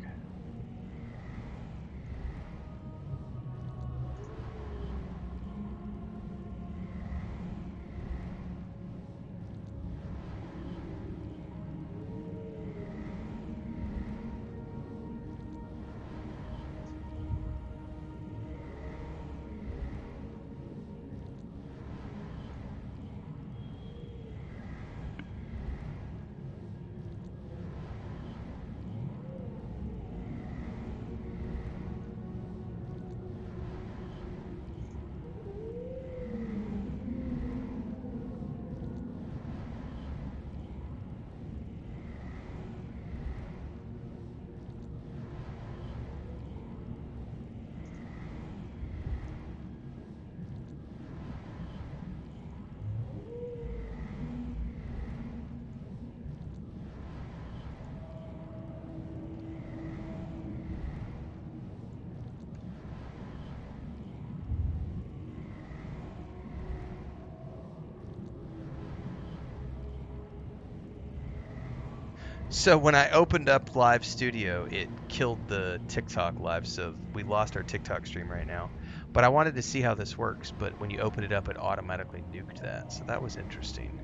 So when I opened up Live Studio, it killed the TikTok live, so we lost our TikTok stream right now. But I wanted to see how this works, but when you open it up, it automatically nuked that, so that was interesting.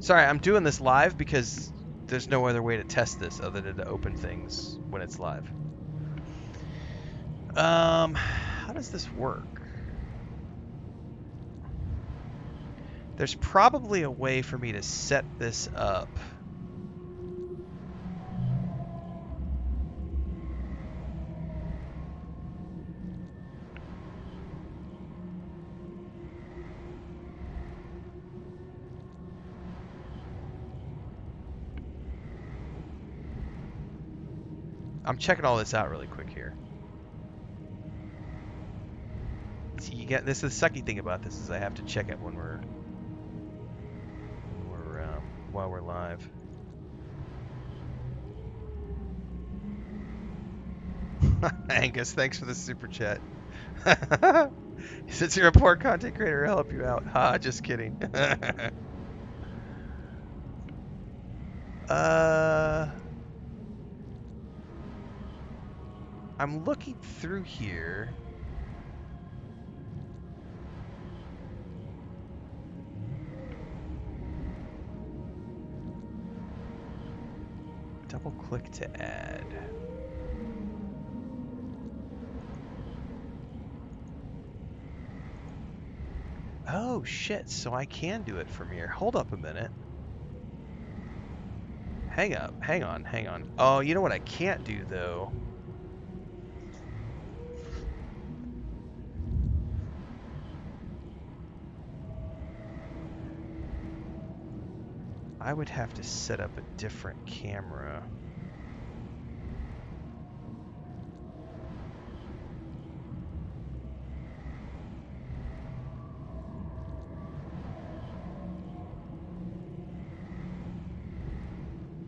Sorry, I'm doing this live because there's no other way to test this other than to open things when it's live. How does this work? There's probably a way for me to set this up. I'm checking all this out really quick here. See, you get this. Is the sucky thing about this is I have to check it when we're while we're live. Angus, thanks for the super chat. Since you're a poor content creator, I'll help you out. Ha, just kidding. I'm looking through here. Double click to add. Oh shit, so I can do it from here. Hold up a minute. Hang on. Oh, you know what I can't do though? I would have to set up a different camera.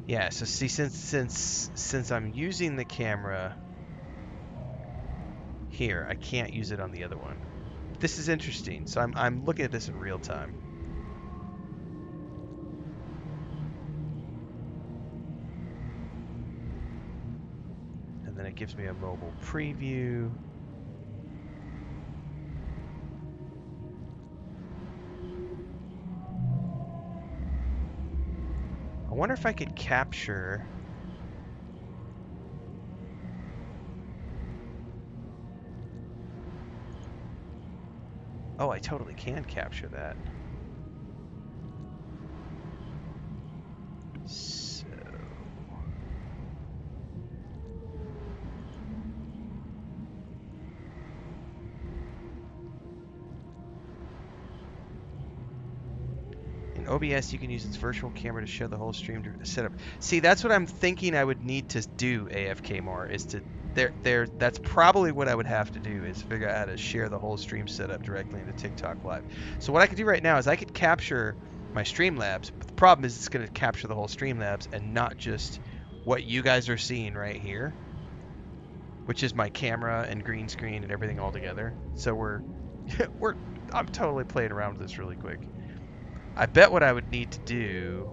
Yeah, so see, since I'm using the camera here, I can't use it on the other one. This is interesting. So I'm looking at this in real time. And then it gives me a mobile preview. I wonder if I could capture. Oh, I totally can capture that. So. In OBS, you can use its virtual camera to show the whole stream to set up. See, that's what I'm thinking I would need to do, AFK more, is to that's probably what I would have to do, is figure out how to share the whole stream setup directly into TikTok Live. So what I could do right now is I could capture my Streamlabs, but the problem is it's going to capture the whole Streamlabs and not just what you guys are seeing right here, which is my camera and green screen and everything all together. So I'm totally playing around with this really quick. I bet what I would need to do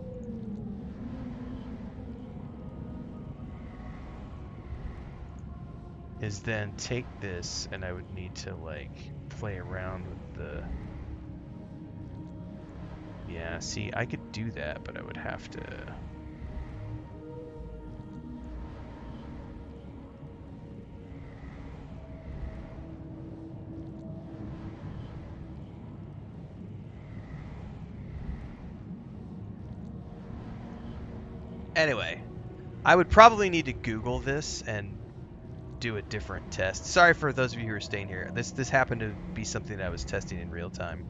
is then take this, and I would need to like play around with the. Yeah, see, I could do that, but I would have to. Anyway, I would probably need to Google this and do a different test. Sorry for those of you who are staying here. This happened to be something that I was testing in real time.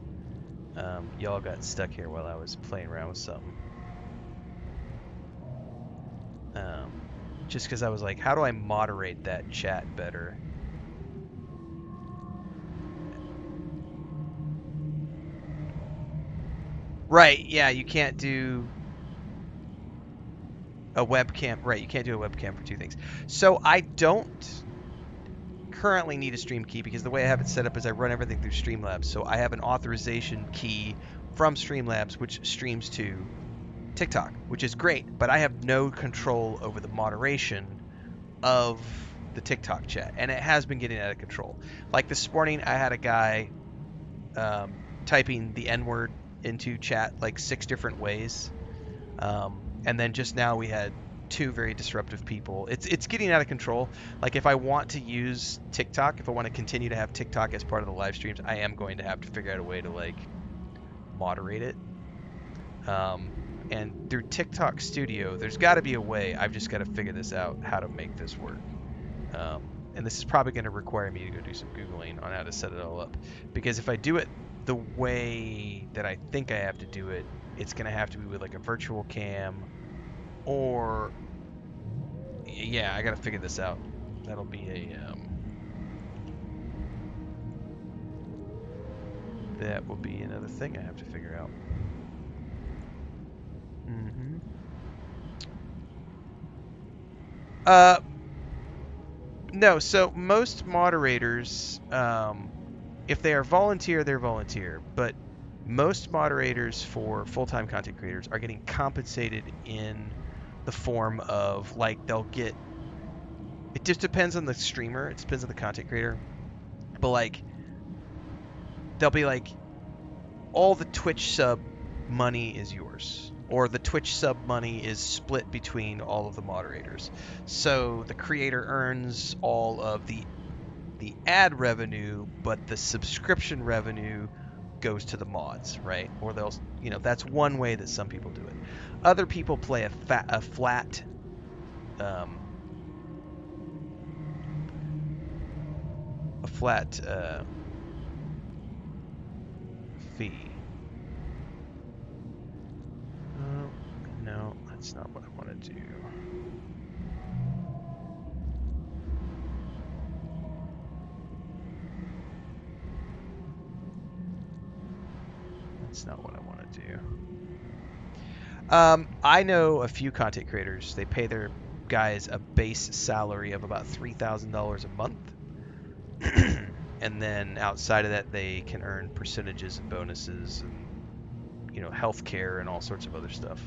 Y'all got stuck here while I was playing around with something. Just because I was like, how do I moderate that chat better? Right, yeah, you can't do a webcam. Right, you can't do a webcam for two things. So I don't currently need a stream key because the way I have it set up is I run everything through Streamlabs. So I have an authorization key from Streamlabs which streams to TikTok, which is great, but I have no control over the moderation of the TikTok chat, and it has been getting out of control. Like this morning, I had a guy typing the N-word into chat like 6 different ways, And then just now we had 2 very disruptive people. It's getting out of control. Like if I want to use TikTok, if I want to continue to have TikTok as part of the live streams, I am going to have to figure out a way to like moderate it. And through TikTok Studio, there's got to be a way. I've just got to figure this out, how to make this work. And this is probably going to require me to go do some Googling on how to set it all up. Because if I do it the way that I think I have to do it, it's going to have to be with like a virtual cam or... Yeah, I got to figure this out. That'll be a... That will be another thing I have to figure out. No, so most moderators, if they are volunteer, they're volunteer. But most moderators for full-time content creators are getting compensated in the form of, like, they'll get... It just depends on the streamer. It depends on the content creator. But, like, they'll be like, all the Twitch sub money is yours. Or the Twitch sub money is split between all of the moderators. So the creator earns all of the ad revenue, but the subscription revenue goes to the mods, right? Or they'll, you know, that's one way that some people do it. Other people play a flat fee. No, that's not what I want to do. That's not what I want to do. I know a few content creators. They pay their guys a base salary of about $3,000 a month. And then outside of that, they can earn percentages and bonuses and, you know, healthcare and all sorts of other stuff.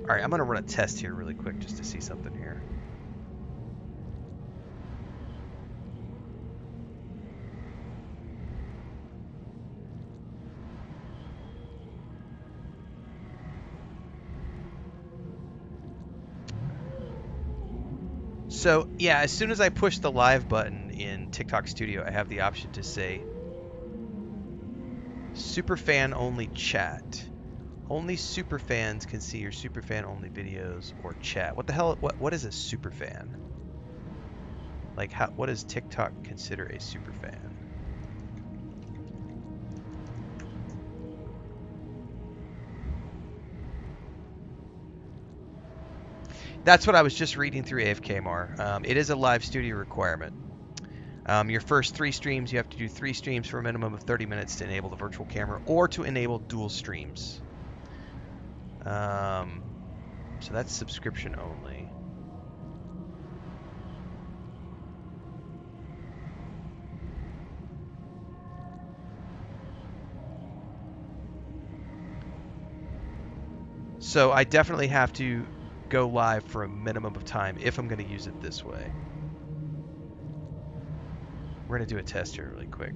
All right, I'm going to run a test here really quick just to see something here. So, yeah, as soon as I push the live button in TikTok Studio, I have the option to say Superfan only chat. Only superfans can see your superfan only videos or chat. What the hell? What is a superfan? Like, what does TikTok consider a superfan? That's what I was just reading through AFKMR. It is a live studio requirement. Your first 3 streams, you have to do 3 streams for a minimum of 30 minutes to enable the virtual camera or to enable dual streams. So that's subscription only. So I definitely have to go live for a minimum of time if I'm going to use it this way. We're going to do a test here really quick.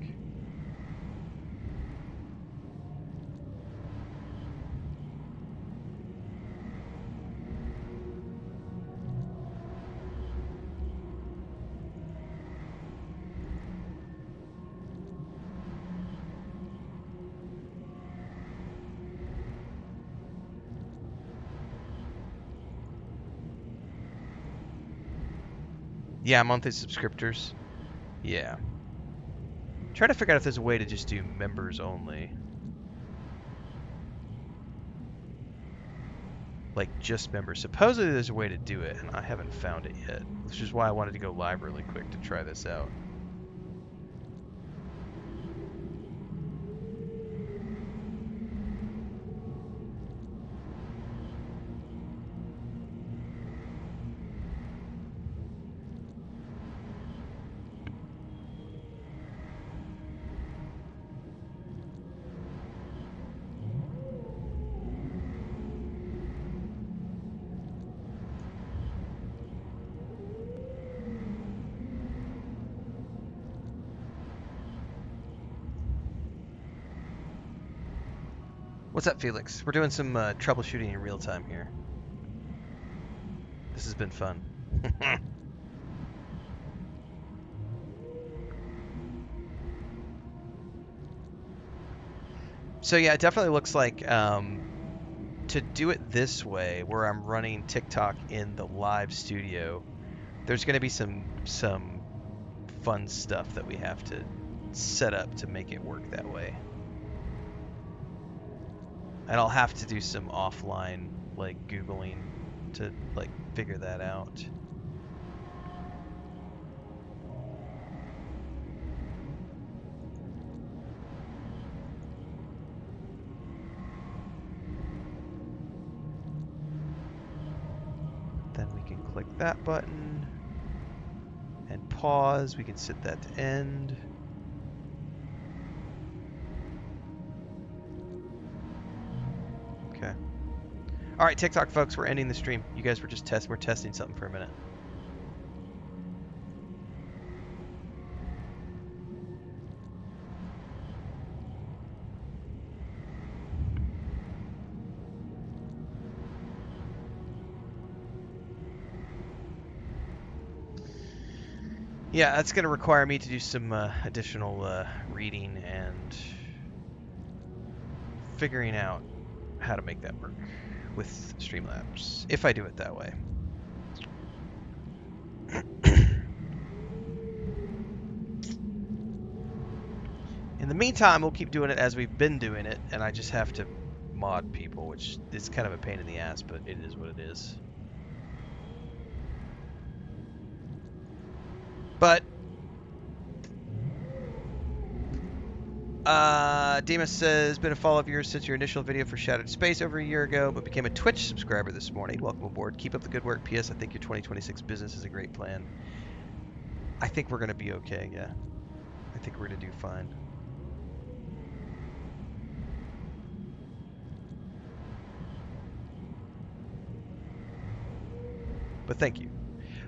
Yeah, monthly subscriptors. Yeah. Trying to figure out if there's a way to just do members only. Like just members. Supposedly there's a way to do it, and I haven't found it yet. Which is why I wanted to go live really quick to try this out. What's up, Felix? We're doing some troubleshooting in real time here. This has been fun. So yeah, it definitely looks like to do it this way, where I'm running TikTok in the live studio, there's going to be some fun stuff that we have to set up to make it work that way. And I'll have to do some offline, like, Googling to, like, figure that out. Then we can click that button and pause. We can set that to end. Okay. All right, TikTok folks, we're ending the stream. You guys were just we're testing something for a minute. Yeah, that's going to require me to do some additional reading and figuring out how to make that work with Streamlabs, if I do it that way. In the meantime, we'll keep doing it as we've been doing it, and I just have to mod people, which is kind of a pain in the ass, but it is what it is. But Demas says, been a follower of yours since your initial video for Shattered Space over a year ago, but became a Twitch subscriber this morning. Welcome aboard. Keep up the good work. P.S. I think your 2026 business is a great plan. I think we're going to be okay, yeah. I think we're going to do fine. But thank you.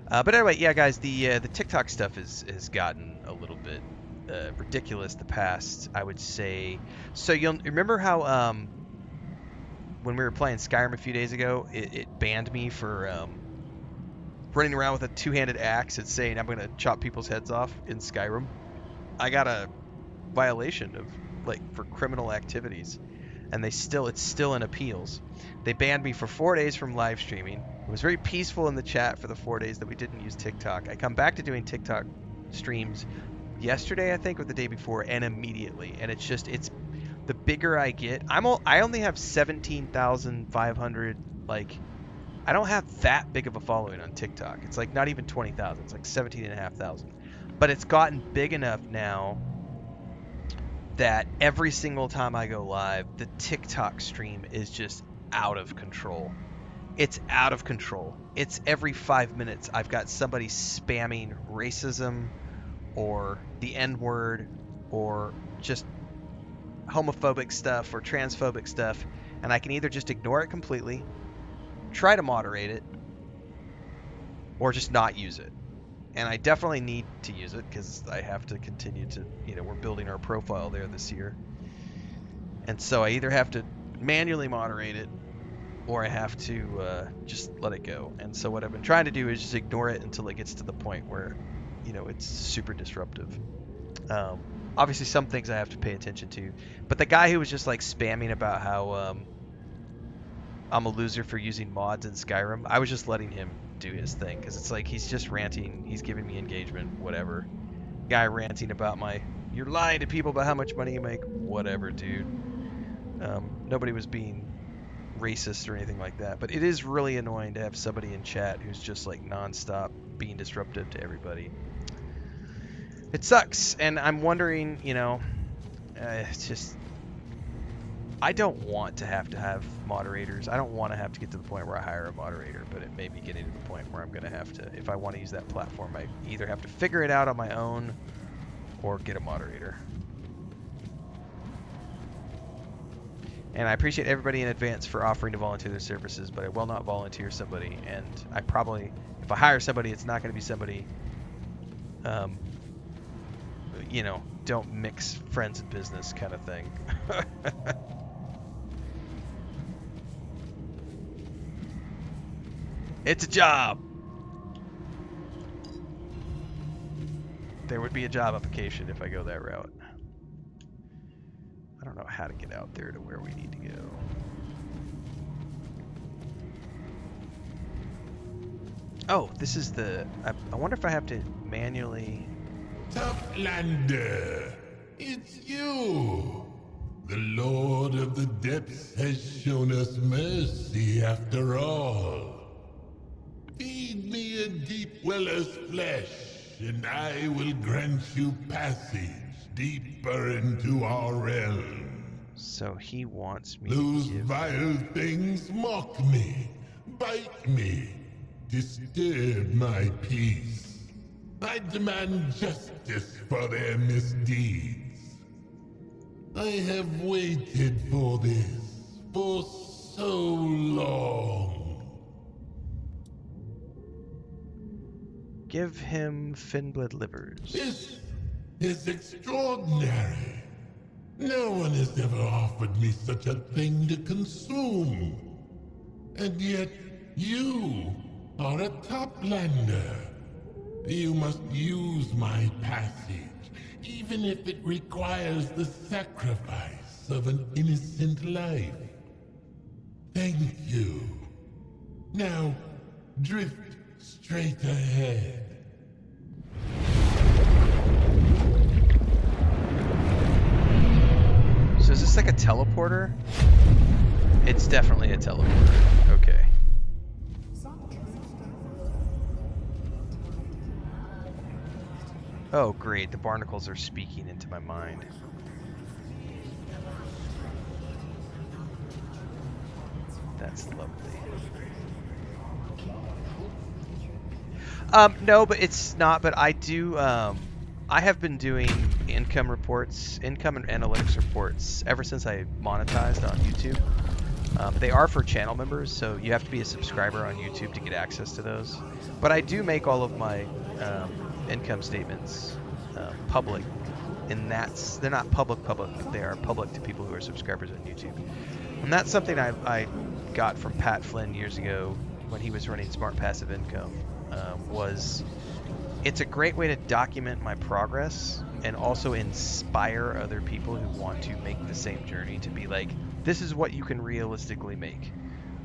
But anyway, yeah, guys, the TikTok stuff has gotten a little bit ridiculous the past, I would say. So you'll remember how when we were playing Skyrim a few days ago, it banned me for running around with a two-handed axe and saying I'm going to chop people's heads off in Skyrim. I got a violation of, like, for criminal activities, and it's still in appeals. They banned me for 4 days from live streaming. It was very peaceful in the chat for the 4 days that we didn't use TikTok. I come back to doing TikTok streams yesterday, I think, or the day before, and immediately. And it's the bigger I get. I only have 17,500, like, I don't have that big of a following on TikTok. It's like not even 20,000. It's like 17,500. But it's gotten big enough now that every single time I go live, the TikTok stream is just out of control. It's out of control. It's every 5 minutes I've got somebody spamming racism or the N-word or just homophobic stuff or transphobic stuff, and I can either just ignore it completely, try to moderate it, or just not use it. And I definitely need to use it because I have to continue to, we're building our profile there this year. And so I either have to manually moderate it or I have to just let it go. And so what I've been trying to do is just ignore it until it gets to the point where, it's super disruptive. Obviously some things I have to pay attention to, but the guy who was just like spamming about how I'm a loser for using mods in Skyrim, I was just letting him do his thing because it's like he's just ranting, he's giving me engagement, whatever. Guy ranting about you're lying to people about how much money you make, whatever, dude. Nobody was being racist or anything like that, but it is really annoying to have somebody in chat who's just like nonstop being disruptive to everybody. It sucks, and I'm wondering, it's just, I don't want to have moderators. I don't want to have to get to the point where I hire a moderator, but it may be getting to the point where I'm going to have to, if I want to use that platform, I either have to figure it out on my own or get a moderator. And I appreciate everybody in advance for offering to volunteer their services, but I will not volunteer somebody, and I probably, if I hire somebody, it's not going to be somebody, don't mix friends and business kind of thing. It's a job. There would be a job application if I go that route. I don't know how to get out there to where we need to go. Oh, this is the... I wonder if I have to manually... Toplander, it's you! The Lord of the Depths has shown us mercy after all. Feed me a deep weller's flesh, and I will grant you passage deeper into our realm. So he wants me Those to give... vile things mock me, bite me, disturb my peace. I demand justice for their misdeeds. I have waited for this for so long. Give him Finblood livers. This is extraordinary. No one has ever offered me such a thing to consume. And yet, you are a Toplander. You must use my passage, even if it requires the sacrifice of an innocent life. Thank you. Now, drift straight ahead. So is this like a teleporter? It's definitely a teleporter. Okay. Oh, great. The barnacles are speaking into my mind. That's lovely. No, but it's not. But I do. I have been doing income reports, income and analytics reports ever since I monetized on YouTube. They are for channel members, so you have to be a subscriber on YouTube to get access to those. But I do make all of my income statements public, and they're not public, but they are public to people who are subscribers on YouTube. And that's something I got from Pat Flynn years ago when he was running Smart Passive Income. It's a great way to document my progress and also inspire other people who want to make the same journey to be like, this is what you can realistically make.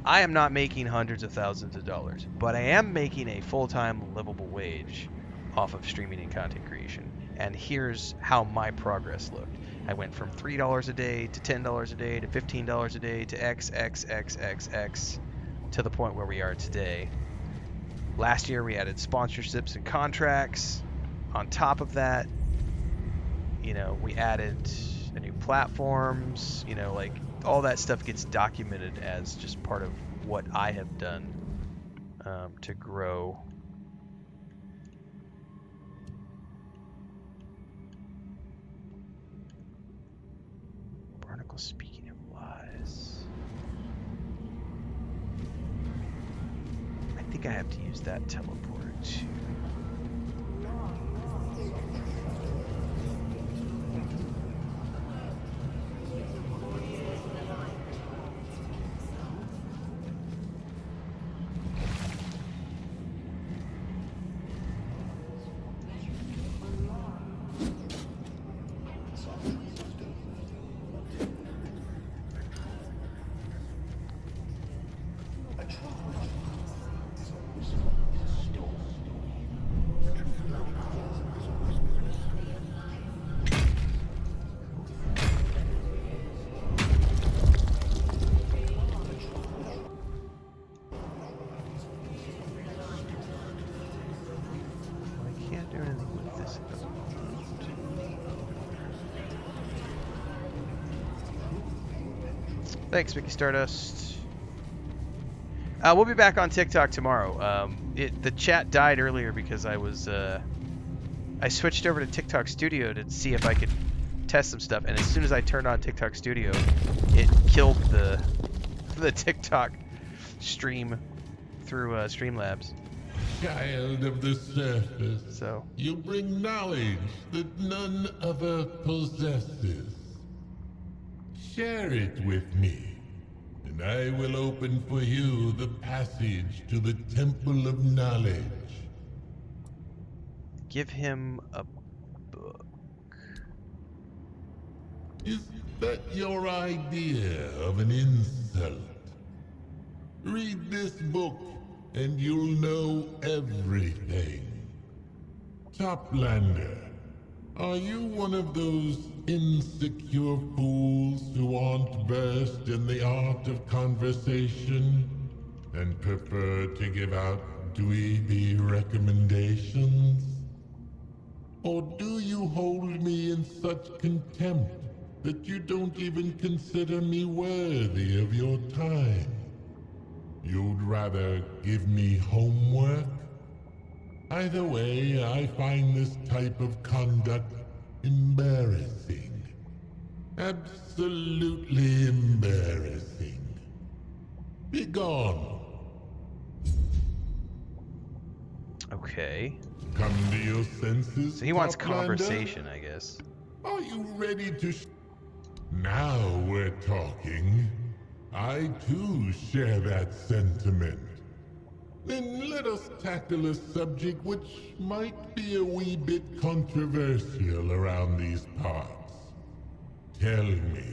I am not making hundreds of thousands of dollars, but I am making a full-time livable wage off of streaming and content creation. And here's how my progress looked. I went from $3 a day to $10 a day to $15 a day to X to the point where we are today. Last year we added sponsorships and contracts. On top of that, we added new platforms, like all that stuff gets documented as just part of what I have done to grow. Barnacle speaking of lies. I think I have to use that teleport too. Thanks, Mickey Stardust. We'll be back on TikTok tomorrow. The chat died earlier because I switched over to TikTok Studio to see if I could test some stuff, and as soon as I turned on TikTok Studio, it killed the TikTok stream through Streamlabs. Child of the surface, so you bring knowledge that none other possesses. Share it with me, and I will open for you the passage to the Temple of Knowledge. Give him a book. Is that your idea of an insult? Read this book, and you'll know everything. Toplander, are you one of those insecure fools who aren't versed in the art of conversation and prefer to give out dweeby recommendations? Or do you hold me in such contempt that you don't even consider me worthy of your time? You'd rather give me homework? Either way, I find this type of conduct embarrassing. Absolutely embarrassing. Begone. Okay. Come to your senses. So he wants Toplander? conversation, I guess. Are you ready to Now we're talking. I too share that sentiment. Then let us tackle a subject which might be a wee bit controversial around these parts. Tell me,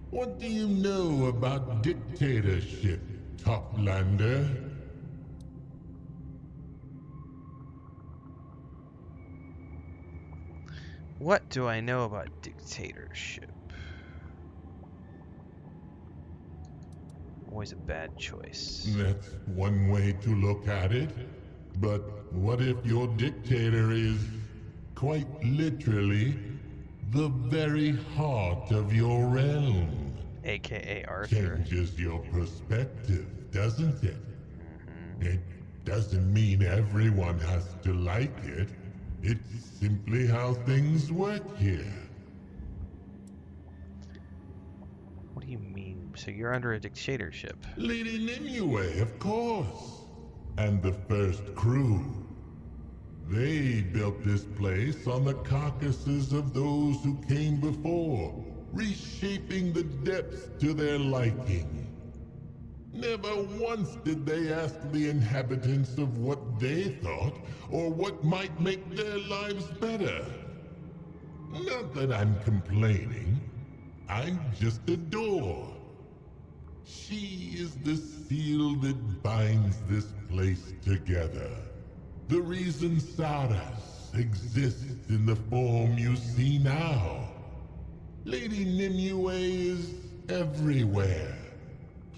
what do you know about dictatorship, Toplander? What do I know about dictatorship? Always a bad choice. That's one way to look at it. But what if your dictator is, quite literally, the very heart of your realm? AKA Arthur. Changes your perspective, doesn't it? It doesn't mean everyone has to like it. It's simply how things work here. What do you mean? So you're under a dictatorship? Lady Nimue, of course. And the first crew. They built this place on the carcasses of those who came before, reshaping the depths to their liking. Never once did they ask the inhabitants of what they thought or what might make their lives better. Not that I'm complaining. I'm just a door. She is the seal that binds this place together. The reason Saras exists in the form you see now. Lady Nimue is everywhere.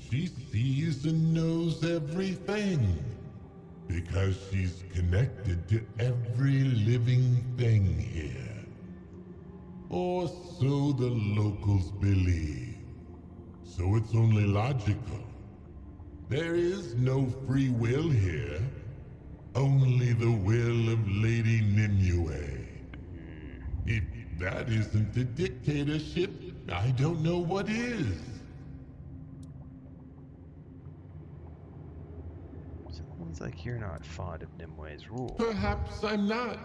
She sees and knows everything. Because she's connected to every living thing here. Or so the locals believe. So it's only logical. There is no free will here. Only the will of Lady Nimue. If that isn't a dictatorship, I don't know what is. Sounds like you're not fond of Nimue's rule. Perhaps I'm not.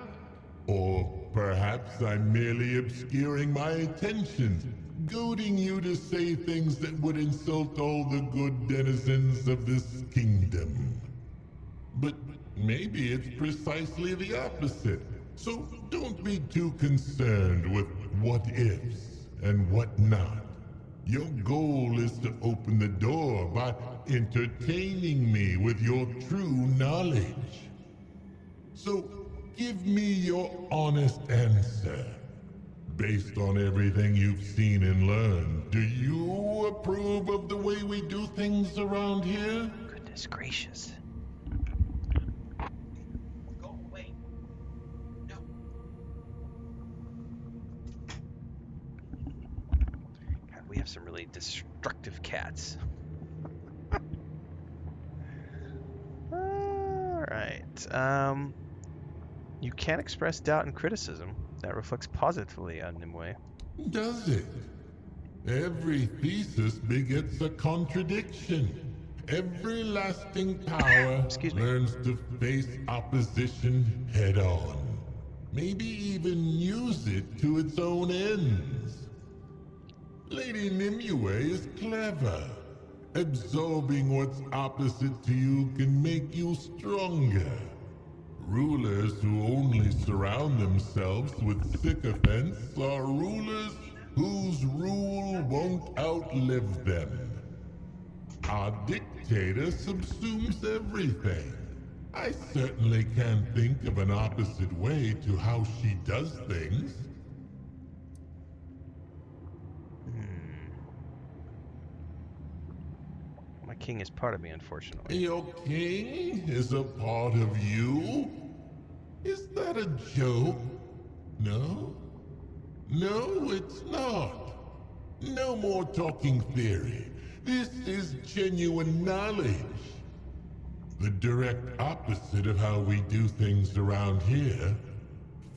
Or perhaps I'm merely obscuring my attention, goading you to say things that would insult all the good denizens of this kingdom. But maybe it's precisely the opposite. So don't be too concerned with what ifs and what not. Your goal is to open the door by entertaining me with your true knowledge. So give me your honest answer. Based on everything you've seen and learned, do you approve of the way we do things around here? Goodness gracious. Go away. No. God, we have some really destructive cats. Alright. You can express doubt and criticism. That reflects positively on Nimue. Does it? Every thesis begets a contradiction. Every lasting power learns to face opposition head on. Maybe even use it to its own ends. Lady Nimue is clever, Absorbing what's opposite to you can make you stronger. Rulers who only surround themselves with sycophants are rulers whose rule won't outlive them. Our dictator subsumes everything. I certainly can't think of an opposite way to how she does things. My king is part of me, unfortunately. Your king is a part of you? Is that a joke? No? No, it's not. No more talking theory. This is genuine knowledge. The direct opposite of how we do things around here.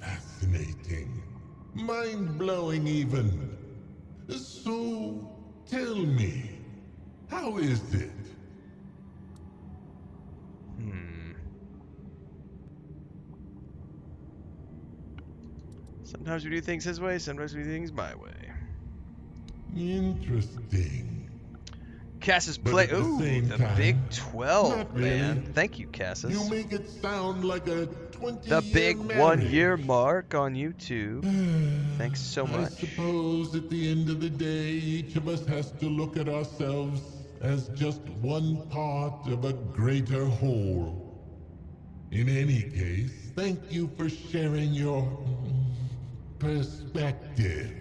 Fascinating. Mind-blowing even. So, tell me, how is it? Sometimes we do things his way, sometimes we do things my way. Interesting. Cassis But play. at the Ooh, same the time, big 12, not really. man. Thank you, Cassis. You make it sound like a 20-year The big marriage. 1 year mark on YouTube. Thanks so much. I suppose at the end of the day, each of us has to look at ourselves as just one part of a greater whole. In any case, thank you for sharing your perspective.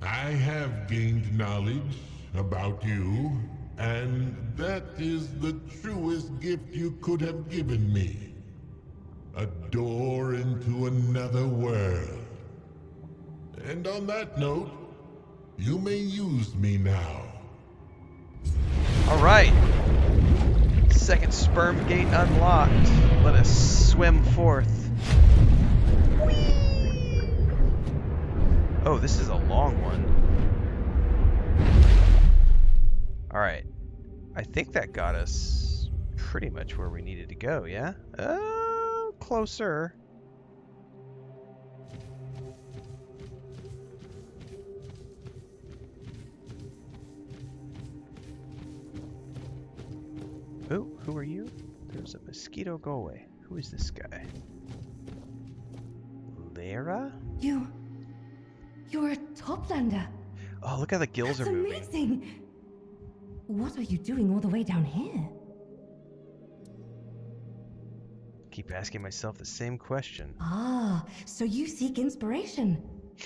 I have gained knowledge about you, and that is the truest gift you could have given me. A door into another world. And on that note, you may use me now. All right. Second sperm gate unlocked. Let us swim forth. Whee! Oh, this is a long one. All right. I think that got us pretty much where we needed to go, yeah? Closer. Oh, who are you? There's a mosquito. Go away. Who is this guy? Lara? You're a Toplander. Oh, look how the gills That's are moving. amazing. What are you doing all the way down here? Keep asking myself the same question. Ah, so you seek inspiration.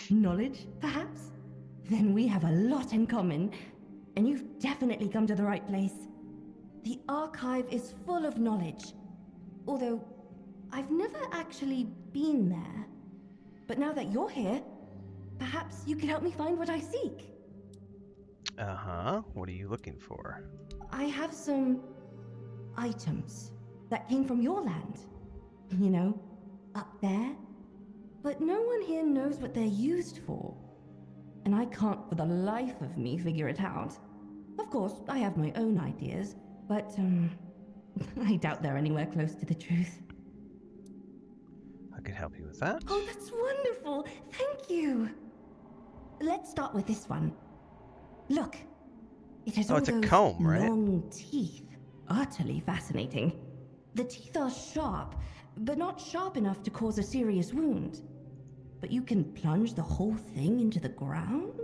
Knowledge, perhaps? Then we have a lot in common. And you've definitely come to the right place. The archive is full of knowledge. Although, I've never actually been there. But now that you're here, perhaps you could help me find what I seek. Uh-huh. What are you looking for? I have some items that came from your land. You know, up there. But no one here knows what they're used for. And I can't for the life of me figure it out. Of course, I have my own ideas, but I doubt they're anywhere close to the truth. I could help you with that. Oh, that's wonderful! Thank you! Let's start with this one. Look. It has all it's a those comb, right? long teeth. Utterly fascinating. The teeth are sharp, but not sharp enough to cause a serious wound. But you can plunge the whole thing into the ground?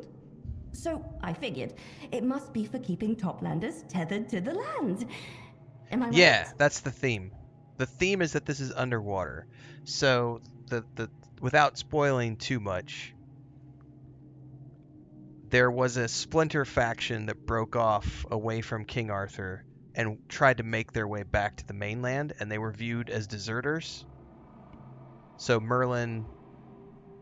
So, I figured, it must be for keeping Toplanders tethered to the land. Am I right? Yeah, that's the theme. The theme is that this is underwater. So, the without spoiling too much, there was a splinter faction that broke off away from King Arthur and tried to make their way back to the mainland, and they were viewed as deserters. So Merlin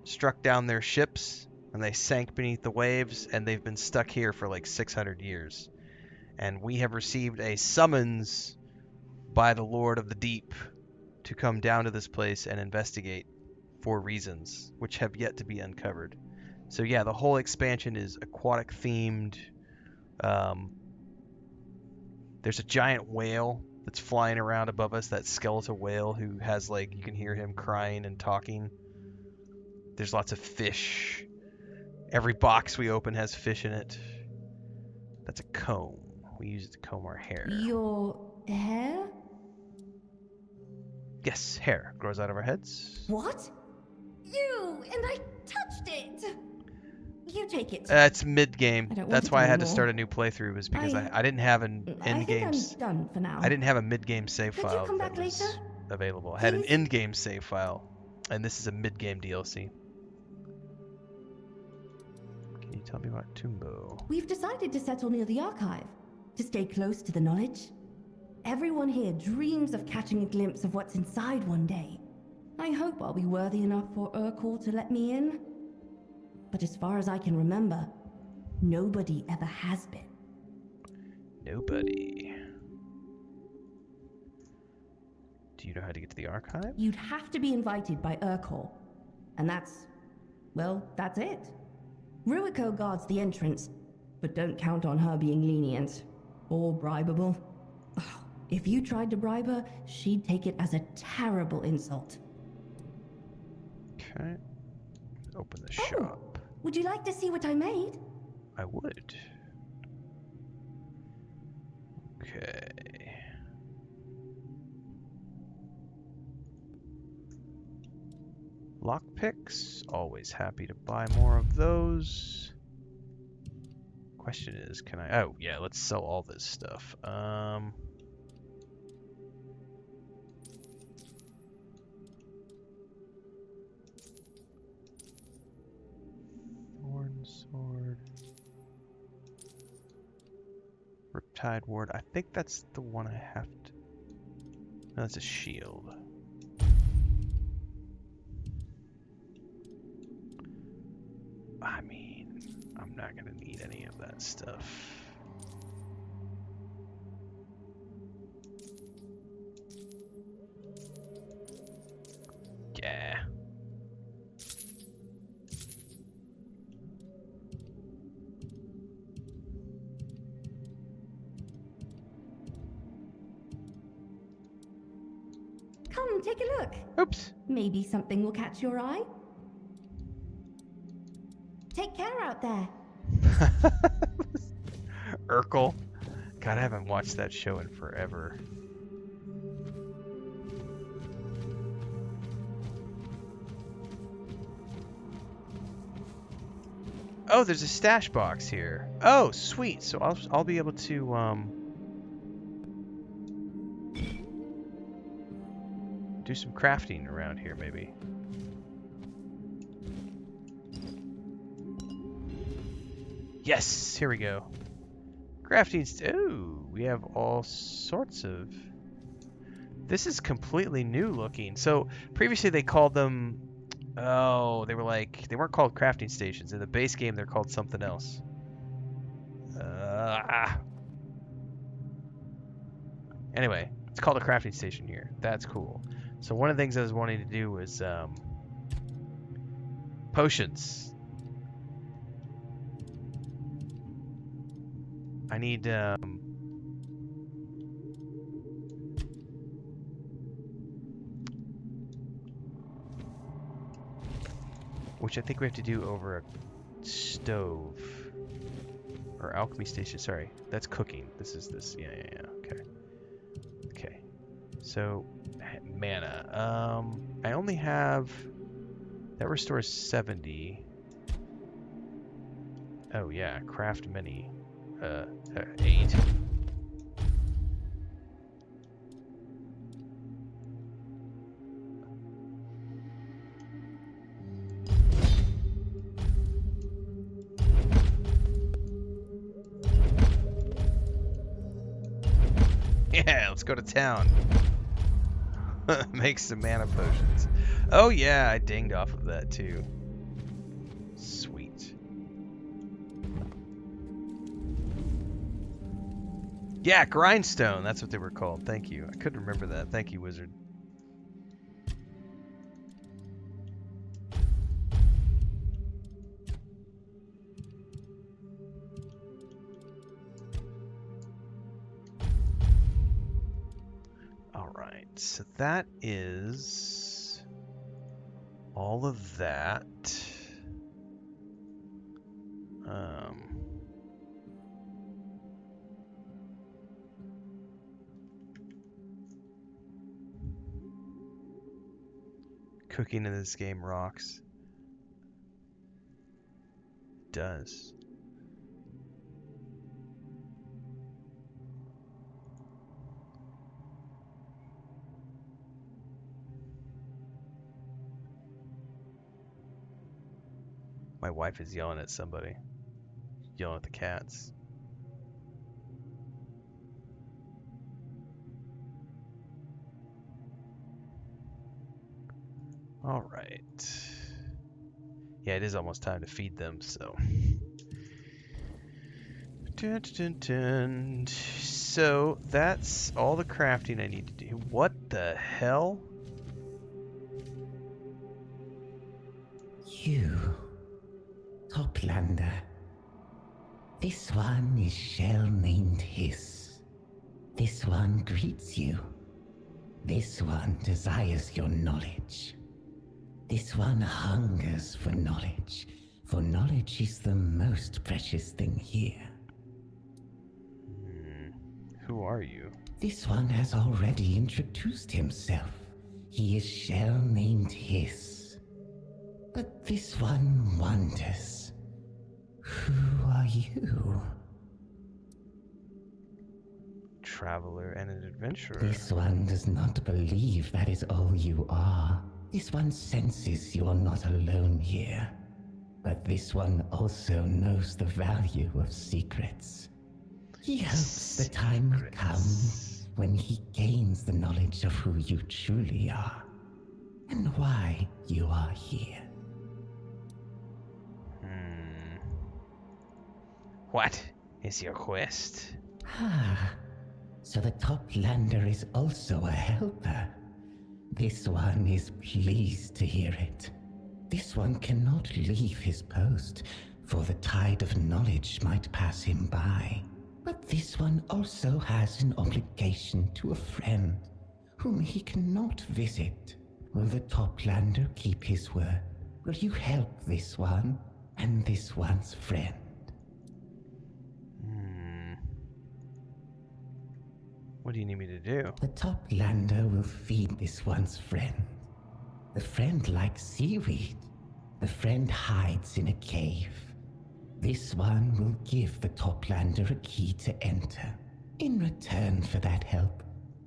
struck down their ships, and they sank beneath the waves, and they've been stuck here for like 600 years. And we have received a summons by the Lord of the Deep to come down to this place and investigate for reasons which have yet to be uncovered. So yeah, the whole expansion is aquatic themed. There's a giant whale that's flying around above us, that skeletal whale who has, like, you can hear him crying and talking. There's lots of fish. Every box we open has fish in it. That's a comb. We use it to comb our hair. Your hair? Yes, hair grows out of our heads. What? You and I touched it. You take it. It's mid-game. I don't want That's it why I had to anymore. start a new playthrough, was because I I didn't have an I think end-game. I'm done for now. I didn't have a mid-game save Could you file come that back was later? available. I had an Please? end-game save file, and this is a mid-game DLC. Can you tell me about Tumbo? We've decided to settle near the archive, to stay close to the knowledge. Everyone here dreams of catching a glimpse of what's inside one day. I hope I'll be worthy enough for Urkel to let me in. But as far as I can remember, nobody ever has been. Nobody. Do you know how to get to the archive? You'd have to be invited by Urkel. And that's it. Ruiko guards the entrance, but don't count on her being lenient or bribable. Ugh, if you tried to bribe her, she'd take it as a terrible insult. Okay. Open the shop. Would you like to see what I made? I would. Okay. Lockpicks. Always happy to buy more of those. Question is, can I... Oh, yeah, let's sell all this stuff. Thorn sword. Riptide ward. I think that's the one I have to... No, that's a shield. I mean, I'm not gonna need any of that stuff. Yeah. Come, take a look. Oops. Maybe something will catch your eye. Take care out there. Urkel. God, I haven't watched that show in forever. Oh, there's a stash box here. Oh, sweet. So I'll be able to do some crafting around here, maybe. Yes, here we go. Crafting. Ooh, we have all sorts of. This is completely new looking. So previously they called them. Oh, they weren't called crafting stations. In the base game, they're called something else. Anyway, it's called a crafting station here. That's cool. So one of the things I was wanting to do was potions. I need which I think we have to do over a stove or alchemy station. Sorry, that's cooking. This is this. Yeah. Okay. Okay. So mana. I only have that restores 70. Oh yeah, craft many. 8. Yeah, let's go to town. Make some mana potions. Oh yeah, I dinged off of that too. Sweet. Yeah, grindstone. That's what they were called. Thank you. I couldn't remember that. Thank you, wizard. All right. So that is all of that. Cooking in this game rocks. It does. My wife is yelling at somebody. Yelling at the cats. All right. Yeah, it is almost time to feed them, so. Dun, dun, dun. So that's all the crafting I need to do. What the hell? You, Toplander. This one is shell named Hiss. This one greets you. This one desires your knowledge. This one hungers for knowledge is the most precious thing here. Who are you? This one has already introduced himself. He is shell named Hiss. But this one wonders, who are you? Traveler and an adventurer. This one does not believe that is all you are. This one senses you are not alone here. But this one also knows the value of secrets. He hopes the time comes when he gains the knowledge of who you truly are and why you are here. What is your quest? Ah, so the Toplander is also a helper. This one is pleased to hear it. This one cannot leave his post, for the tide of knowledge might pass him by. But this one also has an obligation to a friend, whom he cannot visit. Will the Toplander keep his word? Will you help this one and this one's friend? What do you need me to do? The Toplander will feed this one's friend. The friend likes seaweed. The friend hides in a cave. This one will give the Toplander a key to enter. In return for that help,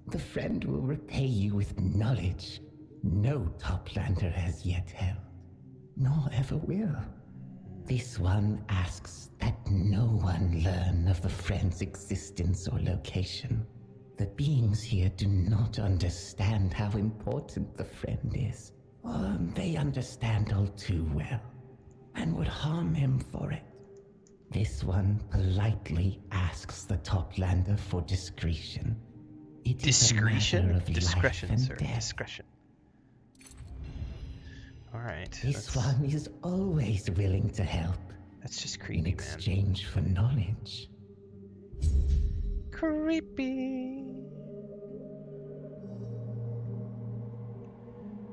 the friend will repay you with knowledge no Toplander has yet held, nor ever will. This one asks that no one learn of the friend's existence or location. The beings here do not understand how important the friend is, or they understand all too well, and would harm him for it. This one politely asks the Toplander for discretion. It is a matter of Discretion, life and sir. death. Discretion. Alright. This one is always willing to help. That's just In creepy, exchange for knowledge. Creepy.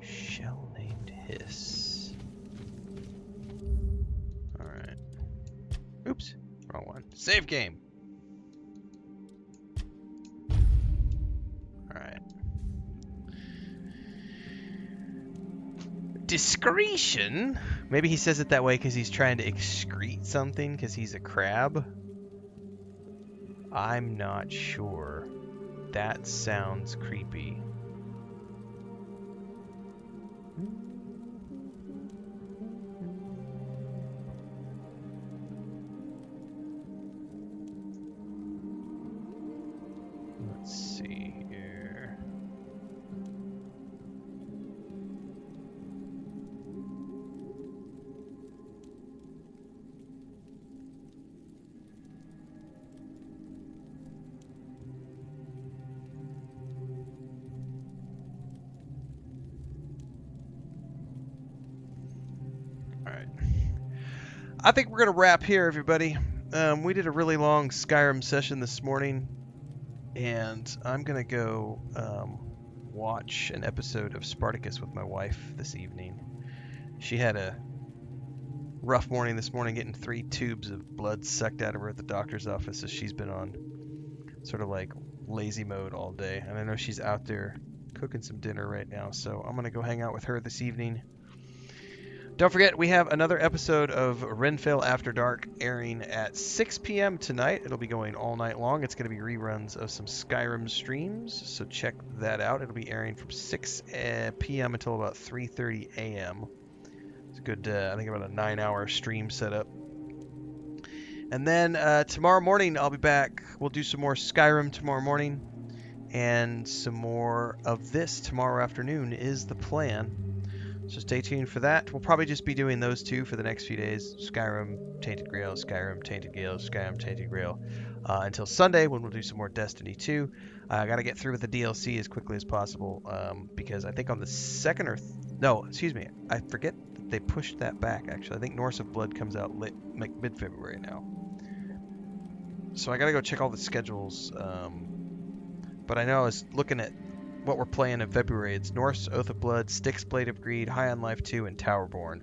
Shell named Hiss. Alright. Oops. Wrong one. Save game. Alright. Discretion? Maybe he says it that way because he's trying to excrete something because he's a crab? I'm not sure. That sounds creepy. Let's see here. Alright. I think we're going to wrap here, everybody. We did a really long Skyrim session this morning, and I'm going to go watch an episode of Spartacus with my wife this evening. She had a rough morning this morning, getting 3 tubes of blood sucked out of her at the doctor's office, so she's been on sort of like lazy mode all day. And I know she's out there cooking some dinner right now, so I'm gonna go hang out with her this evening. Don't forget, we have another episode of Renfail After Dark airing at 6 p.m. tonight. It'll be going all night long. It's going to be reruns of some Skyrim streams, so check that out. It'll be airing from 6 p.m. until about 3:30 a.m. It's a good, I think about a 9-hour stream setup. And then tomorrow morning, I'll be back. We'll do some more Skyrim tomorrow morning, and some more of this tomorrow afternoon is the plan. So stay tuned for that. We'll probably just be doing those two for the next few days. Skyrim, Tainted Grail, Skyrim, Tainted Grail, Skyrim, Tainted Grail. Until Sunday, when we'll do some more Destiny 2. I got to get through with the DLC as quickly as possible. Because I think on the second or... no, excuse me. I forget that they pushed that back, actually. I think Norse of Blood comes out mid-February now. So I got to go check all the schedules. But I know I was looking at what we're playing in February. It's Norse, Oath of Blood, Styx, Blade of Greed, High on Life 2, and Towerborn.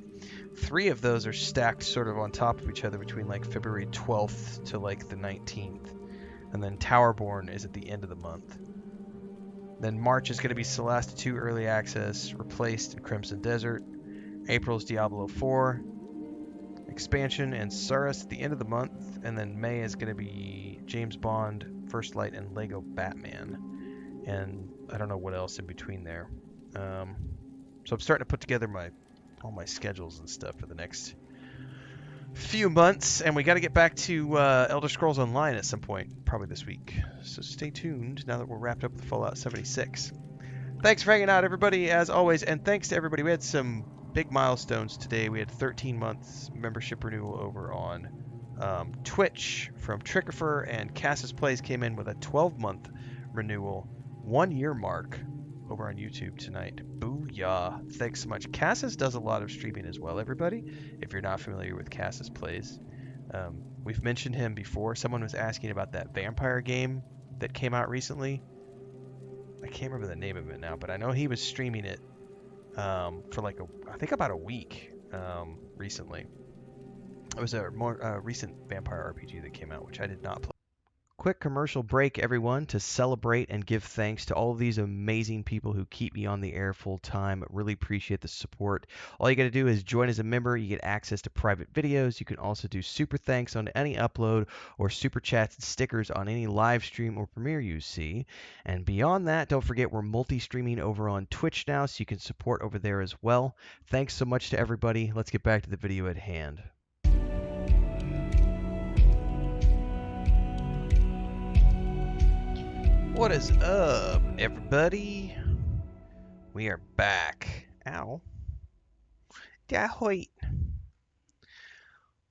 3 of those are stacked sort of on top of each other between like February 12th to like the 19th. And then Towerborn is at the end of the month. Then March is going to be Celeste 2 Early Access, Replaced, and Crimson Desert. April's Diablo 4 Expansion and Surus at the end of the month. And then May is going to be James Bond, First Light, and Lego Batman. And I don't know what else in between there. So I'm starting to put together all my schedules and stuff for the next few months, and we got to get back to Elder Scrolls Online at some point, probably this week. So stay tuned now that we're wrapped up with Fallout 76. Thanks for hanging out, everybody, as always, and thanks to everybody. We had some big milestones today. We had 13 months membership renewal over on Twitch from Trickifer, and Cassis Plays came in with a 12-month renewal. 1-year mark over on YouTube tonight. Booyah. Thanks so much. Cassis does a lot of streaming as well, everybody. If you're not familiar with Cassis Plays, we've mentioned him before. Someone was asking about that vampire game that came out recently. I can't remember the name of it now, but I know he was streaming it for like I think about a week recently. It was a more recent vampire RPG that came out, which I did not play. Quick commercial break, everyone, to celebrate and give thanks to all of these amazing people who keep me on the air full time. Really appreciate the support. All you got to do is join as a member. You get access to private videos. You can also do super thanks on any upload or super chats and stickers on any live stream or premiere you see. And beyond that, don't forget we're multi-streaming over on Twitch now, so you can support over there as well. Thanks so much to everybody. Let's get back to the video at hand. What is up, everybody? We are back. Ow. Dahoit.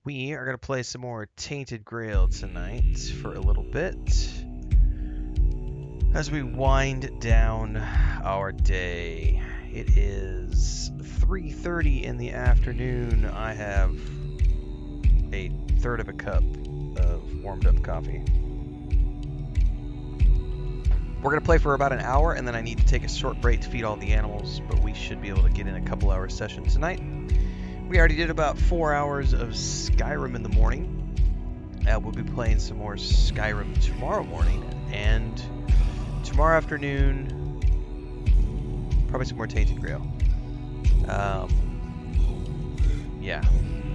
We are going to play some more Tainted Grail tonight for a little bit as we wind down our day. It is 3:30 in the afternoon. I have a third of a cup of warmed up coffee. We're going to play for about an hour, and then I need to take a short break to feed all the animals, but we should be able to get in a couple-hour session tonight. We already did about 4 hours of Skyrim in the morning. We'll be playing some more Skyrim tomorrow morning, and tomorrow afternoon, probably some more Tainted Grail. Yeah.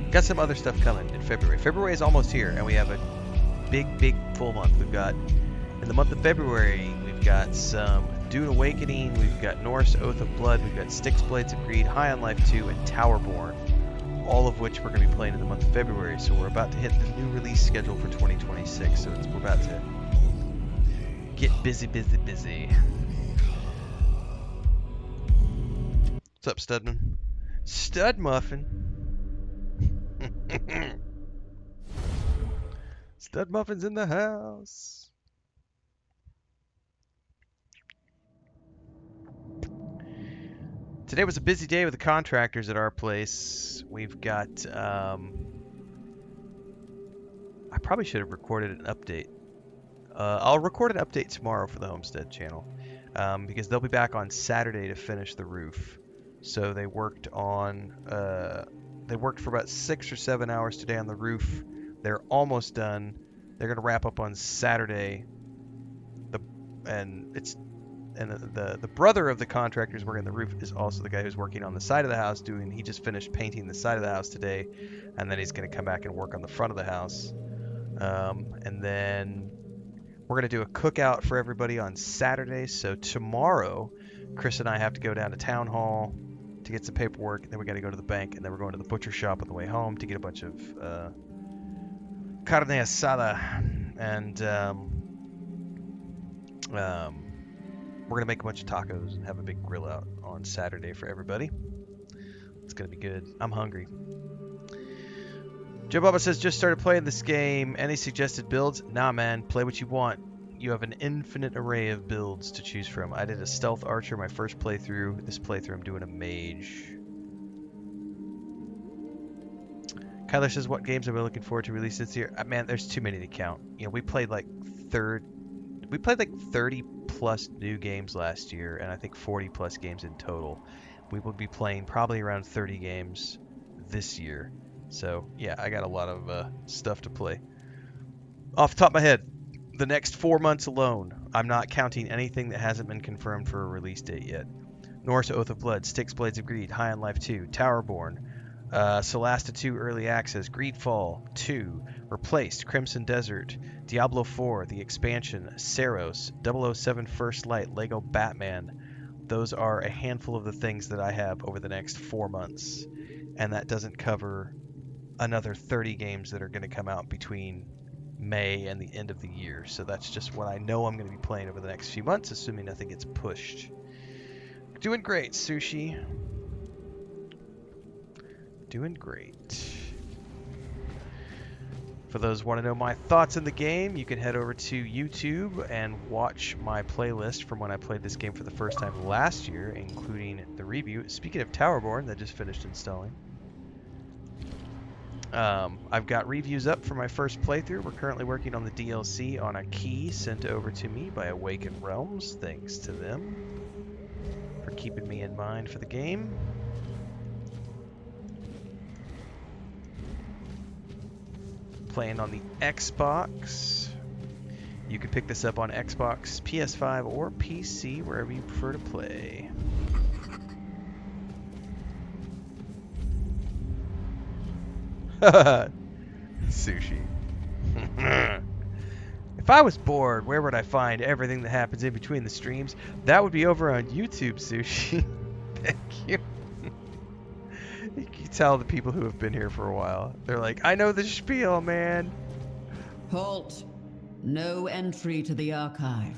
Got some other stuff coming in February. February is almost here, and we have a big full month. We've got, in the month of February, we've got some Dune Awakening, we've got Norse Oath of Blood, we've got Styx, Blades of Greed, High on Life 2, and Towerborn, all of which we're going to be playing in the month of February. So we're about to hit the new release schedule for 2026, so we're about to get busy. What's up, Studman? Stud Muffin. Stud Muffin's in the house. Today was a busy day with the contractors at our place. We've got, I probably should have recorded an update. I'll record an update tomorrow for the Homestead channel, because they'll be back on Saturday to finish the roof. So they worked for about 6 or 7 hours today on the roof. They're almost done. They're going to wrap up on Saturday. And it's and the brother of the contractor who's working on the roof is also the guy who's working on the side of the house. He just finished painting the side of the house today, and then he's going to come back and work on the front of the house. And then we're going to do a cookout for everybody on Saturday. So tomorrow, Chris and I have to go down to town hall to get some paperwork. Then we got to go to the bank, and then we're going to the butcher shop on the way home to get a bunch of carne asada, and we're gonna make a bunch of tacos and have a big grill out on Saturday for everybody. It's gonna be good. I'm hungry. Joe Bubba says, just started playing this game. Any suggested builds? Nah, man. Play what you want. You have an infinite array of builds to choose from. I did a stealth archer my first playthrough. This playthrough I'm doing a mage. Kyler says, what games are we looking forward to release this year? Man, there's too many to count. You know, we played like 30 plus new games last year, and I think 40 plus games in total. We will be playing probably around 30 games this year. So yeah, I got a lot of stuff to play. Off the top of my head, the next 4 months alone, I'm not counting anything that hasn't been confirmed for a release date yet. Norse Oath of Blood, Styx Blades of Greed, High on Life 2, Towerborn, Solasta 2 Early Access, Greedfall 2, Replaced, Crimson Desert, Diablo 4, The Expansion, Saros, 007 First Light, Lego Batman. Those are a handful of the things that I have over the next 4 months. And that doesn't cover another 30 games that are going to come out between May and the end of the year. So that's just what I know I'm going to be playing over the next few months, assuming nothing gets pushed. Doing great, Sushi. Doing great. For those who want to know my thoughts in the game, you can head over to YouTube and watch my playlist from when I played this game for the first time last year, including the review. Speaking of Towerborn, that just finished installing. I've got reviews up for my first playthrough. We're currently working on the DLC on a key sent over to me by Awakened Realms. Thanks to them for keeping me in mind for the game. Playing on the Xbox. You can pick this up on Xbox, PS5, or PC, wherever you prefer to play. Sushi. If I was bored, where would I find everything that happens in between the streams? That would be over on YouTube, Sushi. Thank you. You can tell the people who have been here for a while. They're like, I know the spiel, man. Halt. No entry to the archive.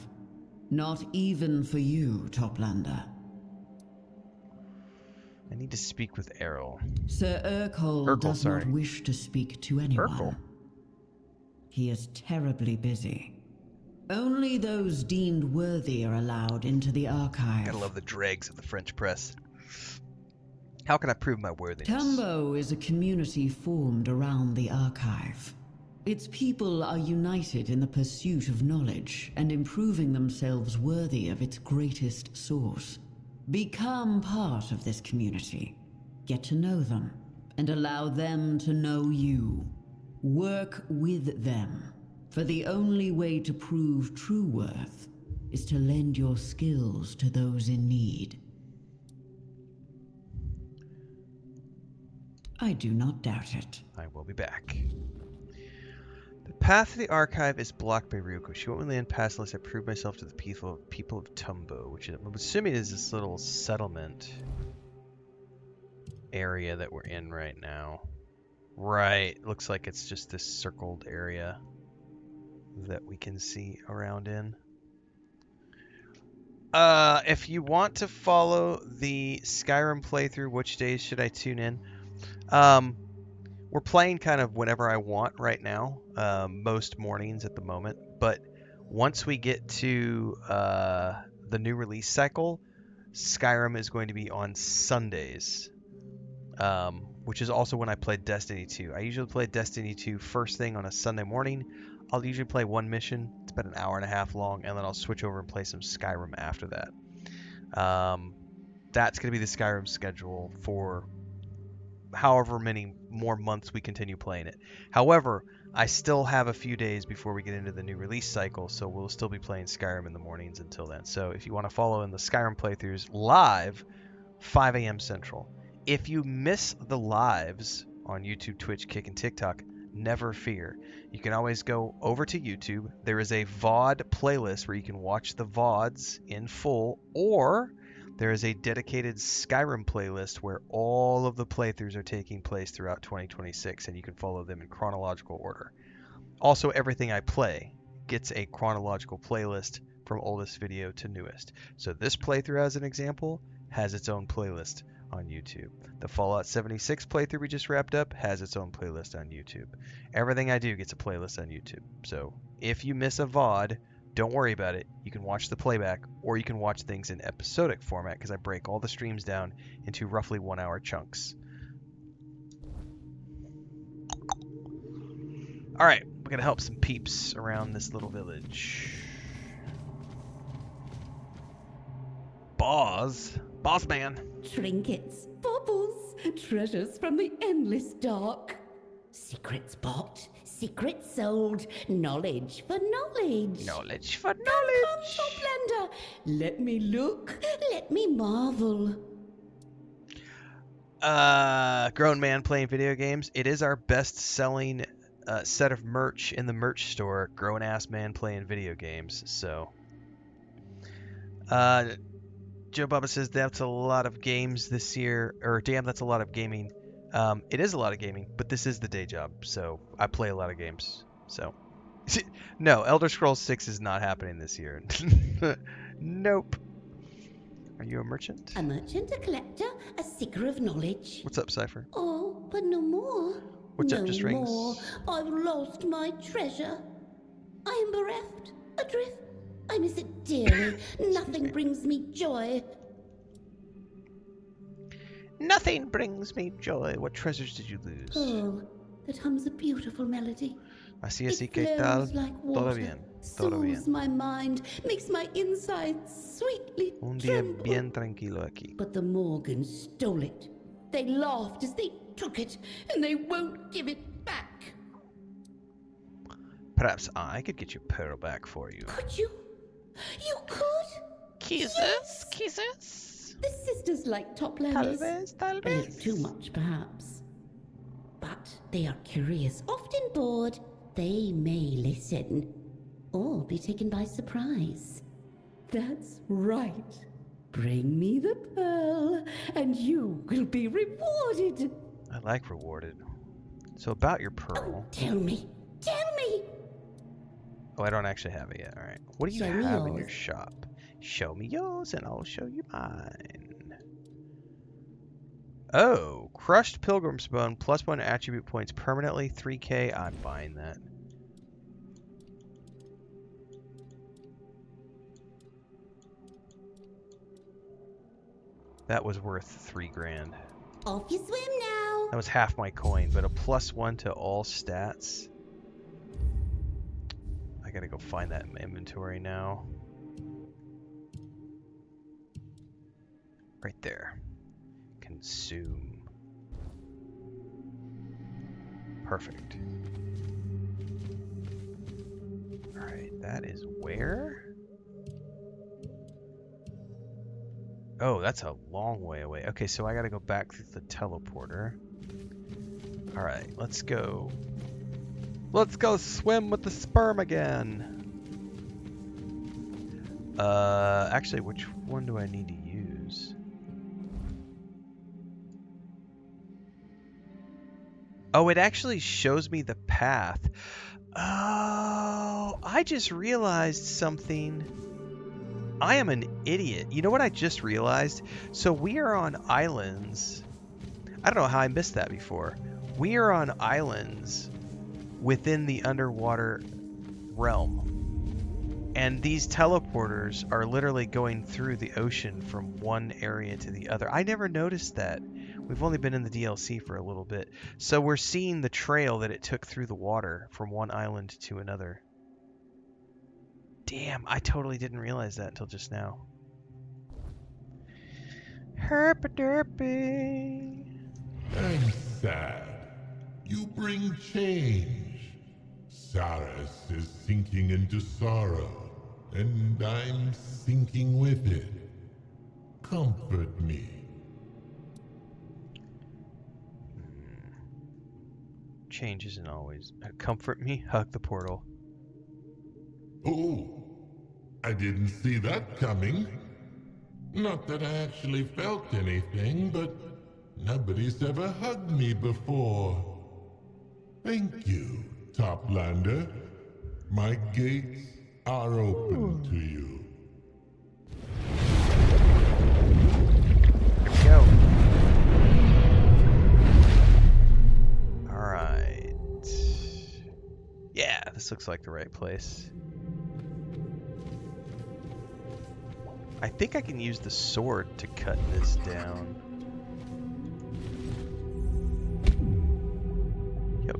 Not even for you, Toplander. I need to speak with Errol. Sir Urkel does not wish to speak to anyone. Urkel. He is terribly busy. Only those deemed worthy are allowed into the archive. Gotta love the dregs of the French press. How can I prove my worthiness? Tambo is a community formed around the archive. Its people are united in the pursuit of knowledge and improving themselves worthy of its greatest source. Become part of this community. Get to know them and allow them to know you. Work with them, for the only way to prove true worth is to lend your skills to those in need. I do not doubt it. I will be back. The path to the archive is blocked by Ryuko. She won't really end past unless I prove myself to the people of Tumbo, which I'm assuming is this little settlement area that we're in right now. Right. Looks like it's just this circled area that we can see around in. If you want to follow the Skyrim playthrough, which days should I tune in? We're playing kind of whenever I want right now, most mornings at the moment, but once we get to the new release cycle, Skyrim is going to be on Sundays, which is also when I played Destiny 2. I usually play Destiny 2 first thing on a Sunday morning. I'll usually play one mission. It's about an hour and a half long, and then I'll switch over and play some Skyrim after that. That's going to be the Skyrim schedule for however many more months we continue playing it. However, I still have a few days before we get into the new release cycle, so we'll still be playing Skyrim in the mornings until then. So if you want to follow in the Skyrim playthroughs live, 5 a.m. Central. If you miss the lives on YouTube, Twitch, Kick, and TikTok, never fear. You can always go over to YouTube. There is a VOD playlist where you can watch the VODs in full, or there is a dedicated Skyrim playlist where all of the playthroughs are taking place throughout 2026, and you can follow them in chronological order. Also, everything I play gets a chronological playlist from oldest video to newest. So this playthrough, as an example, has its own playlist on YouTube. The Fallout 76 playthrough we just wrapped up has its own playlist on YouTube. Everything I do gets a playlist on YouTube. So if you miss a VOD, don't worry about it. You can watch the playback, or you can watch things in episodic format, because I break all the streams down into roughly 1 hour chunks. Alright, we're going to help some peeps around this little village. Boss man. Trinkets, baubles, treasures from the endless dark. Secrets bought, secrets sold, knowledge for knowledge. Knowledge for knowledge. Come, Toplander. Let me look, let me marvel. Grown man playing video games. It is our best-selling set of merch in the merch store. Grown ass man playing video games. So, Joe Bubba says that's a lot of games this year, or damn, that's a lot of gaming. It is a lot of gaming, but this is the day job, so I play a lot of games. So, no, Elder Scrolls 6 is not happening this year. Nope. Are you a merchant? A merchant, a collector, a seeker of knowledge. What's up, Cypher? Oh, but no more. What's no up, Just Rings? More. I've lost my treasure. I am bereft, adrift. I miss it dearly. Nothing brings me joy. Nothing brings me joy. What treasures did you lose? Oh, that hums a beautiful melody. Así es, It ¿qué tal? flows like Todo water, bien, todo bien. soothes my mind, makes my insides sweetly Un día tremble. bien tranquilo aquí. But the Morgans stole it. They laughed as they took it, and they won't give it back. Perhaps I could get your pearl back for you. Could you? You could? Kisses? Yes. Kisses? The sisters like Toplanders. Tal A vez. little too much, perhaps. But they are curious, often bored. They may listen, or be taken by surprise. That's right. Bring me the pearl, and you will be rewarded. I like rewarded. So about your pearl. Oh, tell me. Tell me. Oh, I don't actually have it yet. All right. What do you Show me have in your yours. shop? Show me yours, and I'll show you mine. Oh, crushed pilgrim's bone, +1 attribute points permanently, 3k. I'm buying that. That was worth 3 grand. Off you swim now. That was half my coin, but a +1 to all stats. I gotta go find that in my inventory now. Right there. Consume. Perfect. Alright, that is where? Oh, that's a long way away. Okay, so I gotta go back through the teleporter. Alright, let's go. Let's go swim with the sperm again. Actually, which one do I need to use? Oh, it actually shows me the path. Oh, I just realized something. I am an idiot. You know what I just realized? So we are on islands. I don't know how I missed that before. We are on islands within the underwater realm. And these teleporters are literally going through the ocean from one area to the other. I never noticed that. We've only been in the DLC for a little bit. So we're seeing the trail that it took through the water from one island to another. Damn, I totally didn't realize that until just now. Herpaderpy. I'm sad. You bring change. Saris is sinking into sorrow, and I'm sinking with it. Comfort me. Change isn't always. Comfort me? Hug the portal. Oh, I didn't see that coming. Not that I actually felt anything, but nobody's ever hugged me before. Thank you, Toplander. My gates are open to you. Here we go. Alright. Yeah, this looks like the right place. I think I can use the sword to cut this down. Yep.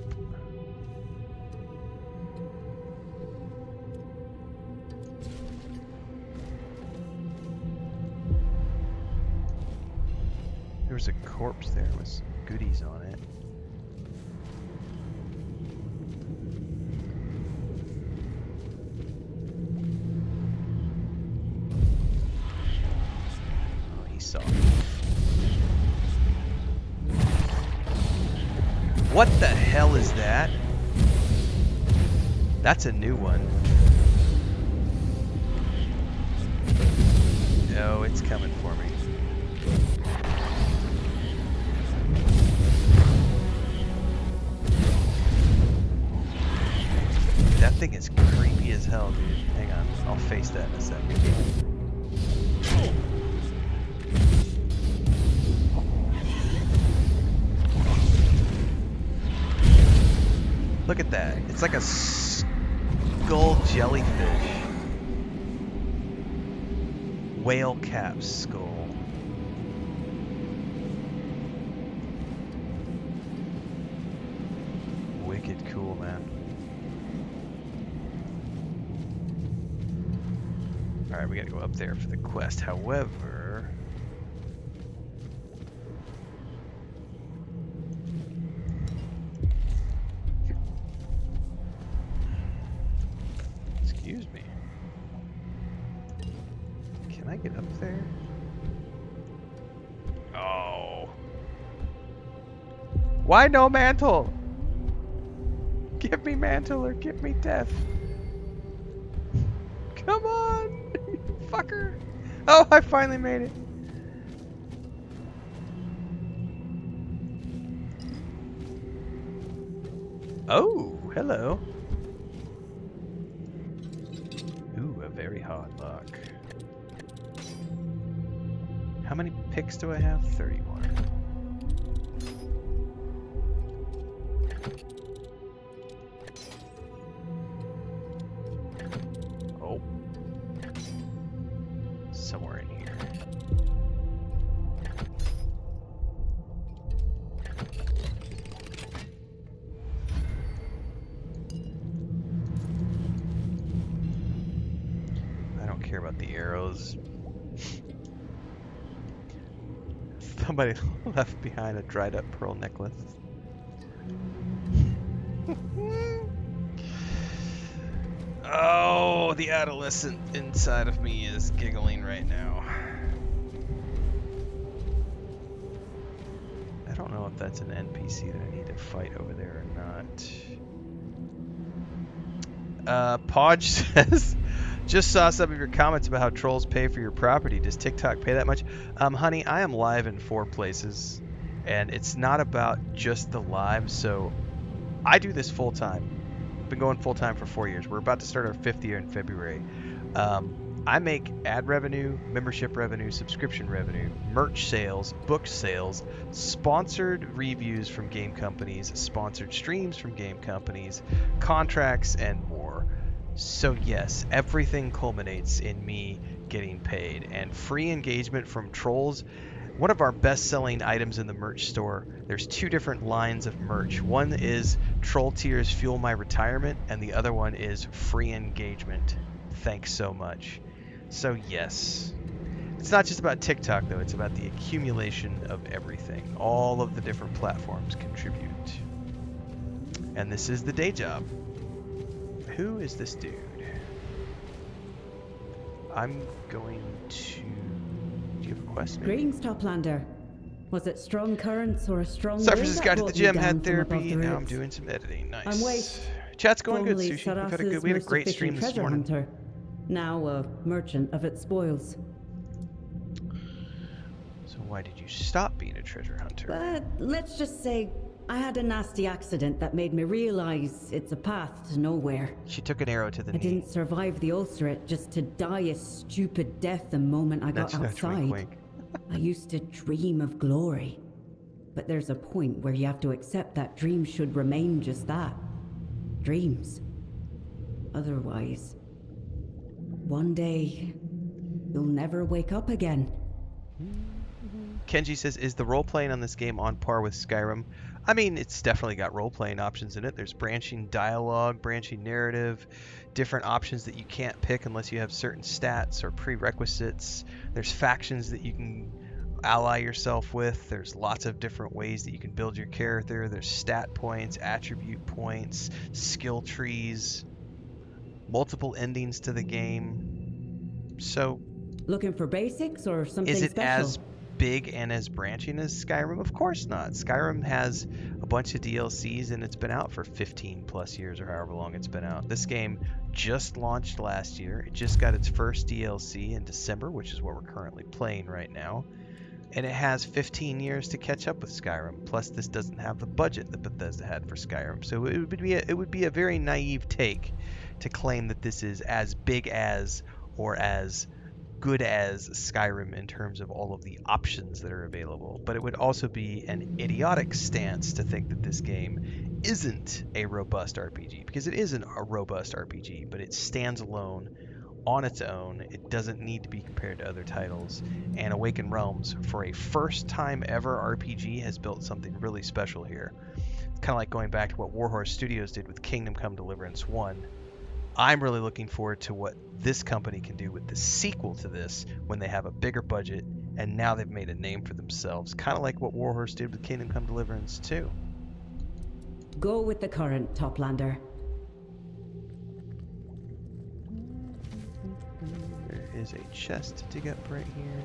There was a corpse there with some goodies on it. What the hell is that? That's a new one. Oh, it's coming for me. That thing is creepy as hell, dude. Hang on, I'll face that in a second. Look at that. It's like a skull jellyfish. Whale cap skull. Wicked cool, man. Alright, we gotta go up there for the quest. However... Excuse me. Can I get up there? Oh. Why no mantle? Give me mantle or give me death. Come on, fucker. Oh, I finally made it. Oh, hello. Ooh, a very hard lock. How many picks do I have? 31. Oh. Somewhere in here. I don't care about the arrows. Somebody left behind a dried up pearl necklace. Oh, the adolescent inside of me is giggling right now. I don't know if that's an NPC that I need to fight over there or not. Podge says, just saw some of your comments about how trolls pay for your property. Does TikTok pay that much? Honey, I am live in 4 places, and it's not about just the live. So I do this full time. I've been going full time for 4 years. We're about to start our 5th year in February. I make ad revenue, membership revenue, subscription revenue, merch sales, book sales, sponsored reviews from game companies, sponsored streams from game companies, contracts, and more. So yes, everything culminates in me getting paid, and free engagement from trolls. One of our best-selling items in the merch store, there's 2 different lines of merch. One is Troll Tears Fuel My Retirement, and the other one is Free Engagement. Thanks so much. So yes, it's not just about TikTok though, it's about the accumulation of everything. All of the different platforms contribute. And this is the day job. Who is this dude? I'm going to... Do you have a quest? Maybe? Greetings, Toplander. Was it strong currents or a strong Cypher's wind got that to the brought you gym, down had from therapy, above the now I'm roots? doing some editing. Nice. I'm Waif, Chat's going good, formerly Sushi. We had a Saras's great most stream this efficient treasure morning. hunter, now a merchant of its spoils. So why did you stop being a treasure hunter? But let's just say I had a nasty accident that made me realize it's a path to nowhere. She took an arrow to the I knee. didn't survive the ulcerate just to die a stupid death the moment I got outside. Wink, wink. I used to dream of glory. But there's a point where you have to accept that dreams should remain just that. Dreams. Otherwise, one day, you'll never wake up again. Kenji says, is the role-playing on this game on par with Skyrim? I mean, it's definitely got role-playing options in it. There's branching dialogue, branching narrative, different options that you can't pick unless you have certain stats or prerequisites. There's factions that you can ally yourself with. There's lots of different ways that you can build your character. There's stat points, attribute points, skill trees, multiple endings to the game. So, looking for basics or something is it special? as big and as branching as Skyrim? Of course not. Skyrim has a bunch of DLCs and it's been out for 15 plus years or however long it's been out. This game just launched last year. It just got its first DLC in December, which is what we're currently playing right now. And it has 15 years to catch up with Skyrim. Plus, this doesn't have the budget that Bethesda had for Skyrim. So it would be a very naive take to claim that this is as big as or as good as Skyrim in terms of all of the options that are available. But it would also be an idiotic stance to think that this game isn't a robust RPG, because it isn't a robust RPG, but it stands alone on its own. It doesn't need to be compared to other titles. And Awakened Realms, for a first time ever RPG, has built something really special here. It's kind of like going back to what Warhorse Studios did with Kingdom Come Deliverance 1. I'm really looking forward to what this company can do with the sequel to this when they have a bigger budget and now they've made a name for themselves. Kind of like what Warhorse did with Kingdom Come Deliverance 2. Go with the current, Toplander. There is a chest to dig up right here.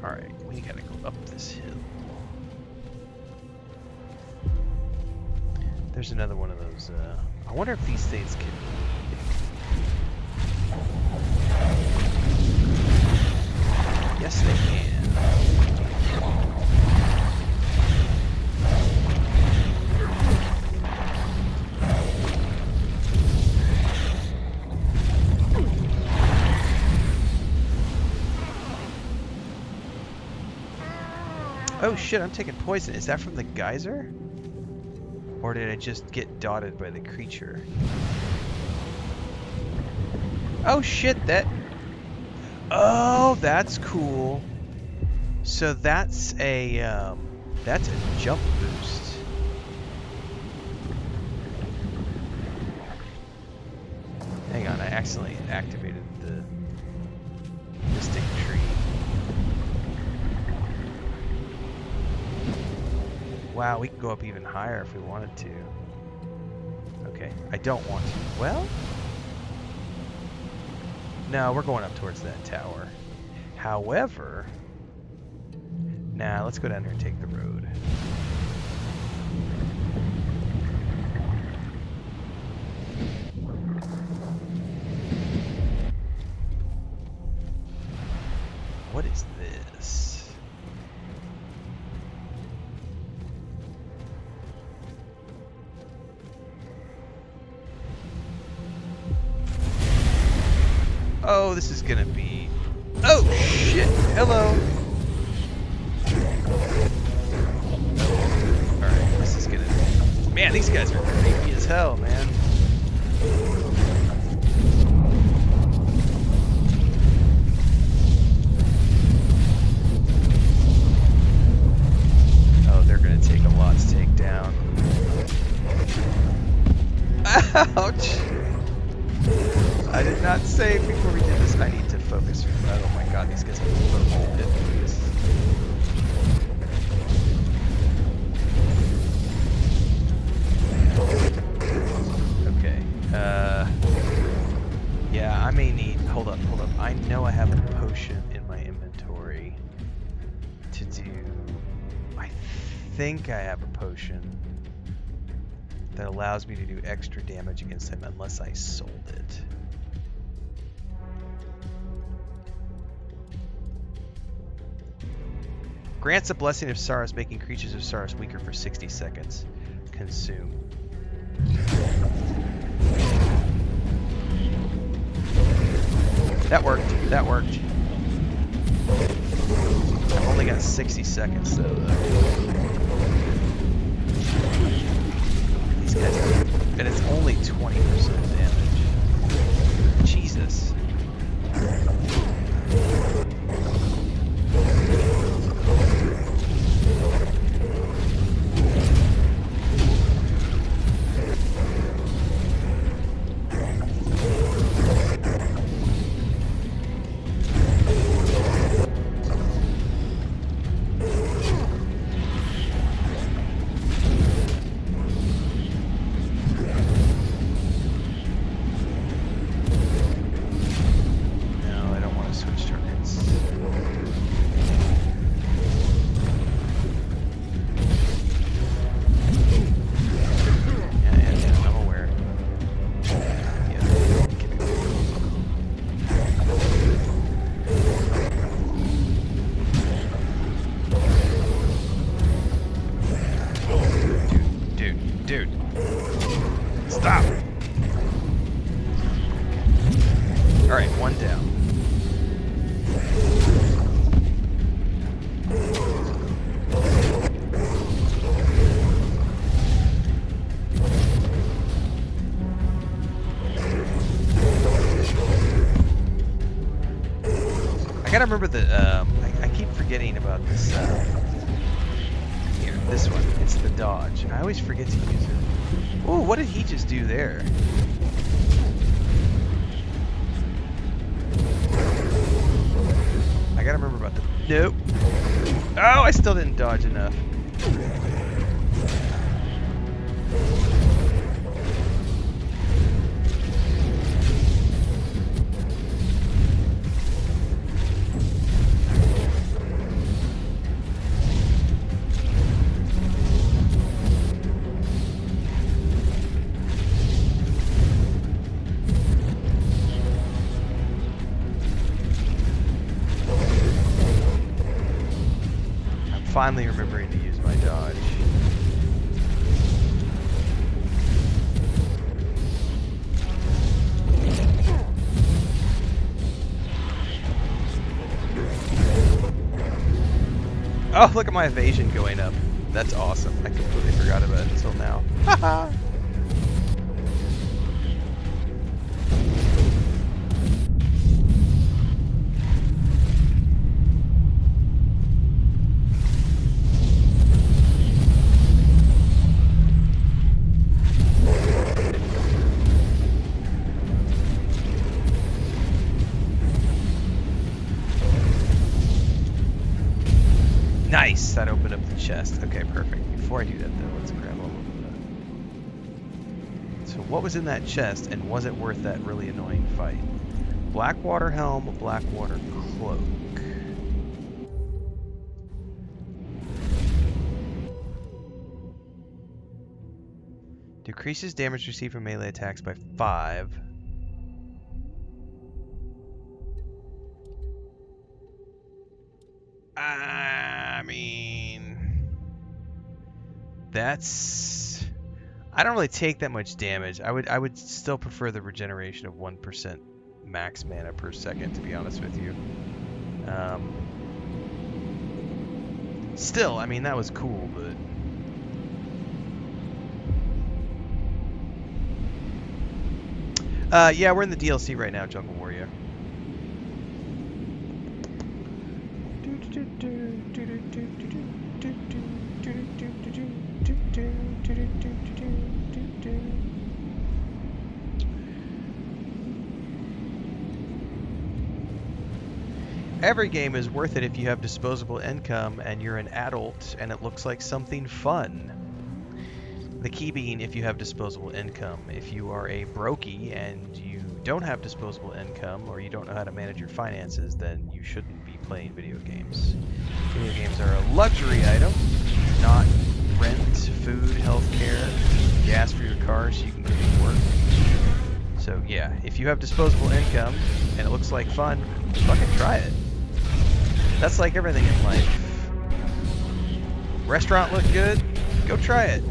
Alright, we gotta go up this hill. There's another one of those, I wonder if these things can... Yes, they can. Oh shit, I'm taking poison. Is that from the geyser? Or did I just get dotted by the creature? Oh shit, that... Oh, that's cool. So that's a jump boost. Hang on, I accidentally activated the mystic tree. Wow, we can go up even higher if we wanted to. Okay, I don't want to. Well... No, we're going up towards that tower. However... Nah, let's go down here and take the road. What is this? Oh, this is gonna be... Oh, shit! Hello! Alright, this is gonna be... Man, these guys are creepy as hell, man. Oh, they're gonna take a lot to take down. Ouch! I did not save before we did this. I need to focus. Oh my think I have a potion that allows me to do extra damage against him unless I sold it. Grants the blessing of Saurus, making creatures of Saurus weaker for 60 seconds. Consume. That worked. That worked. I've only got 60 seconds though. These guys, and it's only 20% damage. Jesus. Dude. Stop! Alright, one down. I gotta remember the, I keep forgetting about this, here, this one. It's the dodge. I always forget to use it. Ooh, what did he just do there? I gotta remember about the... Nope. Oh, I still didn't dodge enough. Finally remembering to use my dodge. Oh, look at my evasion going up. That's awesome. I completely forgot about it until now. Haha! Nice! That opened up the chest. Okay, perfect. Before I do that though, let's grab all of that. So what was in that chest, and was it worth that really annoying fight? Blackwater helm, Blackwater cloak. Decreases damage received from melee attacks by 5. I mean, that's... I don't really take that much damage. I would still prefer the regeneration of 1% max mana per second, to be honest with you. Still, I mean, that was cool, but... yeah, we're in the DLC right now, Jungle Warrior. Every game is worth it if you have disposable income and you're an adult and it looks like something fun. The key being if you have disposable income. If you are a brokey and you don't have disposable income or you don't know how to manage your finances, then you shouldn't be playing video games. Video games are a luxury item, not rent, food, healthcare, gas for your car so you can go to work. So yeah, if you have disposable income and it looks like fun, fucking try it. That's like everything in life. Restaurant look good? Go try it.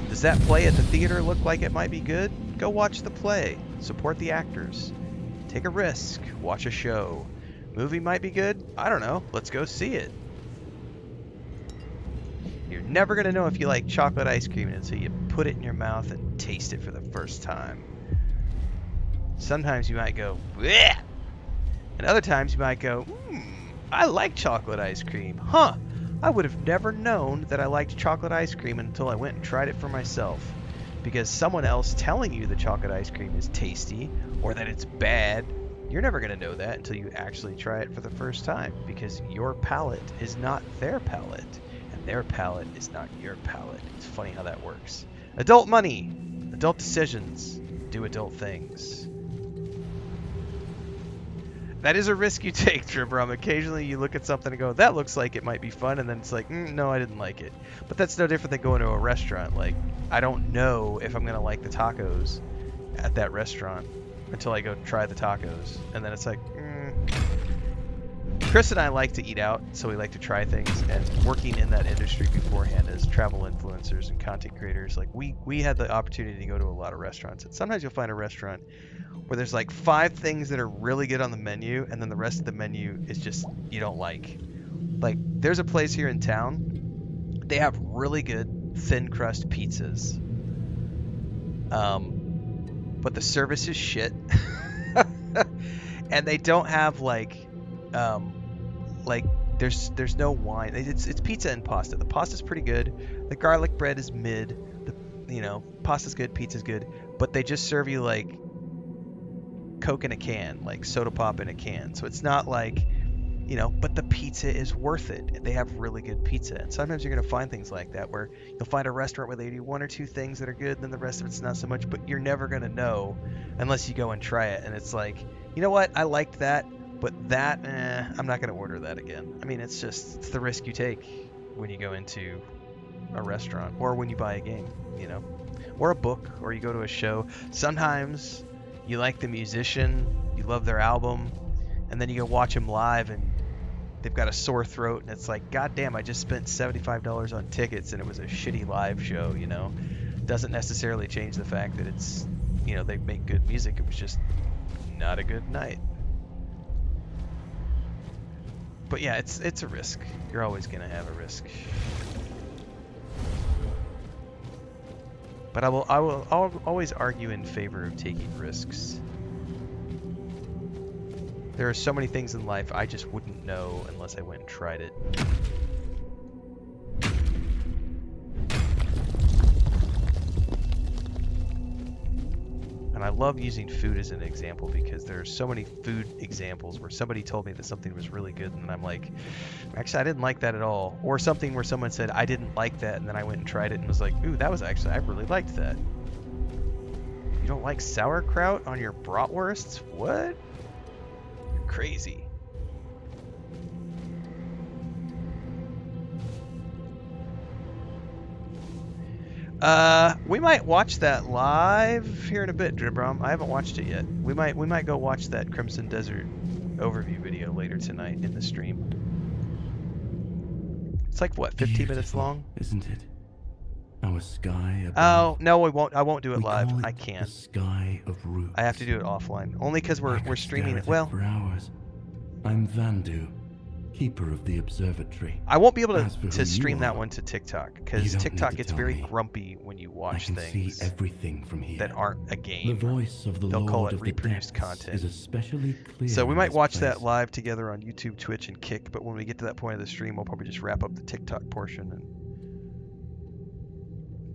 Does that play at the theater look like it might be good? Go watch the play. Support the actors. Take a risk. Watch a show. Movie might be good? I don't know. Let's go see it. You're never going to know if you like chocolate ice cream until you put it in your mouth and taste it for the first time. Sometimes you might go, bleh! And other times you might go, I like chocolate ice cream. Huh, I would have never known that I liked chocolate ice cream until I went and tried it for myself. Because someone else telling you the chocolate ice cream is tasty or that it's bad, you're never going to know that until you actually try it for the first time. Because your palate is not their palate. And their palate is not your palate. It's funny how that works. Adult money. Adult decisions. Do adult things. That is a risk you take, Dribrum. Occasionally you look at something and go, that looks like it might be fun, and then it's like, no, I didn't like it. But that's no different than going to a restaurant. Like, I don't know if I'm going to like the tacos at that restaurant until I go try the tacos. And then it's like, Chris and I like to eat out, so we like to try things. And working in that industry beforehand as travel influencers and content creators, like we had the opportunity to go to a lot of restaurants. And sometimes you'll find a restaurant where there's like 5 things that are really good on the menu, and then the rest of the menu is just you don't like. Like, there's a place here in town, they have really good thin crust pizzas. But the service is shit. And they don't have like there's no wine. It's pizza and pasta. The pasta's pretty good. The garlic bread is mid. Pasta's good, pizza's good, but they just serve you like Coke in a can, like soda pop in a can. So it's not like, but the pizza is worth it. They have really good pizza. And sometimes you're going to find things like that where you'll find a restaurant where they do 1 or 2 things that are good, then the rest of it's not so much, but you're never going to know unless you go and try it. And it's like, you know what? I liked that, but that, I'm not going to order that again. I mean, it's the risk you take when you go into a restaurant or when you buy a game, or a book, or you go to a show. Sometimes you like the musician, you love their album, and then you go watch them live and they've got a sore throat, and it's like, God damn, I just spent $75 on tickets and it was a shitty live show, Doesn't necessarily change the fact that it's, they make good music. It was just not a good night. But yeah, it's a risk. You're always going to have a risk. But I'll always argue in favor of taking risks. There are so many things in life I just wouldn't know unless I went and tried it. And I love using food as an example because there are so many food examples where somebody told me that something was really good and I'm like, actually I didn't like that at all. Or something where someone said I didn't like that and then I went and tried it and was like, ooh, that was actually, I really liked that. You don't like sauerkraut on your bratwursts? What? You're crazy. We might watch that live here in a bit, Dribrom. I haven't watched it yet. We might go watch that Crimson Desert overview video later tonight in the stream. It's like what, 15 minutes long? Isn't it? Our sky above. Oh no, we won't. I won't do it live. I can't. The sky of roots. I have to do it offline. Only because we're streaming it. Well, for hours. I'm Vandu, keeper of the observatory. I won't be able to stream that one to TikTok because TikTok gets very grumpy when you watch things see everything from here. that aren't a game. The voice of the They'll call Lord it of reproduced the depths content. is especially clear. So we in might this watch place. that live together on YouTube, Twitch, and Kick. But when we get to that point of the stream, we'll probably just wrap up the TikTok portion and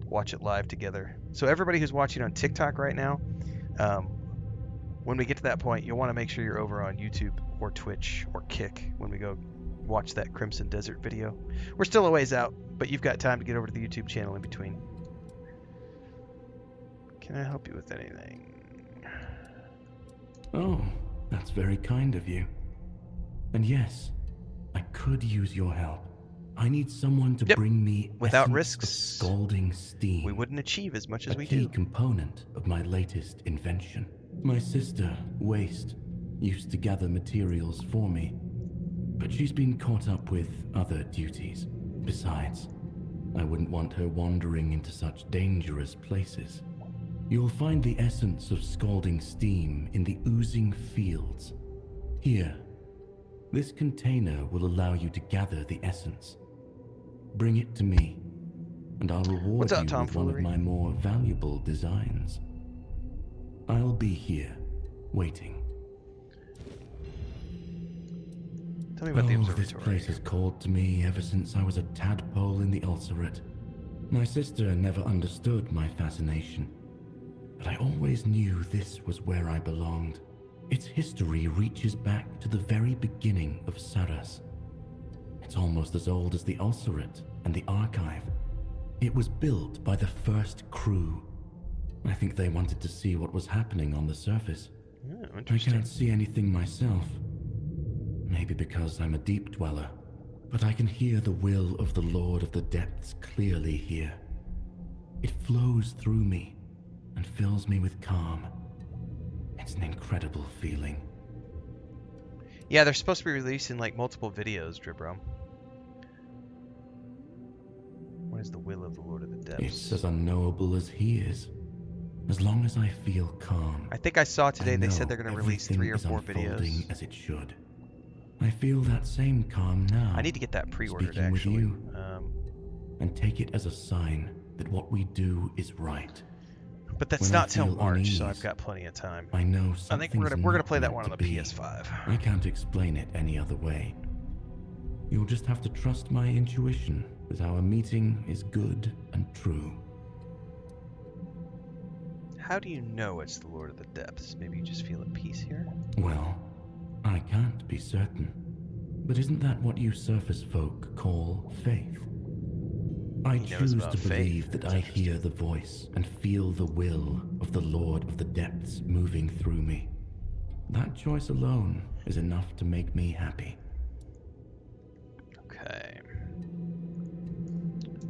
watch it live together. So everybody who's watching on TikTok right now, when we get to that point, you'll want to make sure you're over on YouTube or Twitch or Kick when we go watch that Crimson Desert video. We're still a ways out, but you've got time to get over to the YouTube channel in between. Can I help you with anything? Oh, that's very kind of you. And yes, I could use your help. I need someone to bring me without essence risks, of scalding steam. we wouldn't achieve as much as we A key do. component of my latest invention. My sister, Waste, used to gather materials for me, but she's been caught up with other duties. Besides, I wouldn't want her wandering into such dangerous places. You'll find the essence of scalding steam in the oozing fields. Here, this container will allow you to gather the essence. Bring it to me, and I'll reward you with one of my more valuable designs. I'll be here, waiting. Tell me about the observatory. This place has called to me ever since I was a tadpole in the ulcerate. My sister never understood my fascination, but I always knew this was where I belonged. Its history reaches back to the very beginning of Saras. It's almost as old as the ulcerate and the archive. It was built by the first crew. I think they wanted to see what was happening on the surface. I can't see anything myself. Maybe because I'm a deep dweller, but I can hear the will of the Lord of the Depths clearly here. It flows through me and fills me with calm. It's an incredible feeling. Yeah, they're supposed to be releasing like multiple videos, Dribro. What is the will of the Lord of the Depths? It's as unknowable as he is. As long as I feel calm. I think I saw today they said they're going to release 3 or 4 videos. As it should. I feel that same calm now. I need to get that pre-ordered speaking actually. With you, and take it as a sign that what we do is right. But that's not till March, so I've got plenty of time. I know. I think we're gonna play that one on the PS5. I can't explain it any other way. You'll just have to trust my intuition that our meeting is good and true. How do you know it's the Lord of the Depths? Maybe you just feel at peace here? Well, I can't be certain. But isn't that what you surface folk call faith? I choose to believe that I hear the voice and feel the will of the Lord of the Depths moving through me. That choice alone is enough to make me happy. Okay.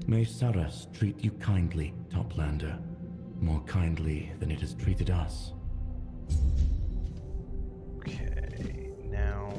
May Saras treat you kindly, Toplander. More kindly than it has treated us. Okay, now...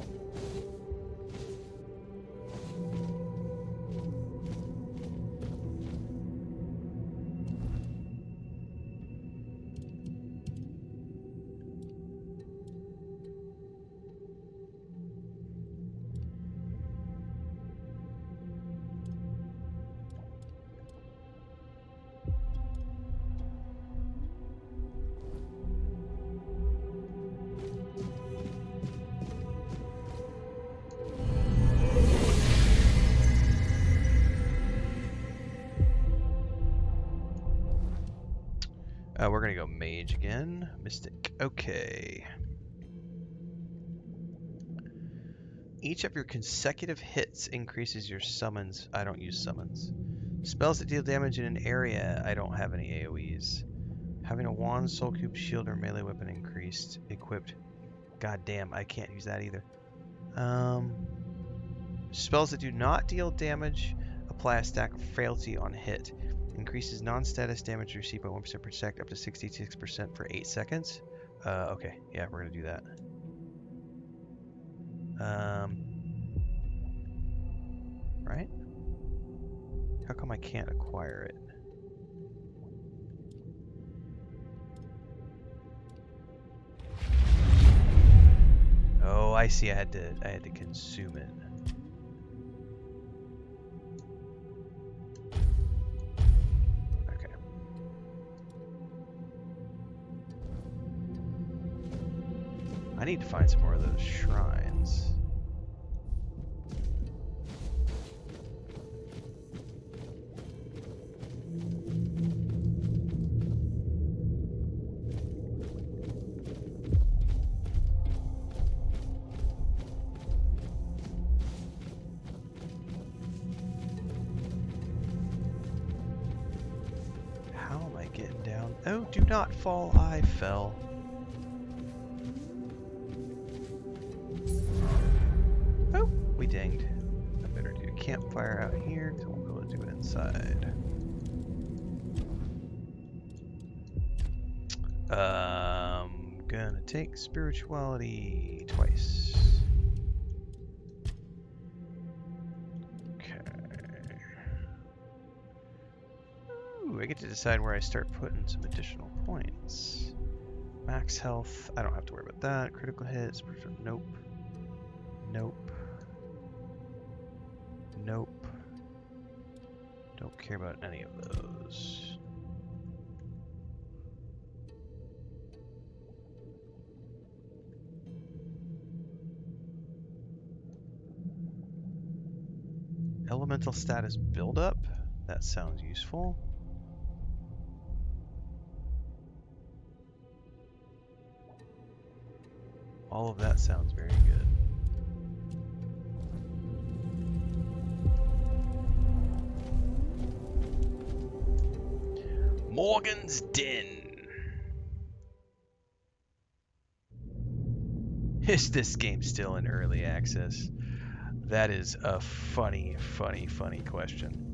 we're gonna go mage again. Mystic. Okay. Each of your consecutive hits increases your summons. I don't use summons. Spells that deal damage in an area. I don't have any AoEs. Having a wand, soul cube, shield, or melee weapon increased. Equipped. God damn, I can't use that either. Spells that do not deal damage. Apply a stack of frailty on hit. Increases non-status damage received by 1% per sec up to 66% for 8 seconds. Okay, yeah, we're gonna do that. Right? How come I can't acquire it? Oh, I see. I had to consume it. I need to find some more of those shrines. How am I getting down? Oh, do not fall. I fell. We dinged. campfire out here because I won't be able to do it inside. Gonna take spirituality twice. Okay. Ooh, I get to decide where I start putting some additional points. Max health, I don't have to worry about that. Critical hits, nope. Nope. Nope. Don't care about any of those. Elemental status buildup. That sounds useful. All of that sounds very good. Morgan's Den. Is this game still in early access? That is a funny question.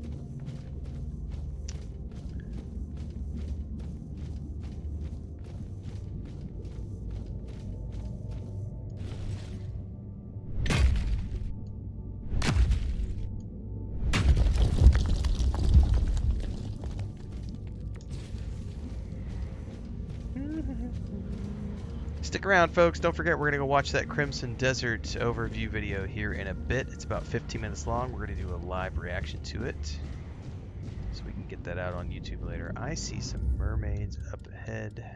Stick around, folks. Don't forget, we're going to go watch that Crimson Desert overview video here in a bit. It's about 15 minutes long. We're going to do a live reaction to it, so we can get that out on YouTube later. I see some mermaids up ahead.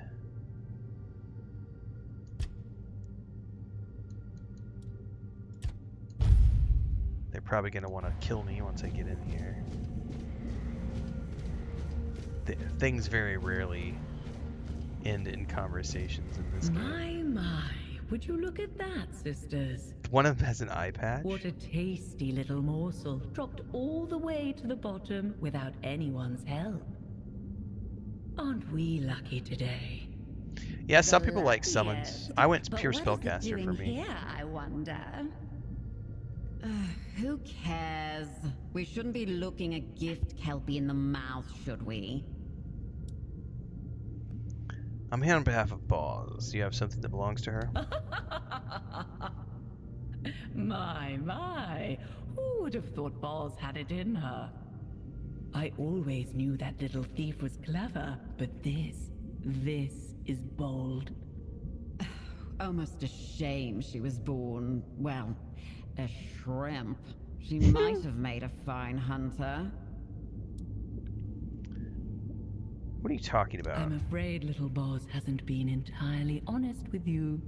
They're probably going to want to kill me once I get in here. Things very rarely end in conversations in this game. My, would you look at that, sisters? One of them has an eye patch. What a tasty little morsel, dropped all the way to the bottom without anyone's help. Aren't we lucky today? Yeah, some people like summons. I went pure spellcaster for me. Here, I wonder. Who cares? We shouldn't be looking a gift kelpie in the mouth, should we? I'm here on behalf of Boz. Do you have something that belongs to her? My. Who would have thought Boz had it in her? I always knew that little thief was clever, but this is bold. Almost a shame she was born, well, a shrimp. She might have made a fine hunter. What are you talking about? I'm afraid little Boz hasn't been entirely honest with you.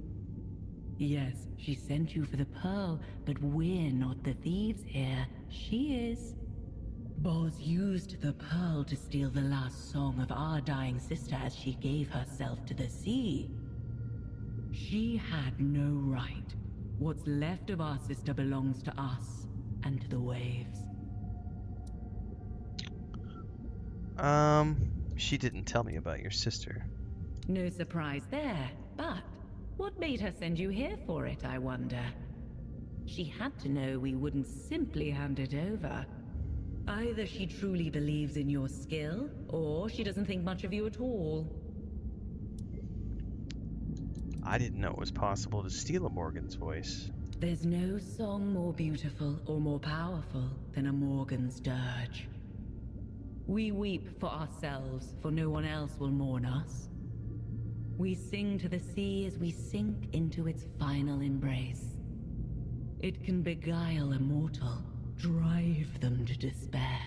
Yes, she sent you for the pearl, but we're not the thieves here. She is. Boz used the pearl to steal the last song of our dying sister as she gave herself to the sea. She had no right. What's left of our sister belongs to us and to the waves. She didn't tell me about your sister. No surprise there, but what made her send you here for it, I wonder? She had to know we wouldn't simply hand it over. Either she truly believes in your skill, or she doesn't think much of you at all. I didn't know it was possible to steal a Morgan's voice. There's no song more beautiful or more powerful than a Morgan's dirge. We weep for ourselves, for no one else will mourn us. We sing to the sea as we sink into its final embrace. It can beguile a mortal, drive them to despair.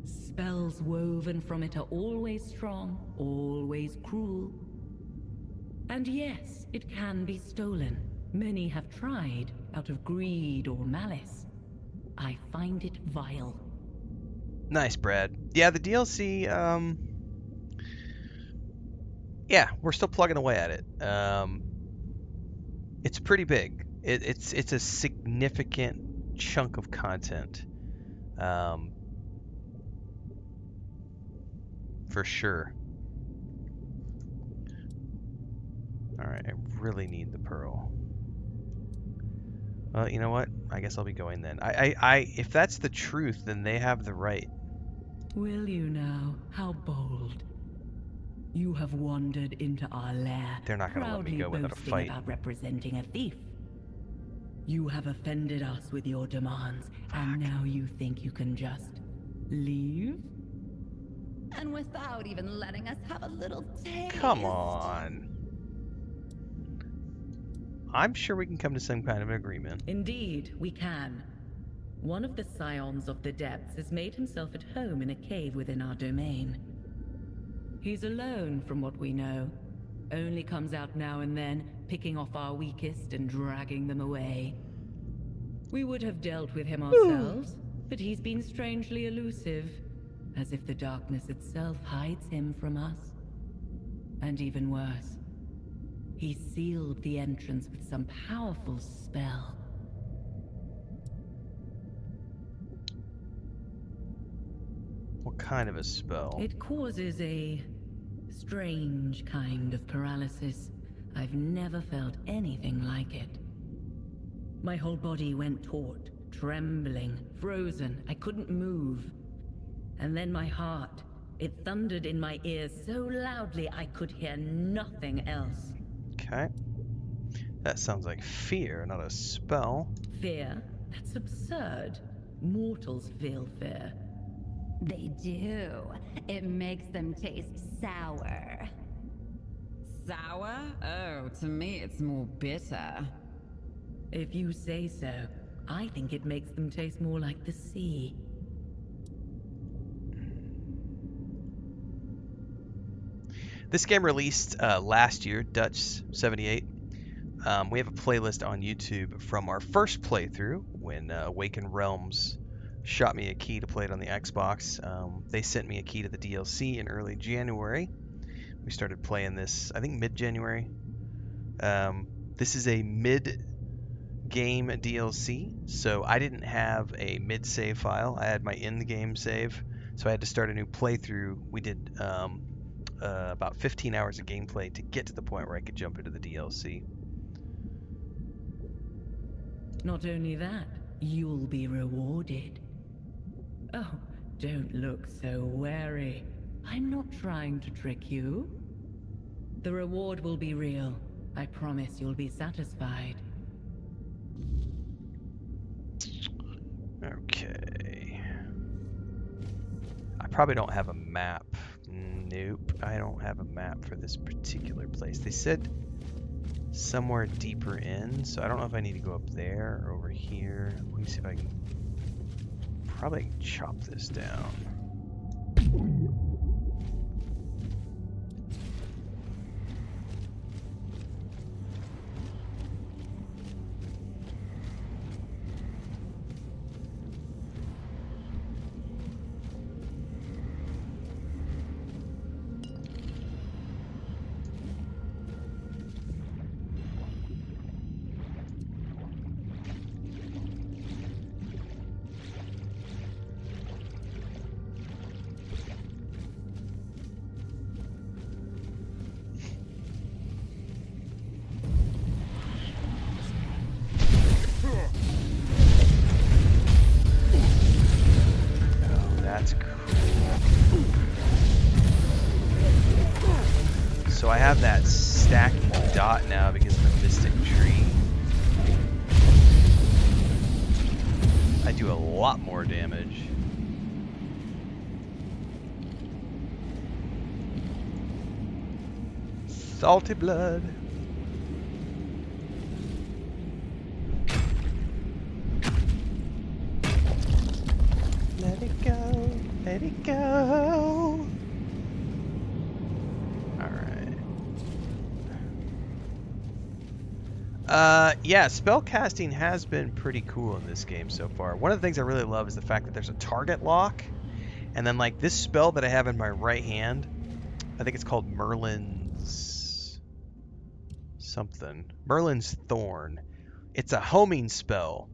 Spells woven from it are always strong, always cruel. And yes, it can be stolen. Many have tried, out of greed or malice. I find it vile. Nice, Brad. Yeah, the DLC, yeah, we're still plugging away at it. It's pretty big. It's a significant chunk of content. For sure. Alright, I really need the pearl. Well, you know what? I guess I'll be going then. If that's the truth, then they have the right. Will you now? How bold. You have wandered into our lair, They're not gonna let me proudly go without a boasting fight. about representing a thief. You have offended us with your demands, and now you think you can just leave? And without even letting us have a little taste. Come on. I'm sure we can come to some kind of an agreement. Indeed, we can. One of the scions of the depths has made himself at home in a cave within our domain. He's alone from what we know. Only comes out now and then, picking off our weakest and dragging them away. We would have dealt with him ourselves, but he's been strangely elusive, as if the darkness itself hides him from us. And even worse, he sealed the entrance with some powerful spell. What kind of a spell? It causes a strange kind of paralysis. I've never felt anything like it. My whole body went taut, trembling, frozen. I couldn't move. And then my heart, it thundered in my ears so loudly I could hear nothing else. Okay. That sounds like fear, not a spell. Fear? That's absurd. Mortals feel fear. They do. It makes them taste sour. Sour? Oh, to me it's more bitter. If you say so, I think it makes them taste more like the sea. This game released last year, Dutch 78. We have a playlist on YouTube from our first playthrough when Awakened Realms shot me a key to play it on the Xbox. They sent me a key to the DLC in early January. We started playing this, I think, mid-January. This is a mid-game DLC, so I didn't have a mid-save file. I had my in-game save, so I had to start a new playthrough. We did about 15 hours of gameplay to get to the point where I could jump into the DLC. Not only that, you'll be rewarded. Oh, don't look so wary. I'm not trying to trick you. The reward will be real. I promise you'll be satisfied. Okay. I probably don't have a map. Nope, I don't have a map for this particular place. They said somewhere deeper in, so I don't know if I need to go up there or over here. Let me see if I can. Probably chop this down. So I have that stacking dot now because of the Mystic Tree. I do a lot more damage. Salty blood. Let it go, let it go. Yeah, spellcasting has been pretty cool in this game so far. One of the things I really love is the fact that there's a target lock, and then like this spell that I have in my right hand, I think it's called Merlin's something. Merlin's Thorn. It's a homing spell.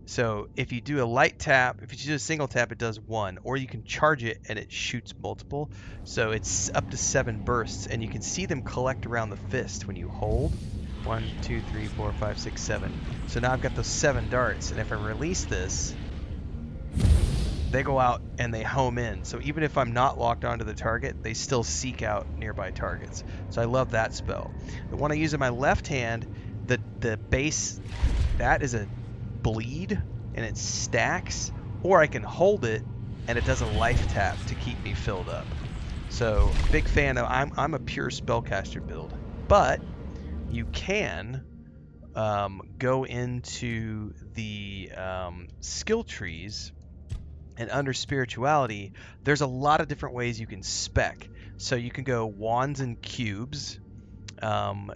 So if you do a light tap, if you do a single tap, it does 1, or you can charge it and it shoots multiple. So it's up to 7 bursts, and you can see them collect around the fist when you hold. 1, 2, 3, 4, 5, 6, 7. So now I've got those 7 darts, and if I release this, they go out and they home in. So even if I'm not locked onto the target, they still seek out nearby targets. So I love that spell. The one I use in my left hand, the base, that is a bleed, and it stacks, or I can hold it and it does a life tap to keep me filled up. So big fan of, I'm a pure spellcaster build, but you can go into the skill trees, and under spirituality, there's a lot of different ways you can spec. So you can go wands and cubes.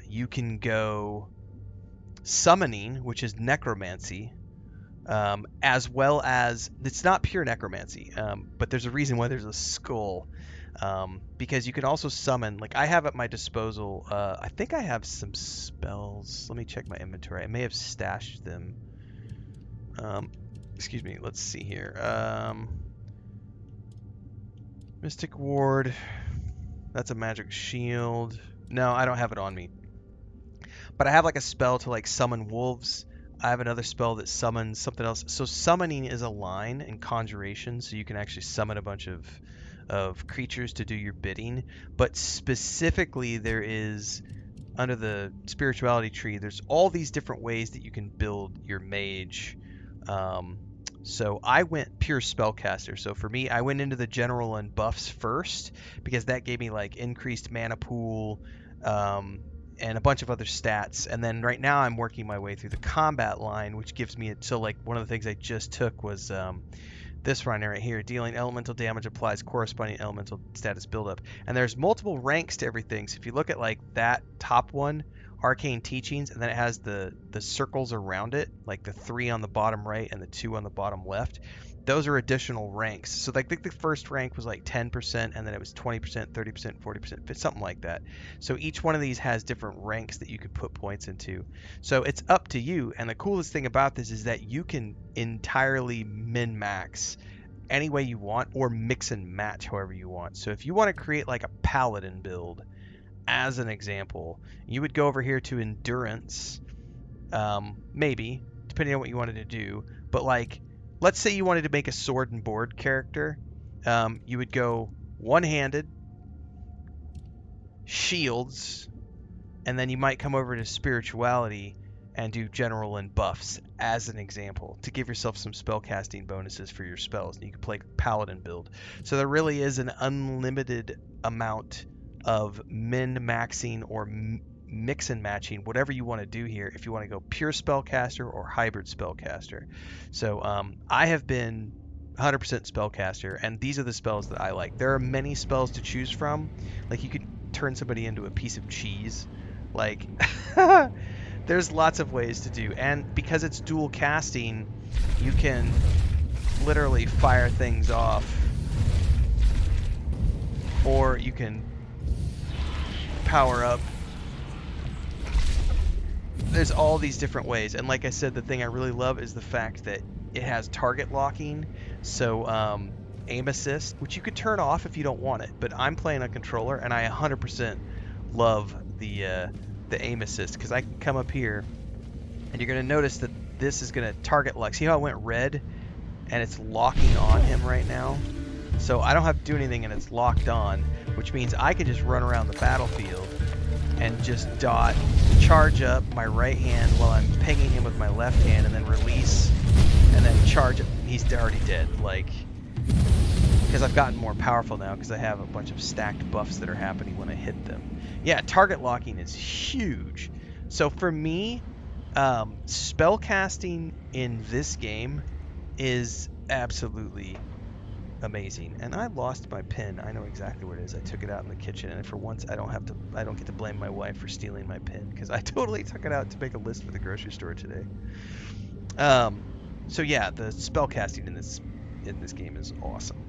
You can go summoning, which is necromancy, as well as, it's not pure necromancy, but there's a reason why there's a skull, because you can also summon, like I have at my disposal, I think I have some spells. Let me check my inventory. I may have stashed them. Excuse me, let's see here. Mystic Ward, that's a magic shield. No, I don't have it on me. But I have like a spell to like summon wolves. I have another spell that summons something else. So summoning is a line in conjuration, so you can actually summon a bunch of creatures to do your bidding. But specifically, there is, under the spirituality tree, there's all these different ways that you can build your mage. So I went pure spellcaster. So for me, I went into the general and buffs first, because that gave me like increased mana pool, and a bunch of other stats. And then right now I'm working my way through the combat line, which gives me so like one of the things I just took was this run right here. Dealing elemental damage applies corresponding elemental status buildup. And there's multiple ranks to everything. So if you look at like that top one, Arcane Teachings, and then it has the circles around it, like the 3 on the bottom right and the 2 on the bottom left. Those are additional ranks. So I think the first rank was like 10%, and then it was 20%, 30%, 40%, something like that. So each one of these has different ranks that you could put points into. So it's up to you. And the coolest thing about this is that you can entirely min-max any way you want, or mix and match however you want. So if you want to create like a paladin build, as an example, you would go over here to endurance, maybe, depending on what you wanted to do. But like, let's say you wanted to make a sword and board character, you would go one-handed, shields, and then you might come over to spirituality and do general and buffs, as an example, to give yourself some spellcasting bonuses for your spells. And you can play paladin build. So there really is an unlimited amount of min-maxing or mix and matching, whatever you want to do here, if you want to go pure spellcaster or hybrid spellcaster. So I have been 100% spellcaster, and these are the spells that I like. There are many spells to choose from. Like, you could turn somebody into a piece of cheese. Like, there's lots of ways to do. And because it's dual casting, you can literally fire things off, or you can power up. There's all these different ways, and like I said, the thing I really love is the fact that it has target locking. So aim assist, which you could turn off if you don't want it, but I'm playing a controller and I 100% love the aim assist, because I can come up here and you're going to notice that this is going to target lock. See how it went red and it's locking on him right now? So I don't have to do anything and it's locked on, which means I can just run around the battlefield and just charge up my right hand while I'm pinging him with my left hand, and then release, and then charge up. He's already dead, like, because I've gotten more powerful now because I have a bunch of stacked buffs that are happening when I hit them. Yeah, target locking is huge. So for me, spellcasting in this game is absolutely amazing. And I lost my pin. I know exactly where it is. I took it out in the kitchen, and for once I don't get to blame my wife for stealing my pin, because I totally took it out to make a list for the grocery store today. So yeah, the spellcasting in this game is awesome.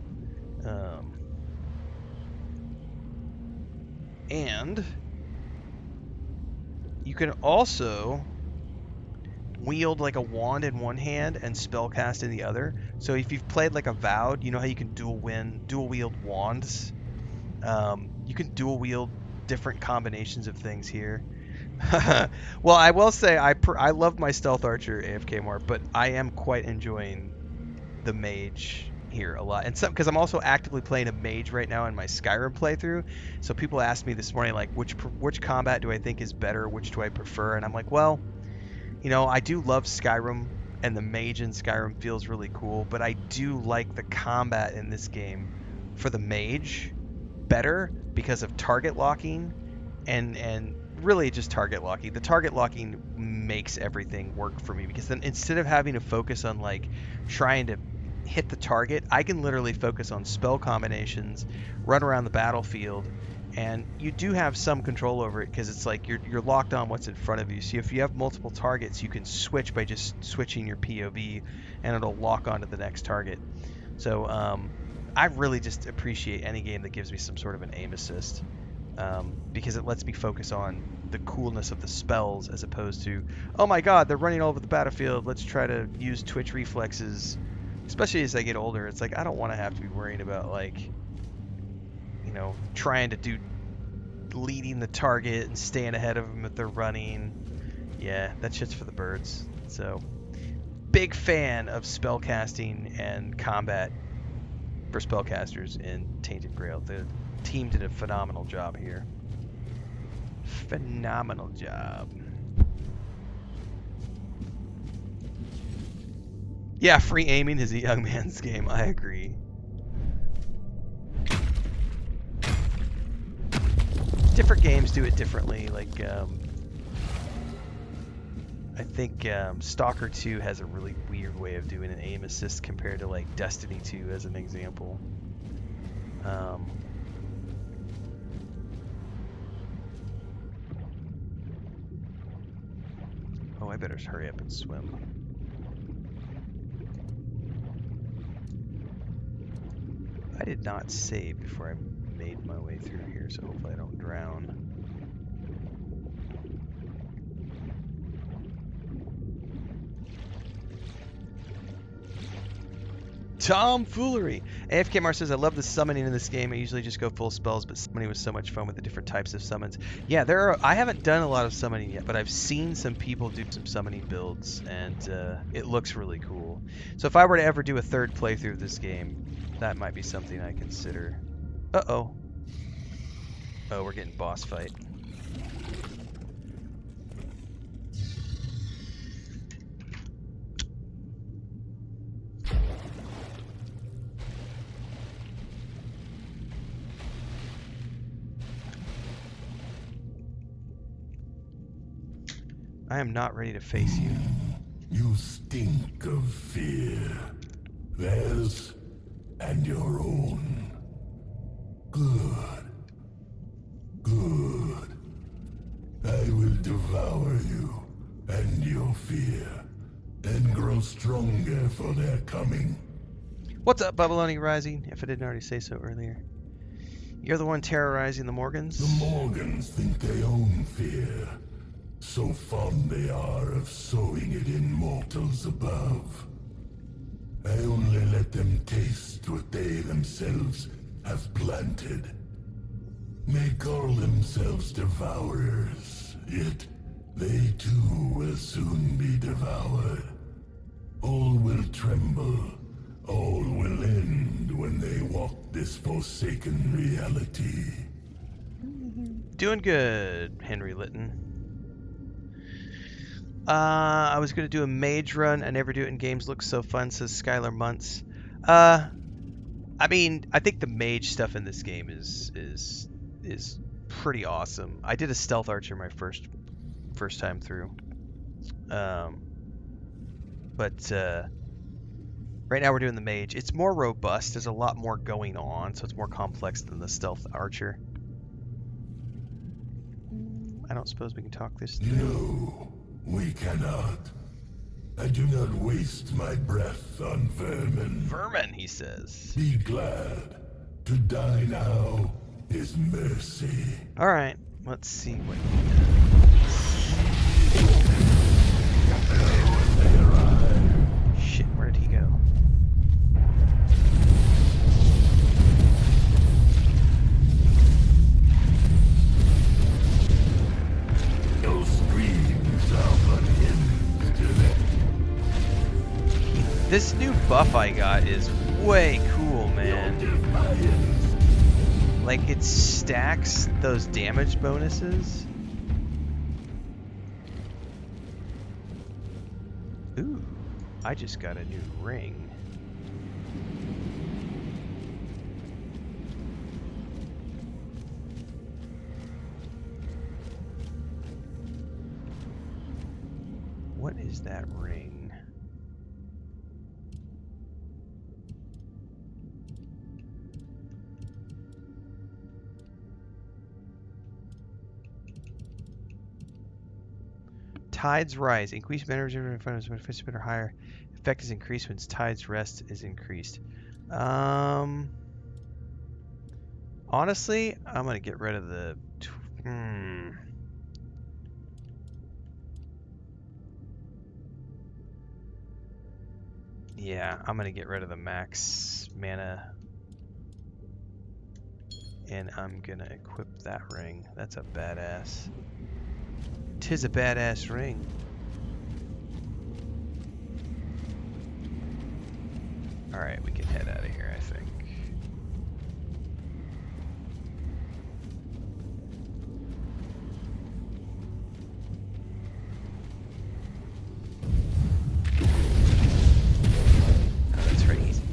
And you can also wield like a wand in one hand and spellcast in the other. So if you've played like Avowed, you know how you can dual wield wands. You can dual wield different combinations of things here. Well, I will say I love my stealth archer AFK more, but I am quite enjoying the mage here a lot, and some because I'm also actively playing a mage right now in my Skyrim playthrough. So people asked me this morning like which combat do I think is better, which do I prefer, and I'm like, well, I do love Skyrim, and the mage in Skyrim feels really cool, but I do like the combat in this game for the mage better because of target locking and really just target locking. The target locking makes everything work for me because then instead of having to focus on like trying to hit the target, I can literally focus on spell combinations, run around the battlefield, and you do have some control over it because it's like you're locked on what's in front of you. So if you have multiple targets, you can switch by just switching your POV and it'll lock onto the next target. So I really just appreciate any game that gives me some sort of an aim assist. Because it lets me focus on the coolness of the spells as opposed to, oh my god, they're running all over the battlefield, let's try to use twitch reflexes. Especially as I get older, it's like I don't want to have to be worrying about like, trying to do leading the target and staying ahead of them if they're running. Yeah, that shit's for the birds. So, big fan of spellcasting and combat for spellcasters in Tainted Grail. The team did a phenomenal job here. Phenomenal job. Yeah, free aiming is a young man's game. I agree. Different games do it differently. Like, I think Stalker 2 has a really weird way of doing an aim assist compared to like Destiny 2 as an example. Oh, I better hurry up and swim. I did not save before I made my way through here, so hopefully I don't drown. Tomfoolery! AFK Mar says, I love the summoning in this game. I usually just go full spells, but summoning was so much fun with the different types of summons. Yeah, I haven't done a lot of summoning yet, but I've seen some people do some summoning builds, and it looks really cool. So if I were to ever do a third playthrough of this game, that might be something I consider. Uh-oh. Oh, we're getting boss fight. I am not ready to face you. You stink of fear. Theirs and your own. Good. Good. I will devour you and your fear, and grow stronger for their coming. What's up, Babyloni Rising? If I didn't already say so earlier. You're the one terrorizing the Morgans? The Morgans think they own fear. So fond they are of sowing it in mortals above. I only let them taste what they themselves have planted. May call themselves devourers, yet they too will soon be devoured. All will tremble, all will end when they walk this forsaken reality. Doing good, Henry Litton. I was going to do a mage run. I never do it in games. Looks so fun, says Skylar Muntz. I mean, I think the mage stuff in this game is pretty awesome. I did a stealth archer my first time through. But right now we're doing the mage. It's more robust. There's a lot more going on, so it's more complex than the stealth archer. I don't suppose we can talk this through. No. We cannot. I do not waste my breath on vermin. Vermin, he says. Be glad. To die now is mercy. Alright, let's see what he does. Shit, where did he go? No This new buff I got is way cool, man. Like, it stacks those damage bonuses. Ooh, I just got a new ring. What is that ring? Tides rise. Increased mana reserve in front of when participant or higher. Effect is increased when tides rest is increased. Honestly, I'm gonna get rid of the. Yeah, I'm gonna get rid of the max mana. And I'm gonna equip that ring. That's a badass. 'Tis a badass ring. Alright, we can head out of here, I think. Oh, that's pretty easy.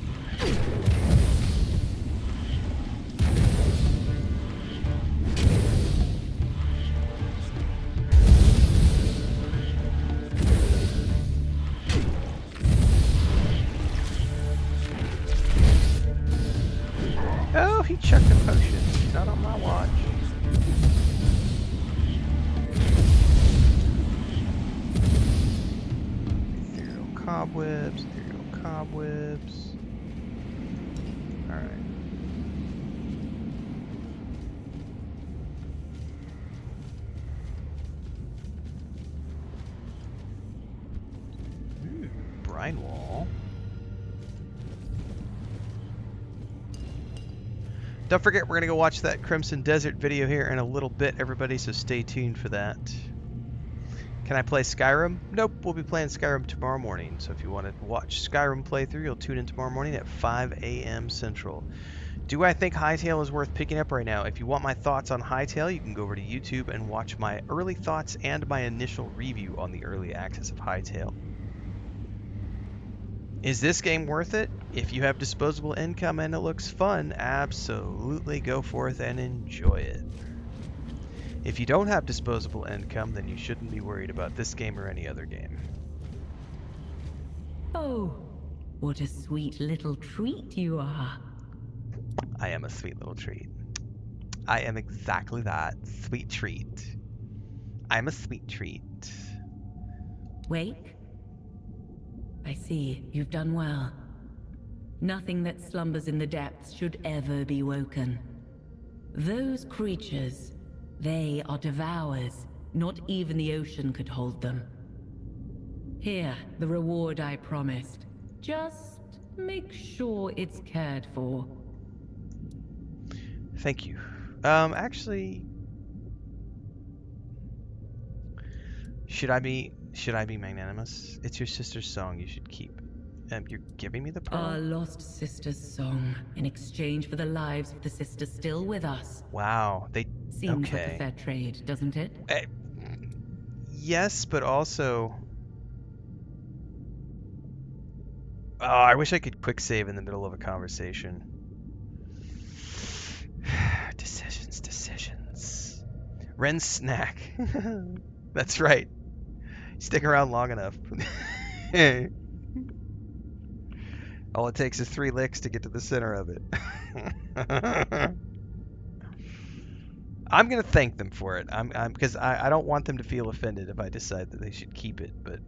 Oh, he chucked a potion. Not on my watch. Ethereal cobwebs, ethereal cobwebs. Alright. Brine wall. Don't forget, we're going to go watch that Crimson Desert video here in a little bit, everybody, so stay tuned for that. Can I play Skyrim? Nope, we'll be playing Skyrim tomorrow morning. So if you want to watch Skyrim playthrough, you'll tune in tomorrow morning at 5 a.m. Central. Do I think Hytale is worth picking up right now? If you want my thoughts on Hytale, you can go over to YouTube and watch my early thoughts and my initial review on the early access of Hytale. Is this game worth it? If you have disposable income and it looks fun, absolutely go forth and enjoy it. If you don't have disposable income, then you shouldn't be worried about this game or any other game. Oh, what a sweet little treat you are. I am a sweet little treat. I am exactly that. Sweet treat. I'm a sweet treat. Wake? I see, you've done well. Nothing that slumbers in the depths should ever be woken. Those creatures, they are devours. Not even the ocean could hold them. Here, the reward I promised. Just make sure it's cared for. Thank you. Actually, should I be magnanimous? It's your sister's song. You should keep. You're giving me the pearl? Our lost sister's song, in exchange for the lives of the sisters still with us. Wow, they Seems okay. like a fair trade, doesn't it? Yes, but also, oh, I wish I could quick save in the middle of a conversation. Decisions. Ren's snack. That's right. Stick around long enough. All it takes is 3 licks to get to the center of it. I'm gonna thank them for it. Because I don't want them to feel offended if I decide that they should keep it. But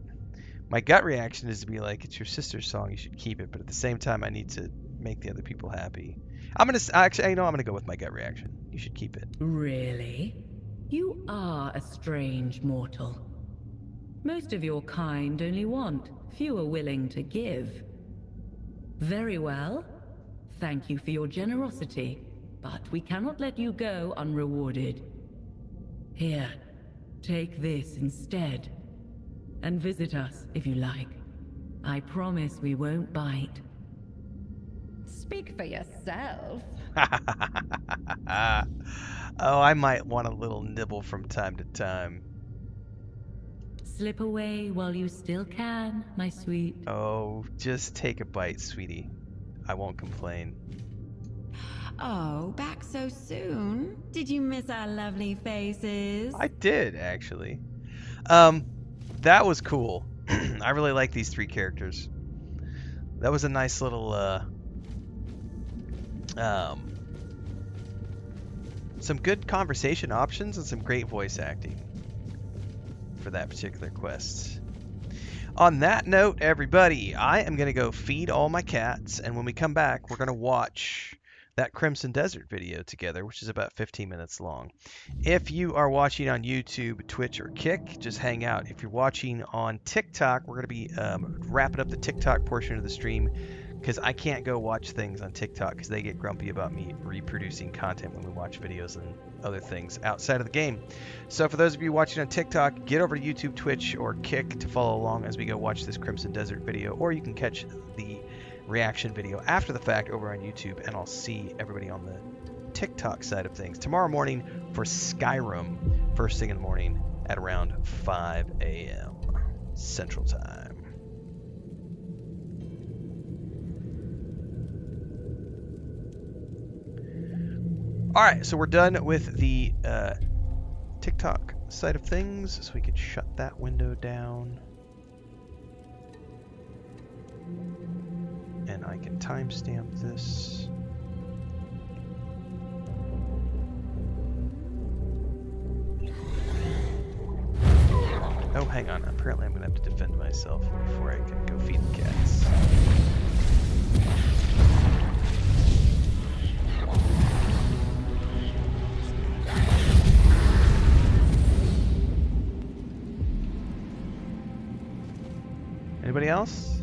my gut reaction is to be like, it's your sister's song, you should keep it. But at the same time, I need to make the other people happy. I'm gonna go with my gut reaction. You should keep it. Really? You are a strange mortal. Most of your kind only want, few are willing to give. Very well. Thank you for your generosity, but we cannot let you go unrewarded. Here, take this instead, and visit us if you like. I promise we won't bite. Speak for yourself. Oh, I might want a little nibble from time to time. Slip away while you still can, my sweet. Oh, just take a bite, sweetie. I won't complain. Oh, back so soon? Did you miss our lovely faces? I did, actually. That was cool. I really like these 3 characters. That was a nice little, some good conversation options and some great voice acting for that particular quest. On that note, everybody, I am going to go feed all my cats, and when we come back, we're going to watch that Crimson Desert video together, which is about 15 minutes long. If you are watching on YouTube, Twitch, or Kick, just hang out. If you're watching on TikTok, we're going to be wrapping up the TikTok portion of the stream, because I can't go watch things on TikTok because they get grumpy about me reproducing content when we watch videos and other things outside of the game. So for those of you watching on TikTok, get over to YouTube, Twitch, or Kick to follow along as we go watch this Crimson Desert video, or you can catch the reaction video after the fact over on YouTube, and I'll see everybody on the TikTok side of things tomorrow morning for Skyrim, first thing in the morning at around 5 a.m. Central Time. Alright, so we're done with the TikTok side of things, so we can shut that window down. And I can timestamp this. Oh, hang on. Apparently I'm going to have to defend myself before I can go feed the cats. Anybody else?